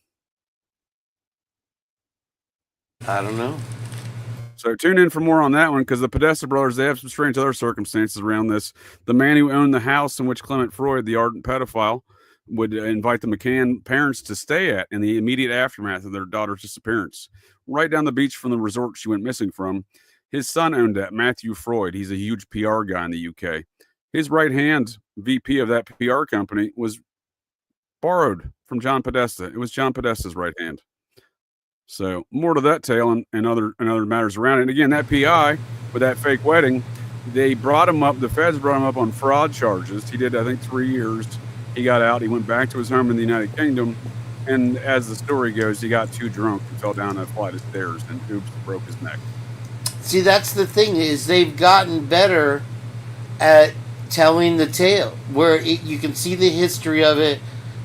I don't know. So tune in for more on that one, because the Podesta brothers, they have some strange other circumstances around this. The man who owned the house in which Clement Freud, the ardent pedophile, would invite the McCann parents to stay at in the immediate aftermath of their daughter's disappearance, right down the beach from the resort she went missing from. His son owned that, Matthew Freud. He's a huge PR guy in the UK. His right-hand VP of that PR company was borrowed from John Podesta. It was John Podesta's right hand. So more to that tale and other matters around it. And again, that PI with that fake wedding, they brought him up. The feds brought him up on fraud charges. He did, I think, 3 years. He got out. He went back to his home in the United Kingdom. And as the story goes, he got too drunk and fell down a flight of stairs and oops, broke his neck. See, that's the thing, is they've gotten better at telling the tale, where you can see the history of it.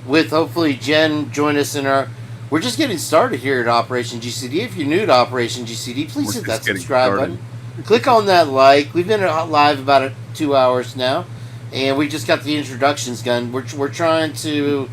With hopefully Jen join us in our. We're just getting started here at Operation GCD. If you're new to Operation GCD, please hit that subscribe button. Click on that like. We've been live about 2 hours now, and we just got the introductions done. We're trying to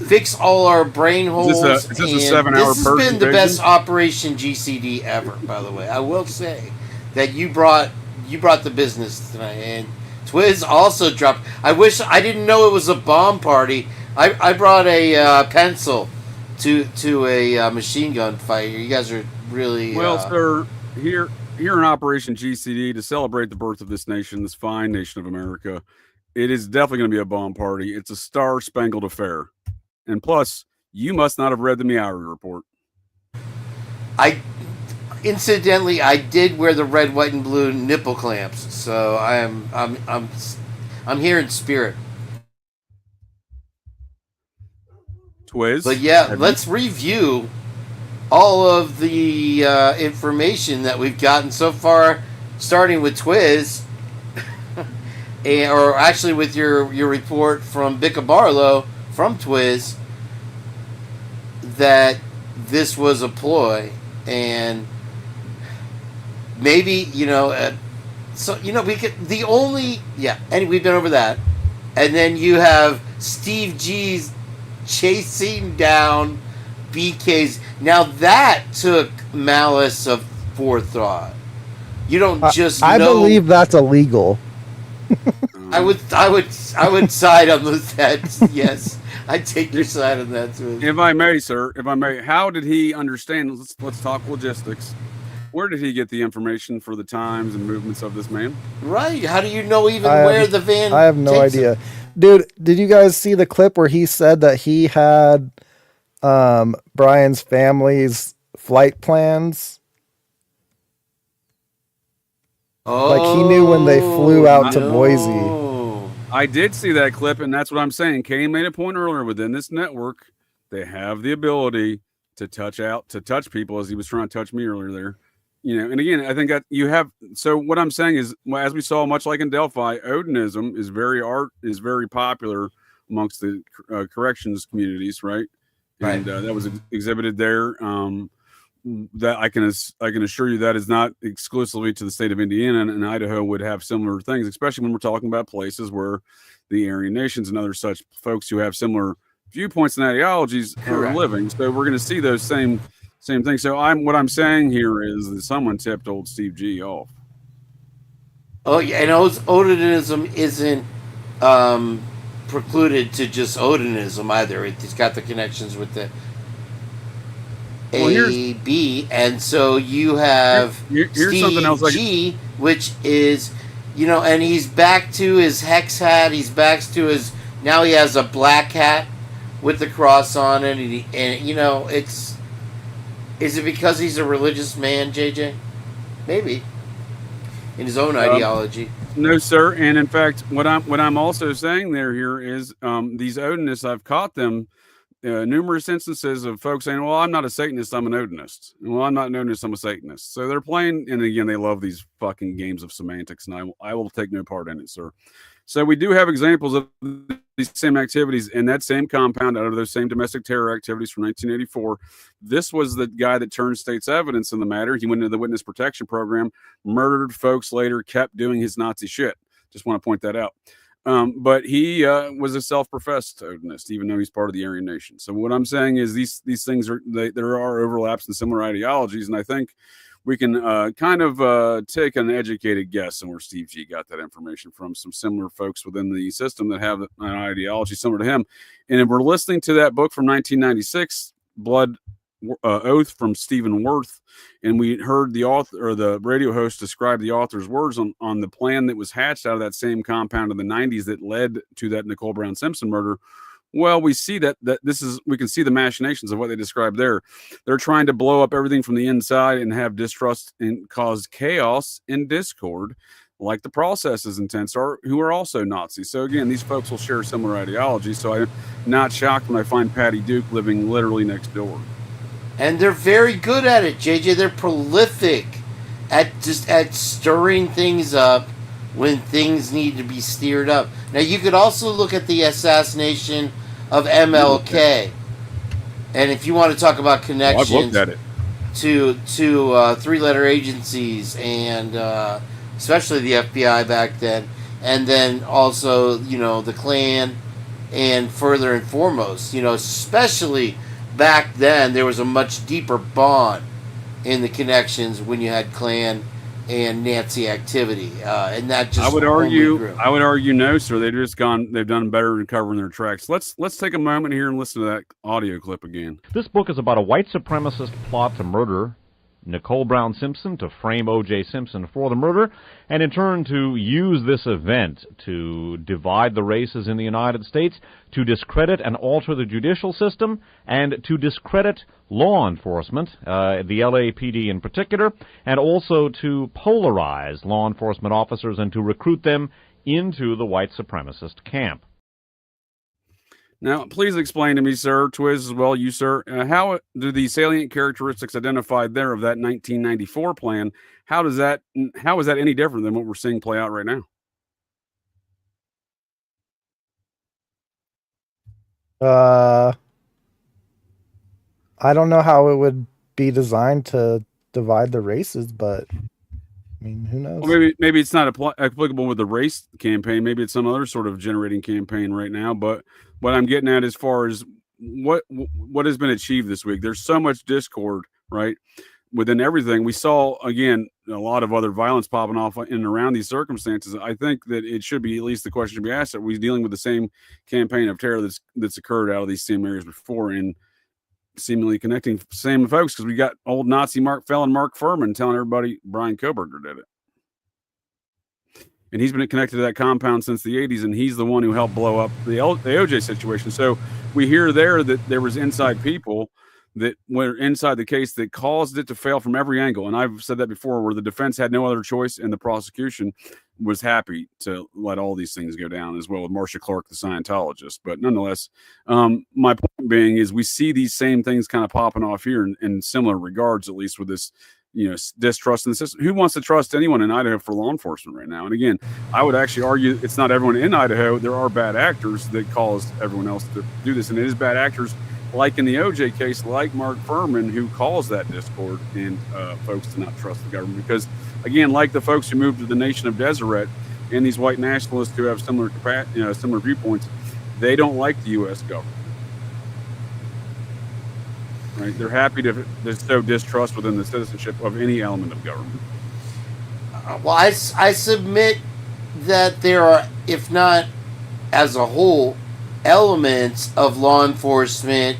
fix all our brain holes. Is this a 7-hour This has been the best Operation GCD ever, by the way. I will say that you brought the business tonight, and Twiz also dropped. I wish I didn't know it was a bomb party. I brought a pencil to a machine gun fight. You guys are really well, sir. Here in Operation GCD, to celebrate the birth of this nation, this fine nation of America, it is definitely going to be a bomb party. It's a star-spangled affair, and plus, you must not have read the Meowery report. Incidentally, I did wear the red, white, and blue nipple clamps, so I'm here in spirit. Twiz. But yeah, let's review all of the information that we've gotten so far, starting with Twiz, or actually with your report from Bicca Barlow from Twiz, that this was a ploy, and maybe, we could, and we've been over that. And then you have Steve G's chasing down BK's. Now that took malice of forethought. You don't just I believe that's illegal. I would side on that. Yes, I take your side on that too. If I may, sir, how did he understand? Let's talk logistics. Where did he get the information for the times and movements of this man? Right. How do you know even where the van? I have no idea. Dude, did you guys see the clip where he said that he had Brian's family's flight plans? Oh, like he knew when they flew out to Boise. I did see that clip, and that's what I'm saying. Kane made a point earlier. Within this network, they have the ability to touch people, as he was trying to touch me earlier there. And again, I think that you have. So what I'm saying is, as we saw, much like in Delphi, Odinism is very popular amongst the corrections communities, right? And that was exhibited there. That I can assure you that is not exclusively to the state of Indiana, and Idaho would have similar things, especially when we're talking about places where the Aryan nations and other such folks who have similar viewpoints and ideologies are living. So we're going to see those same things. So what I'm saying here is that someone tipped old Steve G off. Oh yeah, and Odinism isn't precluded to just Odinism either. It's got the connections with the AB, and so you have Steve G, which is, and he's back to his hex hat. He's back to his, now he has a black hat with the cross on it, and is it because he's a religious man, JJ? Maybe in his own ideology. No, sir. And in fact, what I'm also saying here is these Odinists, I've caught them numerous instances of folks saying, well, I'm not a Satanist, I'm an Odinist. Well, I'm not an Odinist, I'm a Satanist. So they're playing, and again, they love these fucking games of semantics, and I will take no part in it, sir. So we do have examples of these same activities in that same compound out of those same domestic terror activities from 1984. This was the guy that turned state's evidence in the matter. He went into the witness protection program, murdered folks later, kept doing his Nazi shit. Just want to point that out. But he was a self-professed Odinist, even though he's part of the Aryan Nation. So what I'm saying is these things there are overlaps and similar ideologies, and I think we can kind of take an educated guess on where Steve G got that information from. Some similar folks within the system that have an ideology similar to him. And if we're listening to that book from 1996, Blood Oath from Stephen Worth, and we heard the author or the radio host describe the author's words on the plan that was hatched out of that same compound in the 90s that led to that Nicole Brown Simpson murder. Well, we see that we can see the machinations of what they described there. They're trying to blow up everything from the inside and have distrust and cause chaos and discord, like the processes intense who are also Nazis. So again, these folks will share similar ideologies. So I'm not shocked when I find Patty Duke living literally next door. And they're very good at it, JJ. They're prolific at stirring things up when things need to be steered up. Now, you could also look at the assassination of MLK. And if you want to talk about connections I've looked at it. to three-letter agencies and especially the FBI back then, and then also, the Klan, and further and foremost, especially back then, there was a much deeper bond in the connections when you had Klan and Nazi activity, and that just I would argue no, sir. They've done better in covering their tracks. Let's take a moment here and listen to that audio clip again. This book is about a white supremacist plot to murder Nicole Brown Simpson, to frame O.J. Simpson for the murder, and in turn to use this event to divide the races in the United States, to discredit and alter the judicial system, and to discredit law enforcement, the LAPD in particular, and also to polarize law enforcement officers and to recruit them into the white supremacist camp. Now, please explain to me, sir, Twiz as well, you, sir, how do the salient characteristics identified there of that 1994 plan, how is that any different than what we're seeing play out right now? I don't know how it would be designed to divide the races, but I mean, who knows? Well, maybe it's not applicable with the race campaign. Maybe it's some other sort of generating campaign right now. But what I'm getting at as far as what has been achieved this week, there's so much discord, right, within everything. We saw, again, a lot of other violence popping off in and around these circumstances. I think that it should be, at least the question should be asked, are we dealing with the same campaign of terror that's occurred out of these same areas before, and seemingly connecting same folks, because we got old Nazi felon Mark Furman telling everybody Brian Koberger did it. And he's been connected to that compound since the 80s, and he's the one who helped blow up the OJ situation. So we hear there that there was inside people that were inside the case that caused it to fail from every angle. And I've said that before, where the defense had no other choice and the prosecution was happy to let all these things go down, as well with Marcia Clark, the Scientologist. But nonetheless, my point being is we see these same things kind of popping off here in similar regards, at least with this, distrust in the system. Who wants to trust anyone in Idaho for law enforcement right now? And again, I would actually argue it's not everyone in Idaho. There are bad actors that caused everyone else to do this. And it is bad actors, like in the OJ case, like Mark Furman, who caused that discord and folks to not trust the government. Because, again, like the folks who moved to the nation of Deseret and these white nationalists who have similar viewpoints, they don't like the U.S. government. Right? They're happy to sow distrust within the citizenship of any element of government. Well, I submit that there are, if not as a whole, elements of law enforcement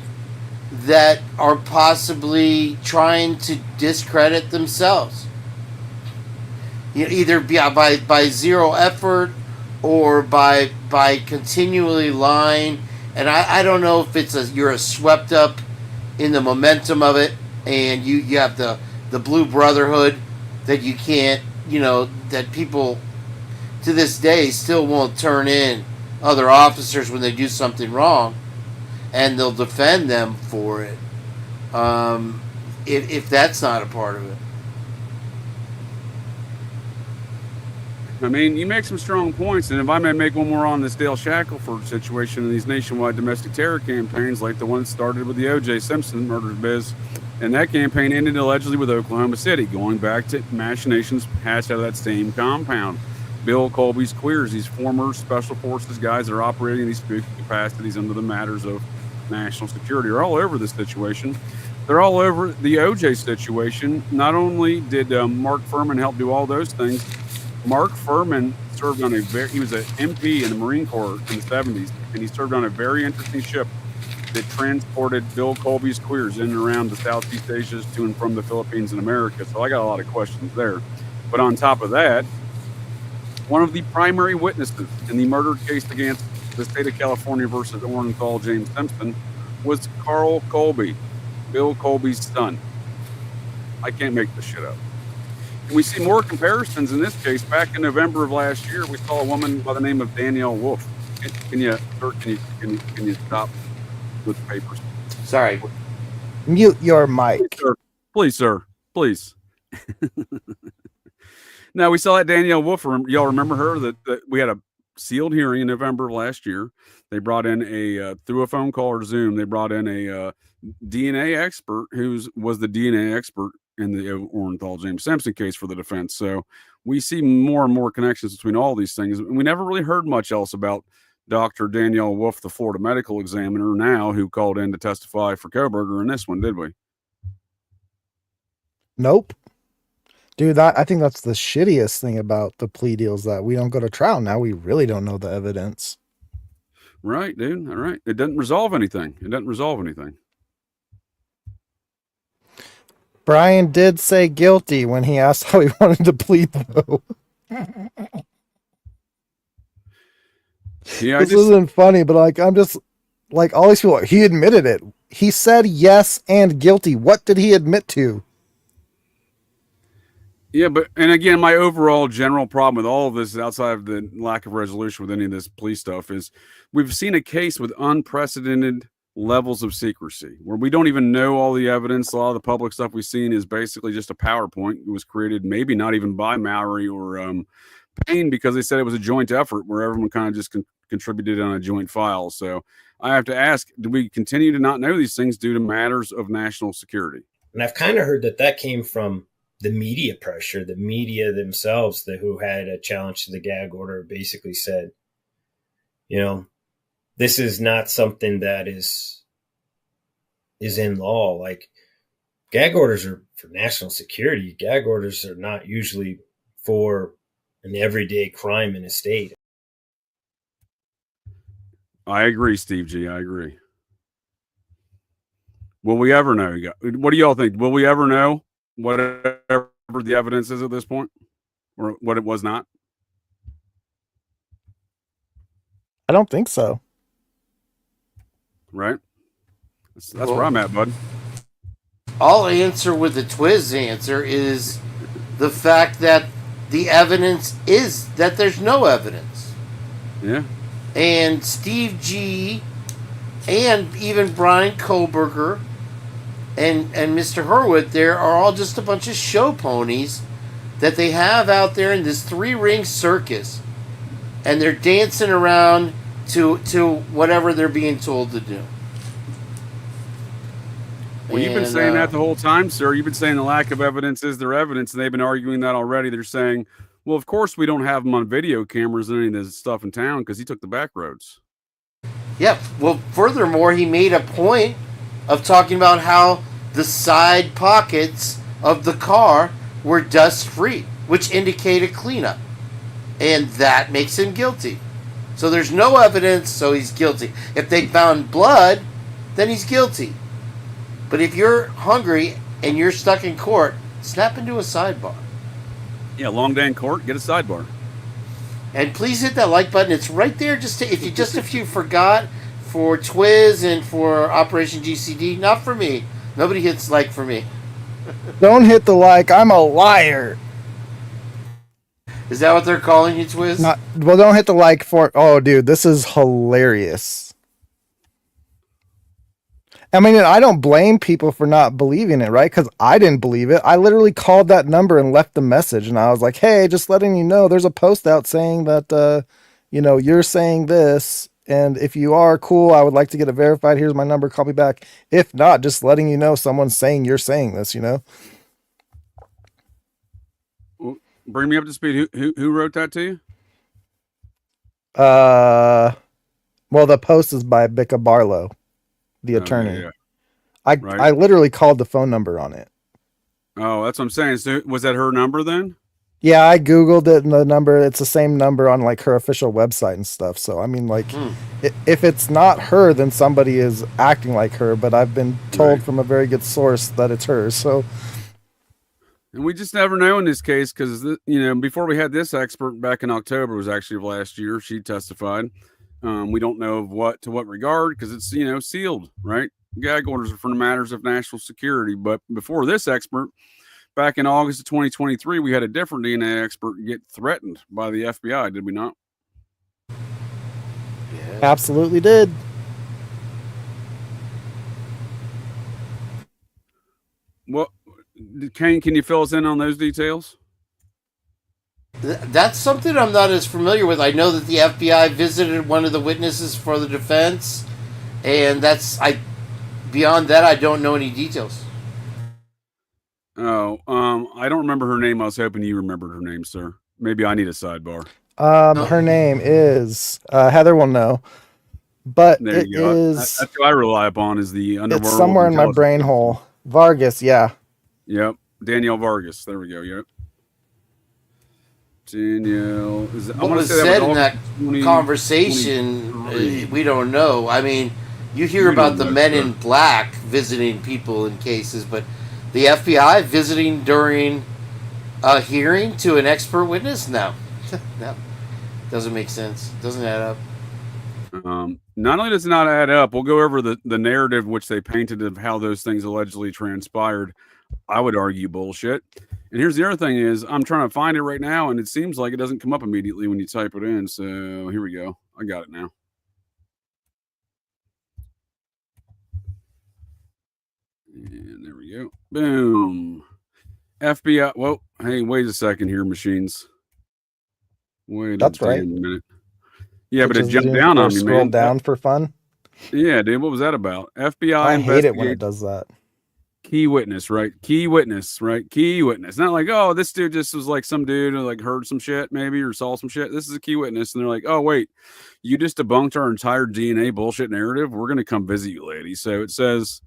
that are possibly trying to discredit themselves. Either by zero effort or by continually lying. And I don't know if you're swept up in the momentum of it, and you have the Blue Brotherhood that you can't, that people to this day still won't turn in other officers when they do something wrong, and they'll defend them for it. If that's not a part of it. I mean, you make some strong points, and if I may make one more on this Dale Shackelford situation and these nationwide domestic terror campaigns, like the one that started with the O.J. Simpson murder biz, and that campaign ended allegedly with Oklahoma City, going back to machinations hatched out of that same compound. Bill Colby's queers, these former special forces guys that are operating in these big capacities under the matters of national security, are all over this situation. They're all over the O.J. situation. Not only did Mark Furman help do all those things, Mark Furman served on he was an MP in the Marine Corps in the 70s, and he served on a very interesting ship that transported Bill Colby's queers in and around the Southeast Asia to and from the Philippines and America. So I got a lot of questions there. But on top of that, one of the primary witnesses in the murder case against the state of California versus Orenthal James Simpson was Carl Colby, Bill Colby's son. I can't make this shit up. And we see more comparisons in this case. Back in November of last year, we saw a woman by the name of Danielle Wolf. Can you stop with the papers? Sorry. Mute your mic. Please, sir. Please. Now, we saw that Danielle Wolf. Y'all remember her? That we had a sealed hearing in November of last year. They brought in through a phone call or Zoom, they brought in a DNA expert who was the DNA expert in the Orenthal James Simpson case for the defense. So we see more and more connections between all these things. And we never really heard much else about Dr. Danielle Wolf, the Florida medical examiner now, who called in to testify for Koberger in this one, did we? Nope. Dude, I think that's the shittiest thing about the plea deals, that we don't go to trial. Now we really don't know the evidence. Right, dude. All right. It doesn't resolve anything. It doesn't resolve anything. Brian did say guilty when he asked how he wanted to plead, though. Yeah, this isn't funny, but I'm just all these people. He admitted it. He said yes and guilty. What did he admit to? Yeah, and again, my overall general problem with all of this, outside of the lack of resolution with any of this police stuff, is we've seen a case with unprecedented levels of secrecy where we don't even know all the evidence. A lot of the public stuff we've seen is basically just a PowerPoint. It was created maybe not even by Mallory or Payne, because they said it was a joint effort where everyone kind of just contributed on a joint file. So I have to ask, do we continue to not know these things due to matters of national security? And I've kind of heard that came from the media pressure. The media themselves, who had a challenge to the gag order, basically said, this is not something that is in law. Like, gag orders are for national security. Gag orders are not usually for an everyday crime in a state. I agree, Steve G. I agree. Will we ever know? What do y'all think? Will we ever know whatever the evidence is at this point, or what it was not? I don't think so. Right? That's where I'm at, bud. I'll answer with the Twiz answer is the fact that the evidence is that there's no evidence. Yeah. And Steve G and even Brian Koberger and Mr. Hurwitz there are all just a bunch of show ponies that they have out there in this 3-ring circus, and they're dancing around to whatever they're being told to do. Well, you've been saying that the whole time, sir. You've been saying the lack of evidence is their evidence, and they've been arguing that already. They're saying, well, of course we don't have them on video cameras and any of this stuff in town because he took the back roads. Yeah, well, furthermore, he made a point of talking about how the side pockets of the car were dust-free, which indicated cleanup. And that makes him guilty. So there's no evidence, so he's guilty. If they found blood, then he's guilty. But if you're hungry and you're stuck in court, snap into a sidebar. Yeah, long day in court, get a sidebar. And please hit that like button. It's right there. If you forgot, for Twiz and for Operation GCD, not for me. Nobody hits like for me. Don't hit the like. I'm a liar. Is that what they're calling you, Twiz? Well, don't hit the like for... Oh, dude, this is hilarious. I mean, I don't blame people for not believing it, right? Because I didn't believe it. I literally called that number and left the message, and I was like, "Hey, just letting you know, there's a post out saying that, you're saying this, and if you are cool, I would like to get it verified. Here's my number. Call me back. If not, just letting you know, someone's saying you're saying this. Bring me up to speed. Who wrote that to you? Well, the post is by Becca Barlow, the attorney. Yeah. I literally called the phone number on it. Oh, that's what I'm saying. So was that her number then? Yeah, I Googled it, and the number, it's the same number on like her official website and stuff. So, I mean, like, if it's not her, then somebody is acting like her, but I've been told from a very good source that it's her. So, and we just never know in this case, because, before we had this expert back in October, was actually of last year, she testified. We don't know of what regard, because it's, sealed, right? Gag orders are for matters of national security. But before this expert, back in August of 2023, we had a different DNA expert get threatened by the FBI, did we not? Yeah. Absolutely did. Well, Kane, can you fill us in on those details? That's something I'm not as familiar with. I know that the FBI visited one of the witnesses for the defense, and beyond that, I don't know any details. Oh, I don't remember her name. I was hoping you remembered her name, sir. Maybe I need a sidebar. Her name is Heather will know, but there you go. That's who I rely upon, is the underworld. It's somewhere in my brain hole. Vargas, yeah. Yep, Danielle Vargas. There we go. Yep. Danielle. What was said in that conversation, we don't know. I mean, you hear about the men in black visiting people in cases, but the FBI visiting during a hearing to an expert witness? No. No. Doesn't make sense. Doesn't add up. Not only does it not add up, we'll go over the narrative which they painted of how those things allegedly transpired. I would argue bullshit. And here's the other thing is, I'm trying to find it right now, and it seems like it doesn't come up immediately when you type it in. So here we go. I got it now. And there we go. Boom. FBI. Whoa. Hey, wait a second here, machines. Wait That's right. a minute. Yeah, but it jumped down on me, scroll man. Down for fun. Yeah, dude. What was that about? FBI. I hate it when it does that. Key witness, right? Key witness, right? Key witness. Not like, oh, this dude just was like some dude who like heard some shit maybe or saw some shit. This is a key witness. And they're like, oh, wait, you just debunked our entire DNA bullshit narrative. We're going to come visit you, lady. So it says,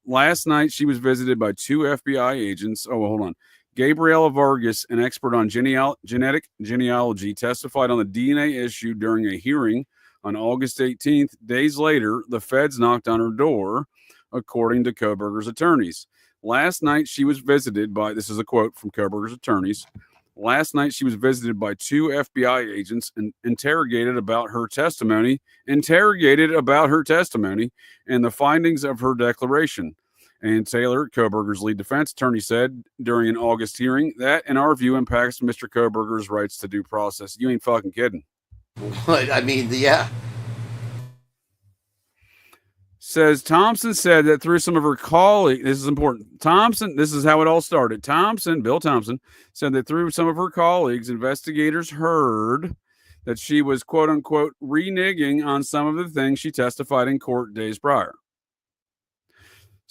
last night she was visited by 2 FBI agents. Oh, well, hold on. Gabriela Vargas, an expert on genetic genealogy, testified on the DNA issue during a hearing on August 18th. Days later, the feds knocked on her door, according to Kohberger's attorneys. Last night she was visited by, this is a quote from Kohberger's attorneys, last night she was visited by 2 FBI agents and interrogated about her testimony and the findings of her declaration. And Taylor, Kohberger's lead defense attorney, said during an August hearing that, in our view, impacts Mr. Kohberger's rights to due process. You ain't fucking kidding. I mean, yeah. Says Thompson said that through some of her colleagues, this is important. Thompson, this is how it all started. Bill Thompson, said that through some of her colleagues, investigators heard that she was, quote unquote, reneging on some of the things she testified in court days prior.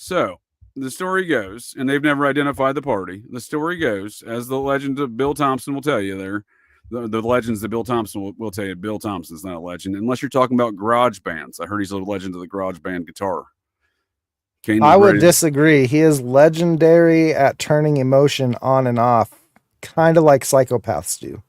So the story goes, and they've never identified the party. The story goes, as the legend of Bill Thompson will tell you there, the legends that Bill Thompson will tell you. Bill Thompson's not a legend, unless you're talking about garage bands. I heard he's a legend of the garage band guitar. I would disagree. He is legendary at turning emotion on and off, kind of like psychopaths do.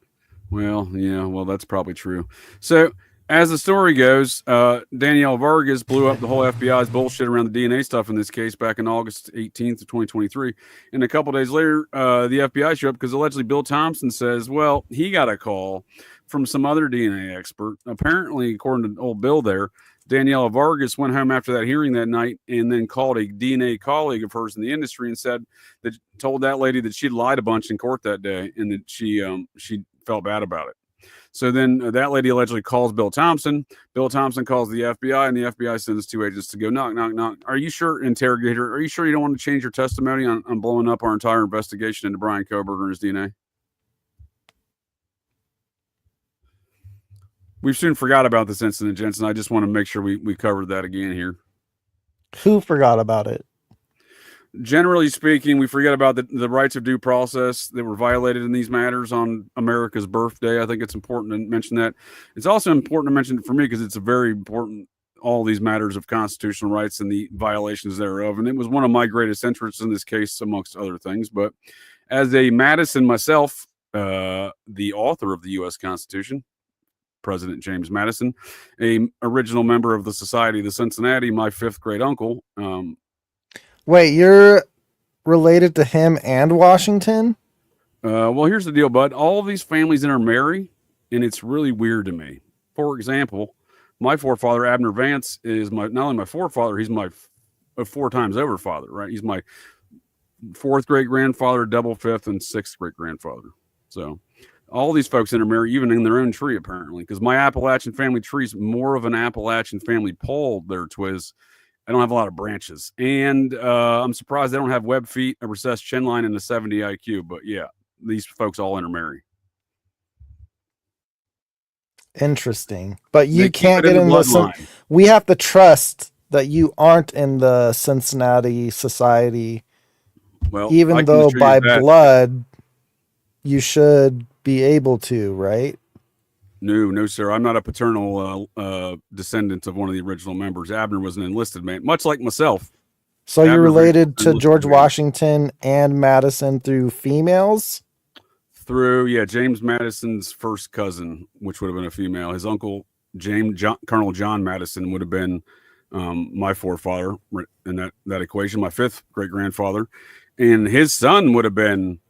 Well, yeah, that's probably true. So, as the story goes, Danielle Vargas blew up the whole FBI's bullshit around the DNA stuff in this case back in August 18th of 2023. And a couple days later, the FBI showed up because allegedly Bill Thompson says, well, he got a call from some other DNA expert. Apparently, according to old Bill there, Danielle Vargas went home after that hearing that night and then called a DNA colleague of hers in the industry and told that lady that she'd lied a bunch in court that day and that she felt bad about it. So then that lady allegedly calls Bill Thompson. Bill Thompson calls the FBI, and the FBI sends 2 agents to go knock, knock, knock. Are you sure, interrogator? Are you sure you don't want to change your testimony on blowing up our entire investigation into Brian Koberger and his DNA? We've soon forgot about this incident, Jensen. I just want to make sure we covered that again here. Who forgot about it? Generally speaking, we forget about the rights of due process that were violated in these matters on America's birthday. I think it's important to mention that. It's also important to mention it for me because it's a very important, all these matters of constitutional rights and the violations thereof. And it was one of my greatest interests in this case, amongst other things. But as a Madison myself, the author of the U.S. Constitution, President James Madison, a original member of the Society of the Cincinnati, my 5th great uncle. Wait, you're related to him and Washington? Well, here's the deal, bud. All of these families intermarry, and it's really weird to me. For example, my forefather, Abner Vance, is not only my forefather, he's my 4 times over father, right? He's my 4th great-grandfather, double 5th, and 6th great-grandfather. So all these folks intermarry, even in their own tree, apparently, because my Appalachian family tree is more of an Appalachian family pole there, Twiz. I don't have a lot of branches, and I'm surprised they don't have web feet, a recessed chin line, and a 70 IQ. But yeah, these folks all intermarry. Interesting, but you can't get in the. We have to trust that you aren't in the Cincinnati Society. Well, even though by blood, you should be able to, right? No, sir. I'm not a paternal descendant of one of the original members. Abner was an enlisted man, much like myself. So you're related to George Washington and Madison through females? Through, James Madison's first cousin, which would have been a female. His uncle, Colonel John Madison, would have been my forefather in that equation, my 5th great-grandfather. And his son would have been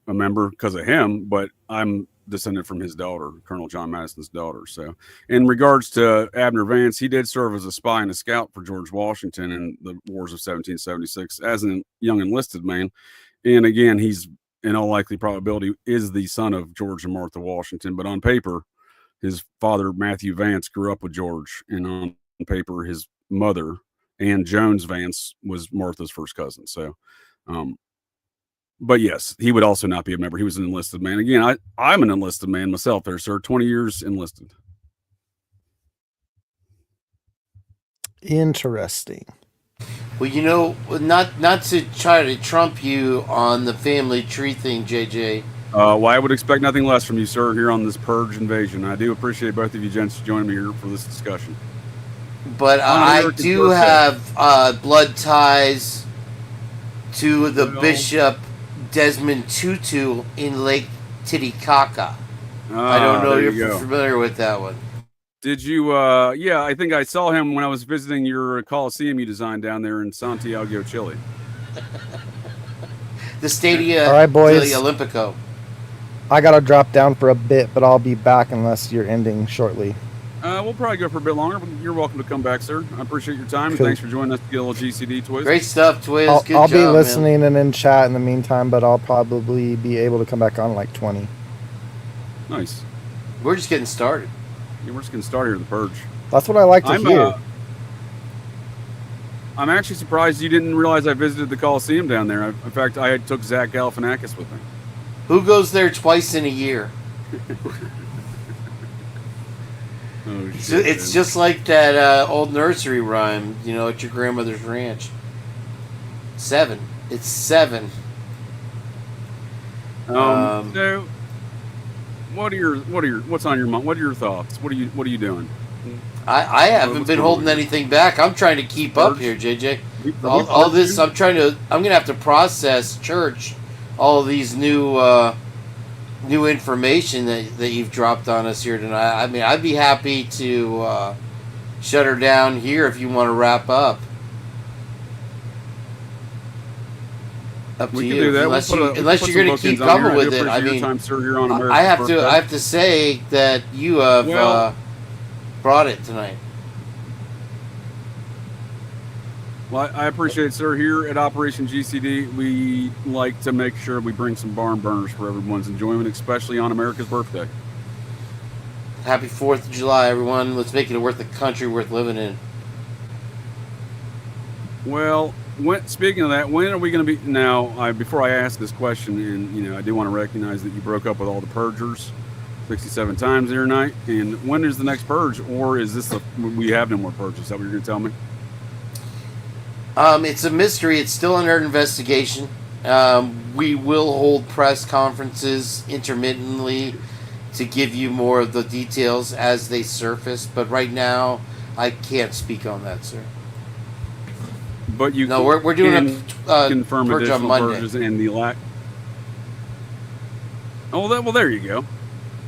a member because of him, but I'm descended from his daughter, Colonel John Madison's daughter. So in regards to Abner Vance, he did serve as a spy and a scout for George Washington in the wars of 1776 as a young enlisted man. And again, he's in all likely probability is the son of George and Martha Washington, but on paper, his father, Matthew Vance, grew up with George, and on paper, his mother, Ann Jones Vance, was Martha's first cousin. So, but yes, he would also not be a member. He was an enlisted man. Again, I'm an enlisted man myself there, sir. 20 years enlisted. Interesting. Well, not to try to trump you on the family tree thing, JJ. Well, I would expect nothing less from you, sir, here on this Purge invasion. I do appreciate both of you gents joining me here for this discussion. But I do have blood ties to the Bishop Desmond Tutu in Lake Titicaca. I don't know if you're familiar with that one. Did you? Yeah, I think I saw him when I was visiting your Coliseum you designed down there in Santiago, Chile. The Stadia All right, boys. Olimpico. I got to drop down for a bit, but I'll be back unless you're ending shortly. We'll probably go for a bit longer, but you're welcome to come back, sir. I appreciate your time. Cool. Thanks for joining us to get a little GCD Twiz. Great stuff, Twiz. I'll Good be job, listening man. and in chat in the meantime, but I'll probably be able to come back on like 20. Nice. We're just getting started. Yeah, we're just getting started here at the Purge. That's what I like to hear. I'm actually surprised you didn't realize I visited the Coliseum down there. In fact, I took Zach Galifianakis with me. Who goes there twice in a year? Oh, shit, it's just like that old nursery rhyme, at your grandmother's ranch. 7. It's 7. So, what's on your mind? What are your thoughts? What are you doing? I haven't been holding anything back. I'm trying to keep up here, JJ. All this, I'm gonna have to process church, all these new information that you've dropped on us here tonight. I mean, I'd be happy to shut her down here if you want to wrap up. Up to you. Unless you're going to keep coming with it. I mean, I have to say that you have brought it tonight. Well, I appreciate it, sir. Here at Operation GCD, we like to make sure we bring some barn burners for everyone's enjoyment, especially on America's birthday. Happy 4th of July, everyone. Let's make it a country worth living in. Well, speaking of that, when are we going to be now? Before I ask this question, and I do want to recognize that you broke up with all the purgers 67 times here tonight. And when is the next purge, or is this we have no more purges? Is that what you're going to tell me? It's a mystery. It's still under investigation. We will hold press conferences intermittently to give you more of the details as they surface. But right now, I can't speak on that, sir. But we're doing a confirm purge on additional Monday. purges and the lack. Oh, well, there you go.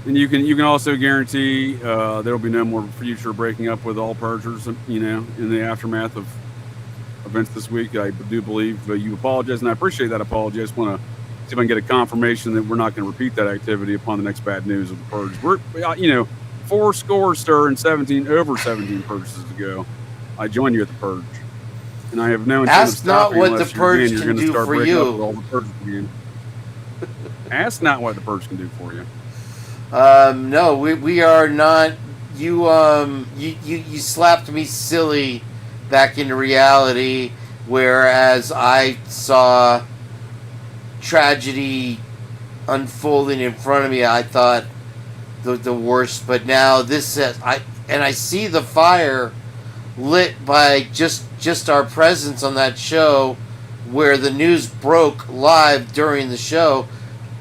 And you can also guarantee there will be no more future breaking up with all purgers. In the aftermath of events this week. I do believe you apologize, and I appreciate that apology. I just want to see if I can get a confirmation that we're not going to repeat that activity upon the next bad news of the purge. We're 4 score stir and 17 purges ago. I joined you at the purge. And I have no intent of stopping unless you're going to start breaking up with all the purges again. Ask not what the purge can do for you. No, we are not. You slapped me silly back into reality, whereas I saw tragedy unfolding in front of me. I thought the worst, but now I see the fire lit by just our presence on that show where the news broke live during the show.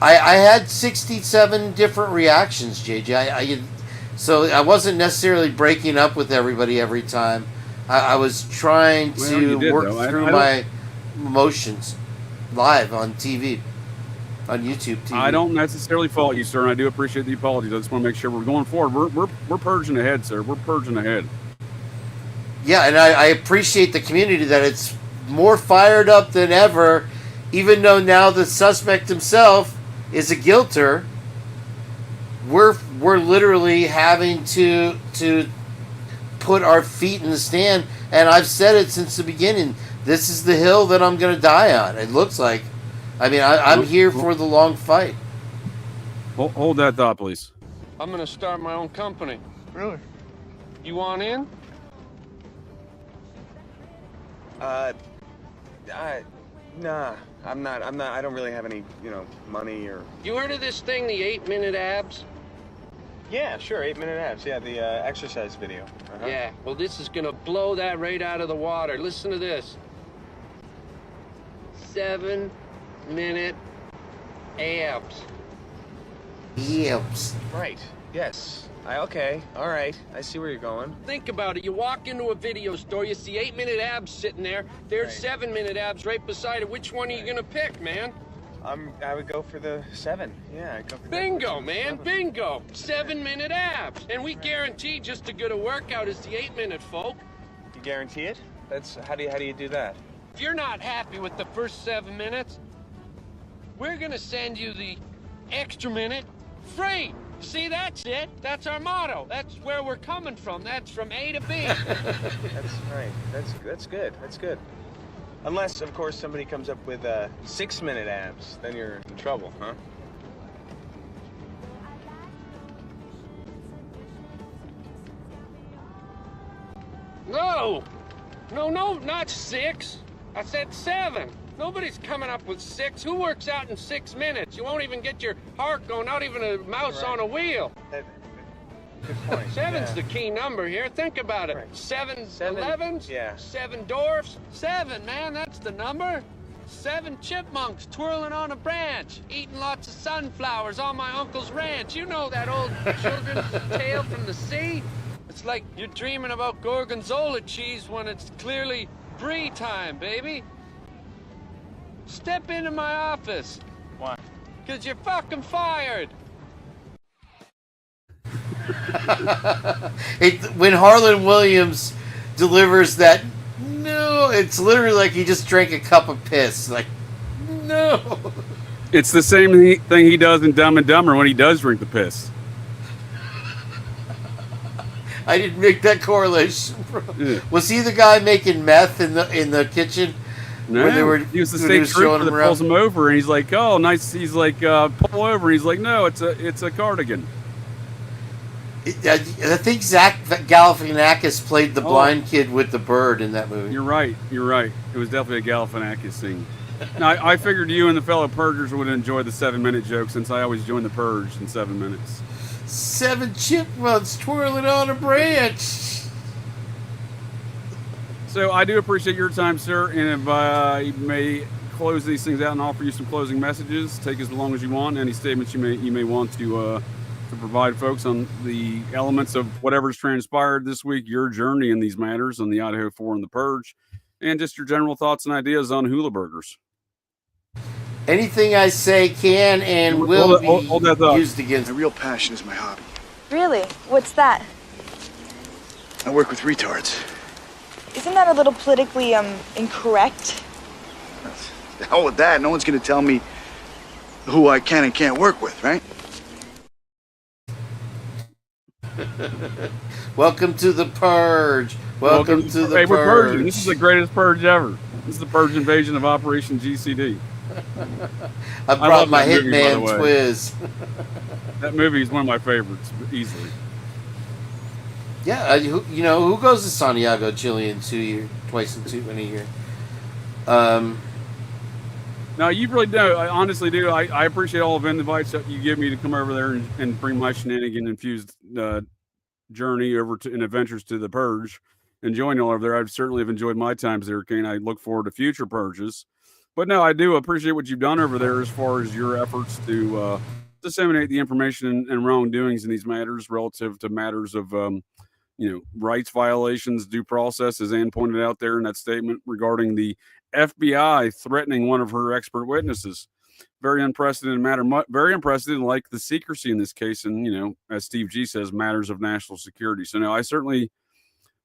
I had 67 different reactions, JJ. So I wasn't necessarily breaking up with everybody every time. I was trying to work through my emotions live on TV, on YouTube TV. I don't necessarily fault you, sir, and I do appreciate the apologies. I just want to make sure we're going forward. We're purging ahead, sir. We're purging ahead. Yeah, and I appreciate the community that it's more fired up than ever, even though now the suspect himself is a guilter. We're literally having to put our feet in the stand, and I've said it since the beginning. This is the hill that I'm going to die on. It looks like. I mean, I'm here for the long fight. Hold that thought, please. I'm going to start my own company. Really? You want in? Nah, I'm not, I don't really have any, money or... You heard of this thing, the 8-minute abs? Yeah, sure, 8-minute abs, yeah, the exercise video. Uh-huh. Yeah, well, this is gonna blow that right out of the water. Listen to this. 7-minute abs. Abs. Right, yes. Okay, all right, I see where you're going. Think about it. You walk into a video store, you see 8-minute abs sitting there. There's 7-minute abs right beside it. Which one are you gonna pick, man? I would go for the 7. Yeah, I'd go for bingo, man, bingo. 7-minute abs. And we guarantee just as good a workout as the 8-minute, folk. You guarantee it? How do you do that? If you're not happy with the first 7 minutes, we're gonna send you the extra minute free. See, that's it. That's our motto. That's where we're coming from. That's from A to B. That's right. That's good. That's good. Unless, of course, somebody comes up with 6-minute abs, then you're in trouble, huh? No, not 6. I said 7. Nobody's coming up with 6. Who works out in 6 minutes? You won't even get your heart going, not even a mouse on a wheel. Good point. 7's the key number here. Think about it. Right. 7 7, 11s, yeah. 7 dwarfs. 7, man, that's the number. 7 chipmunks twirling on a branch, eating lots of sunflowers on my uncle's ranch. You know that old children's tale from the sea? It's like you're dreaming about gorgonzola cheese when it's clearly brie time, baby. Step into my office. Why? Because you're fucking fired. When Harlan Williams delivers that, no, it's literally like he just drank a cup of piss. Like, no. It's the same thing he does in Dumb and Dumber when he does drink the piss. I didn't make that correlation, bro. Yeah. Was he the guy making meth in the kitchen? No, he was the state trooper that pulls him over, and he's like, "Oh, nice." He's like, "Pull over." And he's like, "No, it's a cardigan." I think Zach Galifianakis played the blind kid with the bird in that movie. You're right. It was definitely a Galifianakis scene. Now, I figured you and the fellow Purgers would enjoy the 7-minute joke, since I always join the Purge in 7 minutes. 7 chipmunks twirling on a branch. So I do appreciate your time, sir, and if I may close these things out and offer you some closing messages, take as long as you want. Any statements you may want to provide folks on the elements of whatever's transpired this week, your journey in these matters on the Idaho 4 and the Purge, and just your general thoughts and ideas on hula burgers. Anything I say can and will be used against. My real passion is my hobby. Really? What's that? I work with retards. Isn't that a little politically incorrect? The hell with that. No one's going to tell me who I can and can't work with, right? Welcome to the Purge. Welcome to the Purge. We're purging. This is the greatest purge ever. This is the Purge invasion of Operation GCD. I brought my hitman Twiz. That movie is one of my favorites, easily. Yeah, who goes to Santiago, Chile twice in a year? No, you really do. I honestly do. I appreciate all of the invites that you give me to come over there and bring my shenanigan-infused journey over to and adventures to the Purge and join you all over there. I certainly have enjoyed my times there, Kane. I look forward to future Purges. But no, I do appreciate what you've done over there as far as your efforts to disseminate the information and wrongdoings in these matters relative to matters of rights violations, due process, as Ann pointed out there in that statement regarding the FBI threatening one of her expert witnesses. Very unprecedented matter, very unprecedented, like the secrecy in this case, and as Steve G says, matters of national security. So no, I certainly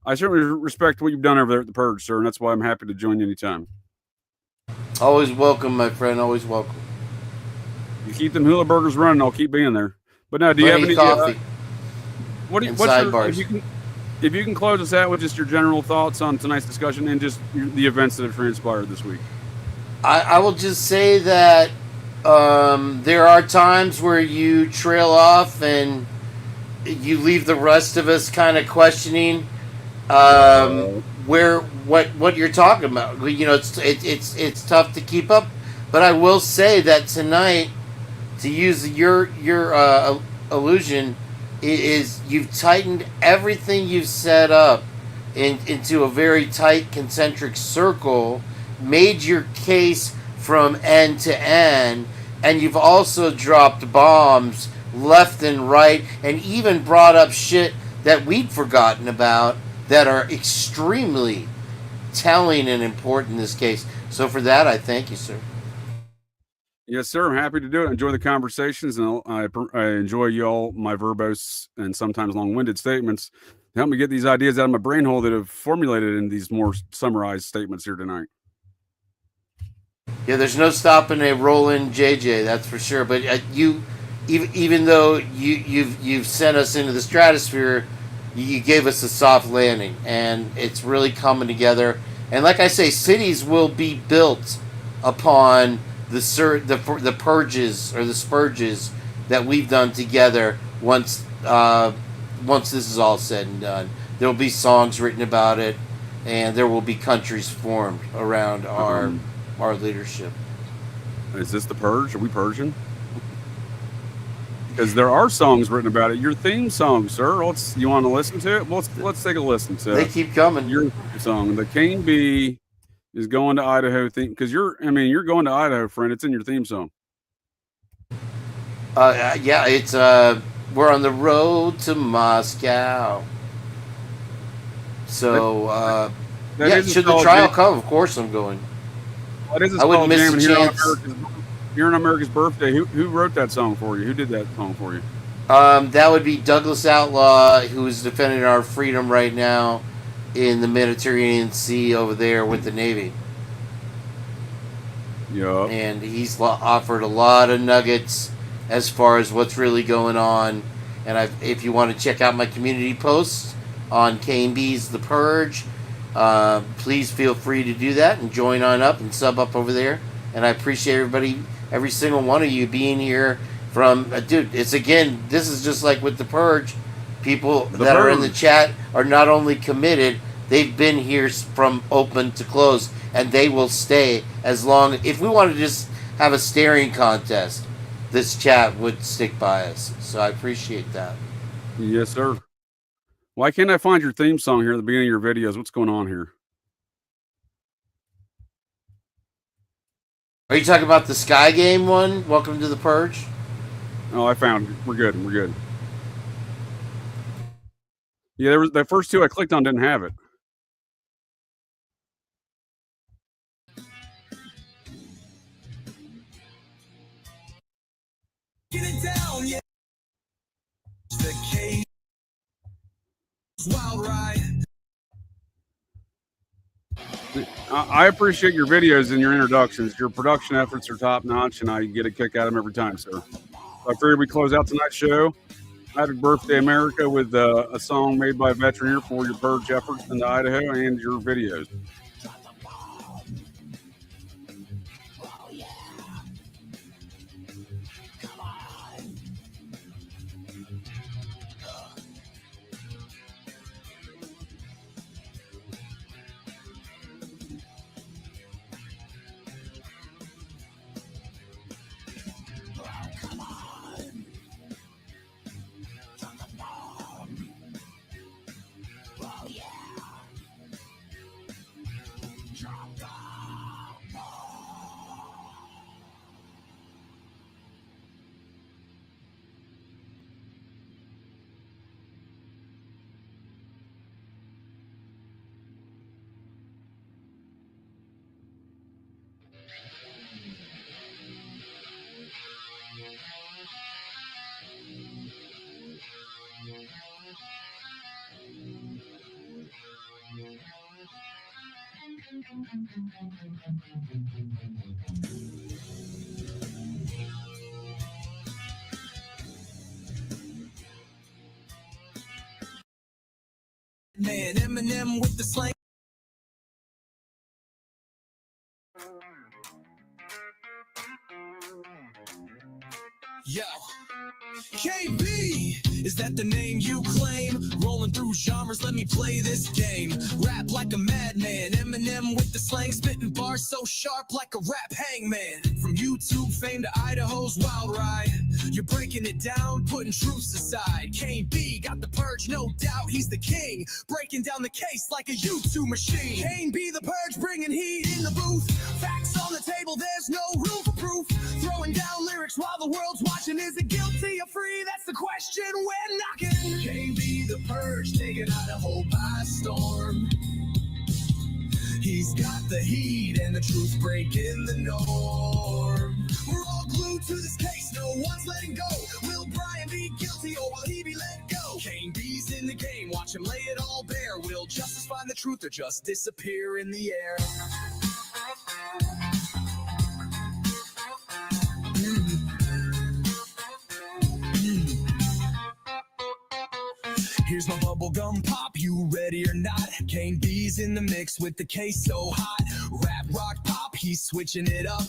respect what you've done over there at the Purge, sir, and that's why I'm happy to join you anytime. Always welcome, my friend. Always welcome. You keep them hula burgers running, I'll keep being there. But now, do you have any coffee? If you can close us out with just your general thoughts on tonight's discussion and just the events that have transpired this week. I will just say that there are times where you trail off and you leave the rest of us kind of questioning what you're talking about. It's tough to keep up, but I will say that tonight, to use your illusion, is you've tightened everything you've set up into a very tight concentric circle, made your case from end to end, and you've also dropped bombs left and right, and even brought up shit that we'd forgotten about that are extremely telling and important in this case. So for that, I thank you, sir. Yes, sir. I'm happy to do it. Enjoy the conversations, and I enjoy you all, my verbose and sometimes long-winded statements to help me get these ideas out of my brain hole that have formulated in these more summarized statements here tonight. Yeah, there's no stopping a rolling JJ, that's for sure. But even though you've sent us into the stratosphere, you gave us a soft landing, and it's really coming together. And like I say, cities will be built upon the purges or the spurges that we've done together. Once this is all said and done, there will be songs written about it, and there will be countries formed around our leadership. Is this the Purge? Are we Persian? Because there are songs written about it. Your theme song, sir. You want to listen to it? Let's take a listen to it. They keep coming. Your song, the Kane B is going to Idaho theme, because you're going to Idaho, friend. It's in your theme song. Yeah, it's we're on the road to Moscow. So should the trial come, of course I'm going. I wouldn't miss a chance. Here on America's birthday, who wrote that song for you? Who did that song for you? That would be Douglas Outlaw, who is defending our freedom right now in the Mediterranean Sea over there with the Navy. Yeah. And he's offered a lot of nuggets as far as what's really going on. And if you want to check out my community posts on Kane B's The Purge, please feel free to do that and join on up and sub up over there. And I appreciate every single one of you being here from, dude, this is just like with The Purge. People that are in the chat are not only committed, they've been here from open to close, and they will stay as long. If we want to just have a staring contest, this chat would stick by us. So I appreciate that. Yes, sir. Why can't I find your theme song here at the beginning of your videos? What's going on here? Are you talking about the Sky Game one? Welcome to the Purge. Oh, I found it. We're good. We're good. Yeah, there was the first two I clicked on didn't have it. Get it down, yeah. The case, wild ride. I appreciate your videos and your introductions. Your production efforts are top notch, and I get a kick out of them every time, sir. I figured we close out tonight's show. Happy Birthday, America, with a song made by a veteran here for your Purge efforts in Idaho and your videos. Man, Eminem with the slang. Yo, KB, is that the name you claim? Rolling through genres, let me play this game. Rap like a madman, Eminem with the slang, spitting bars so sharp like a rap hangman. From YouTube fame to Idaho's wild ride, you're breaking it down, putting truths aside. Kane B got the purge, no doubt he's the king, breaking down the case like a YouTube machine. Kane B the purge, bringing heat in the booth. Facts on the table, there's no room for proof. Throwing down lyrics while the world's watching. Is it guilty or free? That's the question we're knocking. Kane B the purge, taking Idaho by storm. He's got the heat and the truth breaking the norm. We're all glued to this case, no one's letting go. Will Brian be guilty or will he be let go? Kane B's in the game, watch him lay it all bare. Will justice find the truth or just disappear in the air? Here's my bubblegum pop, you ready or not? Kane B's in the mix with the case so hot. Rap, rock, pop, he's switching it up.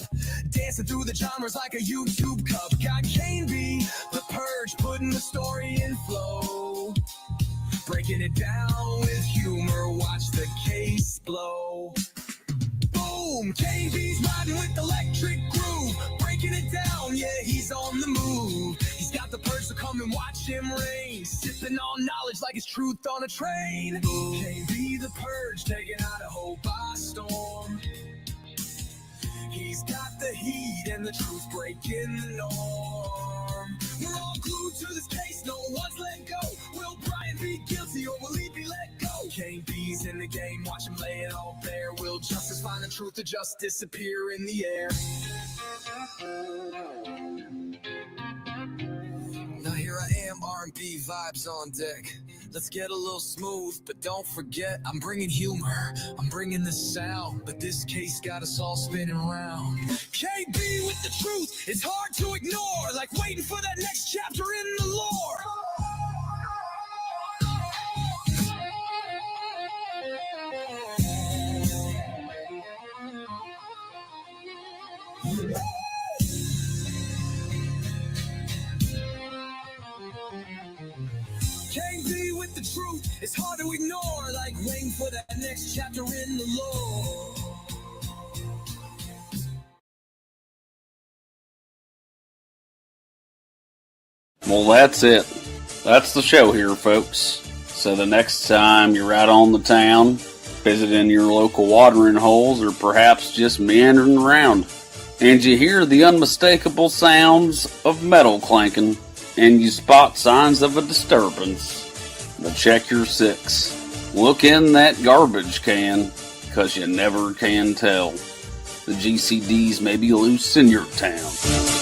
Dancing through the genres like a YouTube cup. Got Kane B, the purge, putting the story in flow. Breaking it down with humor, watch the case blow. Boom, Kane B's riding with electric groove. Breaking it down, yeah, he's on the move. He's got the purge, so come and watch him reign. Sipping on knowledge like it's truth on a train. Kane B the purge, taking Idaho by storm. He's got the heat and the truth breaking the norm. We're all glued to this case, no one's let go. Will Brian be guilty or will he be let go? Kane B's in the game, watch him lay it all bare. Will justice find the truth or just disappear in the air? Now here I am, R&B vibes on deck. Let's get a little smooth, but don't forget, I'm bringing humor, I'm bringing the sound, but this case got us all spinning round. KB with the truth, it's hard to ignore, like waiting for that next chapter in the lore. Kane B truth is hard to ignore, like waiting for that next chapter in the lore. Well, that's it. That's the show here, folks. So the next time you're out on the town, visiting your local watering holes, or perhaps just meandering around, and you hear the unmistakable sounds of metal clanking, and you spot signs of a disturbance, well, check your six. Look in that garbage can, 'cause you never can tell. The GCDs may be loose in your town.